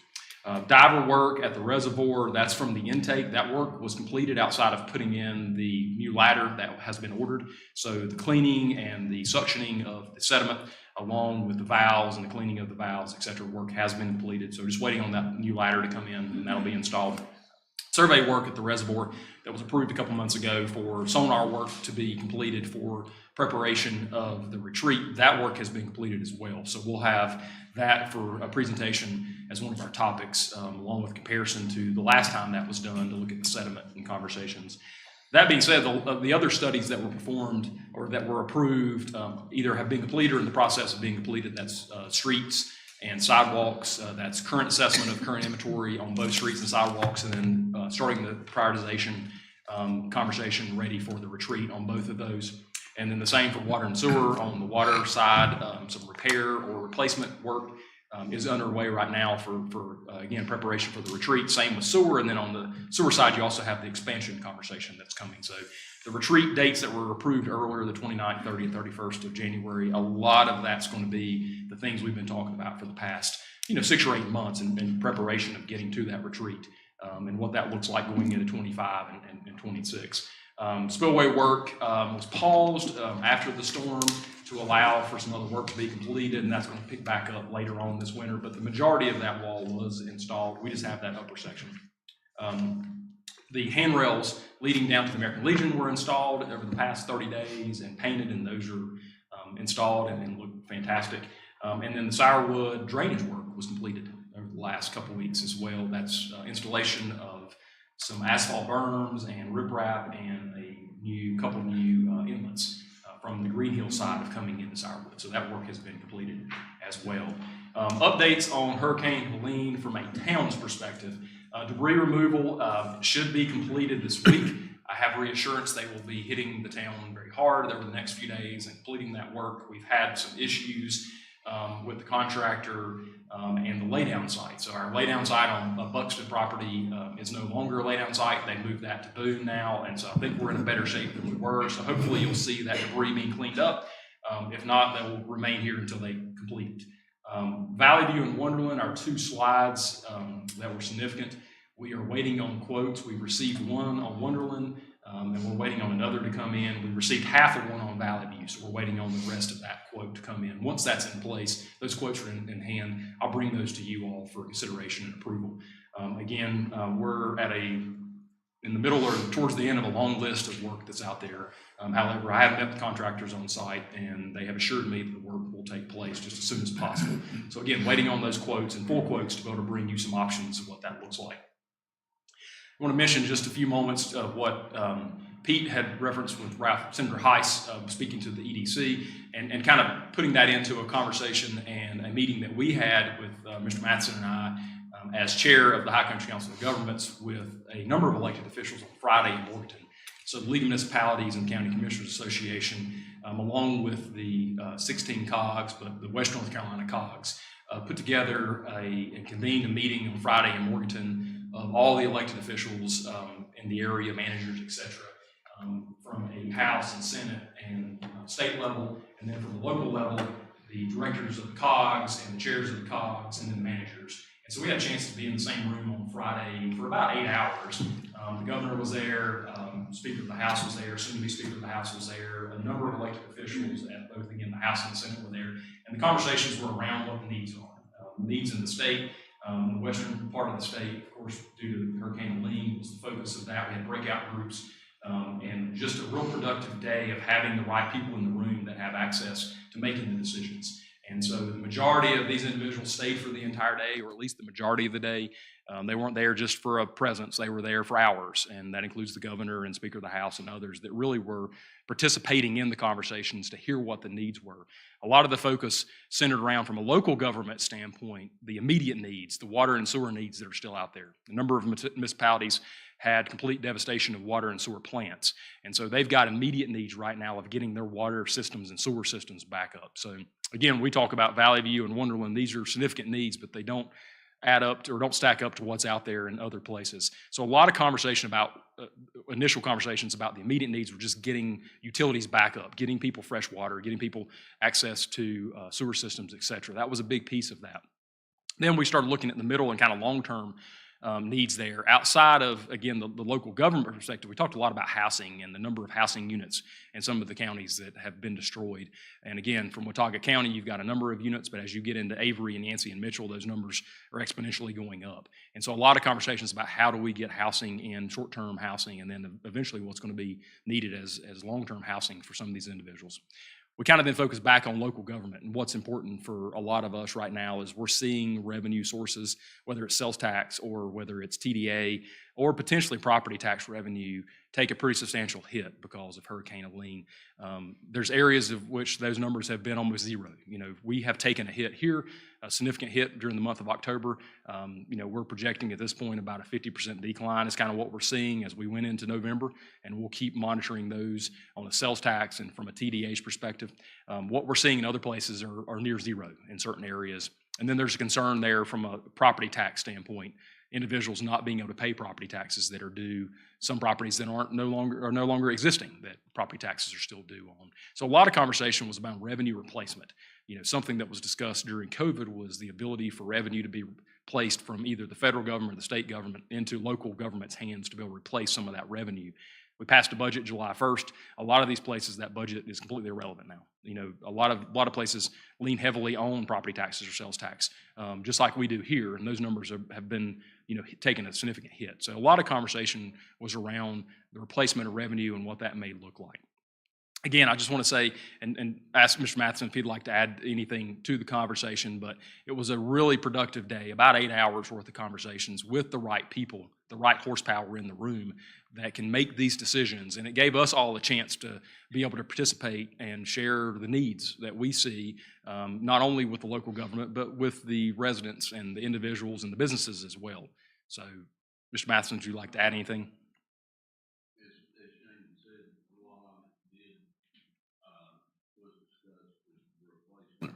Diver work at the reservoir, that's from the intake. That work was completed outside of putting in the new ladder that has been ordered. So the cleaning and the suctioning of the sediment, along with the valves and the cleaning of the valves, et cetera, work has been completed. So just waiting on that new ladder to come in, and that'll be installed. Survey work at the reservoir that was approved a couple months ago for sonar work to be completed for preparation of the retreat. That work has been completed as well. So we'll have that for a presentation as one of our topics, along with comparison to the last time that was done to look at the sediment and conversations. That being said, the other studies that were performed or that were approved either have been completed or in the process of being completed. That's streets and sidewalks. That's current assessment of current inventory on both streets and sidewalks, and then starting the prioritization conversation ready for the retreat on both of those. And then the same for water and sewer. On the water side, some repair or replacement work is underway right now for again, preparation for the retreat. Same with sewer. And then on the sewer side, you also have the expansion conversation that's coming. So the retreat dates that were approved earlier, the 29th, 30th, 31st of January, a lot of that's going to be the things we've been talking about for the past, 6 or 8 months in preparation of getting to that retreat, and what that looks like going into 25 and 26. Spillway work was paused after the storm to allow for some other work to be completed, and that's going to pick back up later on this winter. But the majority of that wall was installed. We just have that upper section. The handrails leading down to the American Legion were installed over the past 30 days and painted, and those are installed and look fantastic. And then the Sourwood drainage work was completed over the last couple of weeks as well. That's installation of some asphalt berms and riprap and a couple new inlets from the Green Hill side of coming into Sourwood. So that work has been completed as well. Updates on Hurricane Helene from a town's perspective. Debris removal should be completed this week. I have reassurance they will be hitting the town very hard over the next few days and completing that work. We've had some issues with the contractor and the laydown site. So our laydown site on Buxton property is no longer a laydown site. They moved that to Boone now, and so I think we're in a better shape than we were. So hopefully you'll see that debris being cleaned up. If not, they will remain here until they complete. Valley View and Wonderland are 2 slides that were significant. We are waiting on quotes. We've received one on Wonderland, and we're waiting on another to come in. We received half of one on Valley View, so we're waiting on the rest of that quote to come in. Once that's in place, those quotes are in hand, I'll bring those to you all for consideration and approval. Again, we're in the middle or towards the end of a long list of work that's out there. However, I have met with contractors on site, and they have assured me that the work will take place just as soon as possible. So again, waiting on those quotes and full quotes to be able to bring you some options of what that looks like. I want to mention just a few moments of what Pete had referenced with Senator Heiss speaking to the EDC and kind of putting that into a conversation and a meeting that we had with Mr. Matheson and I as chair of the High Country Council of Governments with a number of elected officials on Friday in Morganton. So the League of Municipalities and County Commissioners Association, along with the 16 COGs, but the West North Carolina COGs, put together and convened a meeting on Friday in Morganton of all the elected officials in the area, managers, et cetera, from a House and Senate and state level, and then from the local level, the directors of the COGS and the chairs of the COGS and then the managers. And so we had a chance to be in the same room on Friday for about 8 hours. The governor was there, Speaker of the House was there, soon-to-be Speaker of the House was there, a number of elected officials at both, again, the House and the Senate were there, and the conversations were around what the needs are. Needs in the state, the western part of the state, of course, due to Hurricane Helene was the focus of that. We had breakout groups, and just a real productive day of having the right people in the room that have access to making the decisions. And so the majority of these individuals stayed for the entire day, or at least the majority of the day. They weren't there just for a presence, they were there for hours, and that includes the governor and Speaker of the House and others that really were participating in the conversations to hear what the needs were. A lot of the focus centered around, from a local government standpoint, the immediate needs, the water and sewer needs that are still out there. A number of municipalities had complete devastation of water and sewer plants, and so they've got immediate needs right now of getting their water systems and sewer systems back up. So again, we talk about Valley View and Wonderland. These are significant needs, but they don't add up to, or don't stack up to what's out there in other places. So a lot of conversation about, initial conversations about the immediate needs were just getting utilities back up, getting people fresh water, getting people access to sewer systems, et cetera. That was a big piece of that. Then we started looking at the middle and kind of long-term needs there. Outside of, again, the local government perspective, we talked a lot about housing and the number of housing units in some of the counties that have been destroyed. And again, from Watauga County, you've got a number of units, but as you get into Avery and Yancey and Mitchell, those numbers are exponentially going up. And so a lot of conversations about how do we get housing in short-term housing, and then eventually what's going to be needed as long-term housing for some of these individuals. We kind of then focus back on local government, and what's important for a lot of us right now is we're seeing revenue sources, whether it's sales tax or whether it's TDA or potentially property tax revenue, take a pretty substantial hit because of Hurricane Helene. There's areas of which those numbers have been almost zero. You know, we have taken a hit here, a significant hit during the month of October. You know, we're projecting at this point about a 50% decline is kind of what we're seeing as we went into November, and we'll keep monitoring those on the sales tax and from a TDA's perspective. What we're seeing in other places are near zero in certain areas. And then there's a concern there from a property tax standpoint, individuals not being able to pay property taxes that are due, some properties that are no longer existing that property taxes are still due on. So a lot of conversation was about revenue replacement. You know, something that was discussed during COVID was the ability for revenue to be placed from either the federal government or the state government into local government's hands to be able to replace some of that revenue. We passed a budget July 1st. A lot of these places, that budget is completely irrelevant now. You know, a lot of places lean heavily on property taxes or sales tax, just like we do here, and those numbers have been, you know, taking a significant hit. So a lot of conversation was around the replacement of revenue and what that may look like. Again, I just want to say and ask Mr. Matheson if he'd like to add anything to the conversation, but it was a really productive day, about 8 hours worth of conversations with the right people, the right horsepower in the room that can make these decisions. And it gave us all a chance to be able to participate and share the needs that we see, not only with the local government, but with the residents and the individuals and the businesses as well. So, Mr. Matheson, would you like to add anything?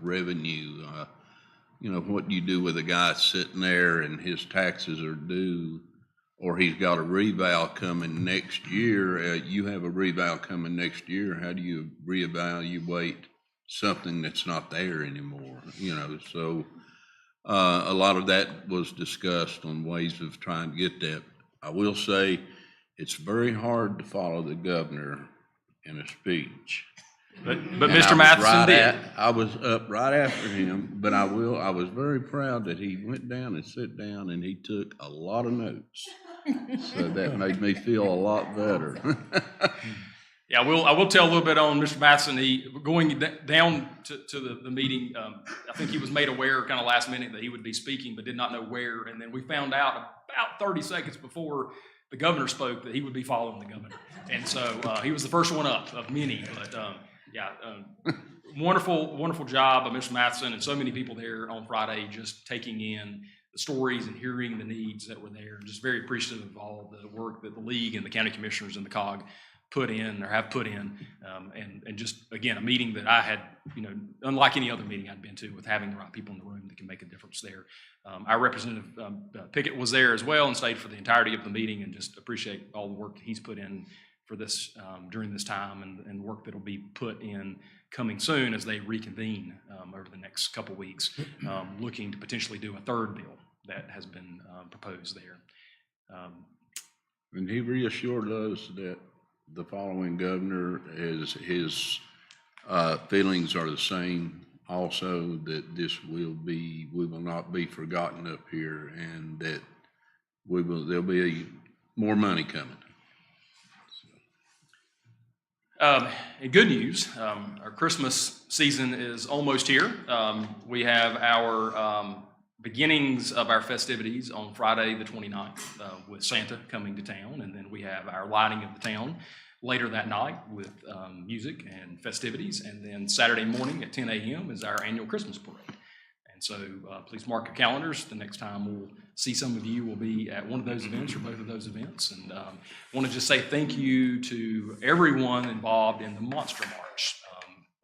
Revenue, you know, what you do with a guy sitting there and his taxes are due, or he's got a reval coming next year. You have a reval coming next year. How do you reevaluate something that's not there anymore? You know, so a lot of that was discussed on ways of trying to get that. I will say it's very hard to follow the governor in a speech. But Mr. Matheson did. I was up right after him, but I was very proud that he went down and sat down and he took a lot of notes. So that made me feel a lot better. Yeah, I will tell a little bit on Mr. Matheson. Going down to the meeting, I think he was made aware kind of last minute that he would be speaking, but did not know where. And then we found out about 30 seconds before the governor spoke that he would be following the governor. And so he was the first one up of many. But wonderful job by Mr. Matheson and so many people there on Friday just taking in the stories and hearing the needs that were there. Just very appreciative of all the work that the league and the county commissioners and the COG put in or have put in. And just, again, a meeting that I had, unlike any other meeting I'd been to, with having the right people in the room that can make a difference there. Our Representative Pickett was there as well and stayed for the entirety of the meeting, and just appreciate all the work that he's put in for this during this time, and the work that will be put in coming soon as they reconvene over the next couple weeks, looking to potentially do a third bill that has been proposed there. And he reassured us that the following governor, his feelings are the same also, that we will not be forgotten up here, and that there'll be more money coming. In good news, our Christmas season is almost here. We have our beginnings of our festivities on Friday the 29th with Santa coming to town, and then we have our lighting of the town later that night with music and festivities, and then Saturday morning at 10 a.m. is our annual Christmas parade. And so please mark your calendars. The next time we'll see some of you will be at one of those events or both of those events. And want to just say thank you to everyone involved in the Monster March.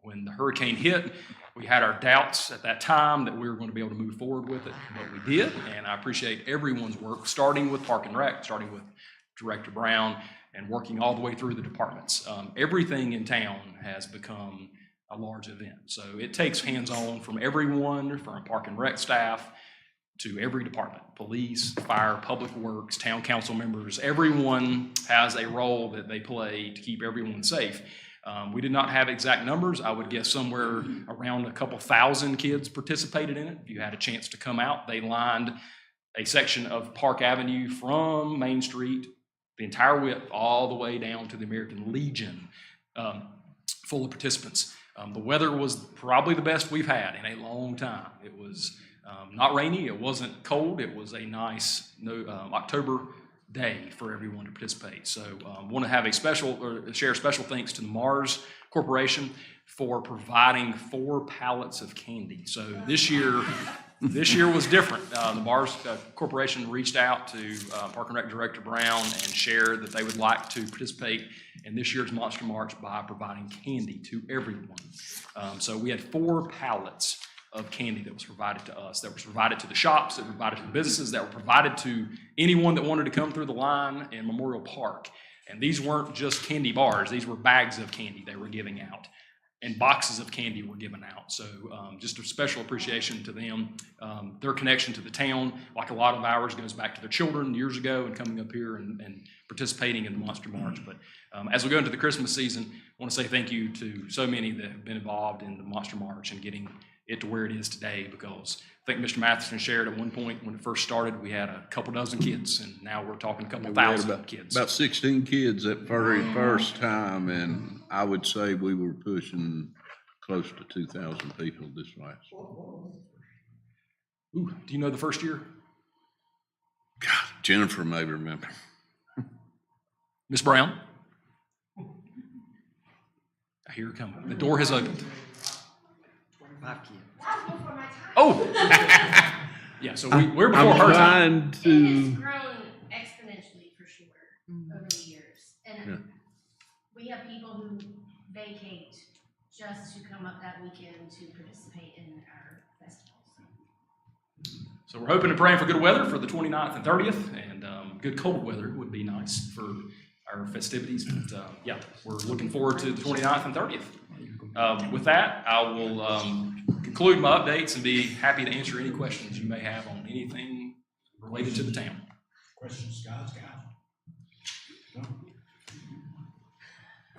When the hurricane hit, we had our doubts at that time that we were going to be able to move forward with it, but we did. And I appreciate everyone's work, starting with Park and Rec, starting with Director Brown, and working all the way through the departments. Everything in town has become a large event. So it takes hands-on from everyone, from Park and Rec staff to every department, police, fire, public works, town council members. Everyone has a role that they play to keep everyone safe. We did not have exact numbers. I would guess somewhere around a couple thousand kids participated in it. If you had a chance to come out, they lined a section of Park Avenue from Main Street, the entire width, all the way down to the American Legion, full of participants. The weather was probably the best we've had in a long time. It was not rainy, it wasn't cold, it was a nice October day for everyone to participate. So want to have share special thanks to the Mars Corporation for providing 4 pallets of candy. So this year was different. The Mars Corporation reached out to Park and Rec Director Brown and shared that they would like to participate in this year's Monster March by providing candy to everyone. So we had 4 pallets of candy that was provided to us, that was provided to the shops, that were provided to the businesses, that were provided to anyone that wanted to come through the line in Memorial Park. And these weren't just candy bars, these were bags of candy they were giving out, and boxes of candy were given out. So just a special appreciation to them. Their connection to the town, like a lot of ours, goes back to their children years ago and coming up here and participating in the Monster March. But as we go into the Christmas season, I want to say thank you to so many that have been involved in the Monster March and getting it to where it is today, because I think Mr. Matheson shared at one point when it first started, we had a couple dozen kids, and now we're talking a couple thousand kids. About 16 kids that very first time, and I would say we were pushing close to 2,000 people this last. Ooh, do you know the first year? God, Jennifer may remember. Miss Brown? I hear her coming. The door has opened. 25 kids. Oh! Yeah, so we're before her time. It has grown exponentially for sure over the years. And we have people who vacate just to come up that weekend to participate in our festivals. So we're hoping and praying for good weather for the 29th and 30th, and good cold weather would be nice for our festivities. But yeah, we're looking forward to the 29th and 30th. With that, I will conclude my updates and be happy to answer any questions you may have on anything related to the town. Questions, Scott?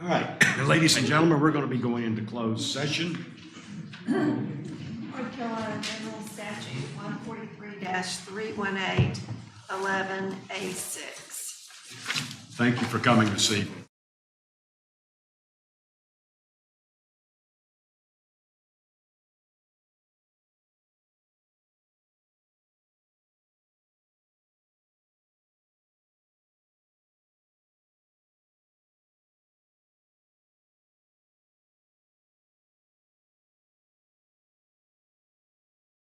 All right, ladies and gentlemen, we're going to be going into closed session. North Carolina General Statute 143-318, 11A6. Thank you for coming this evening.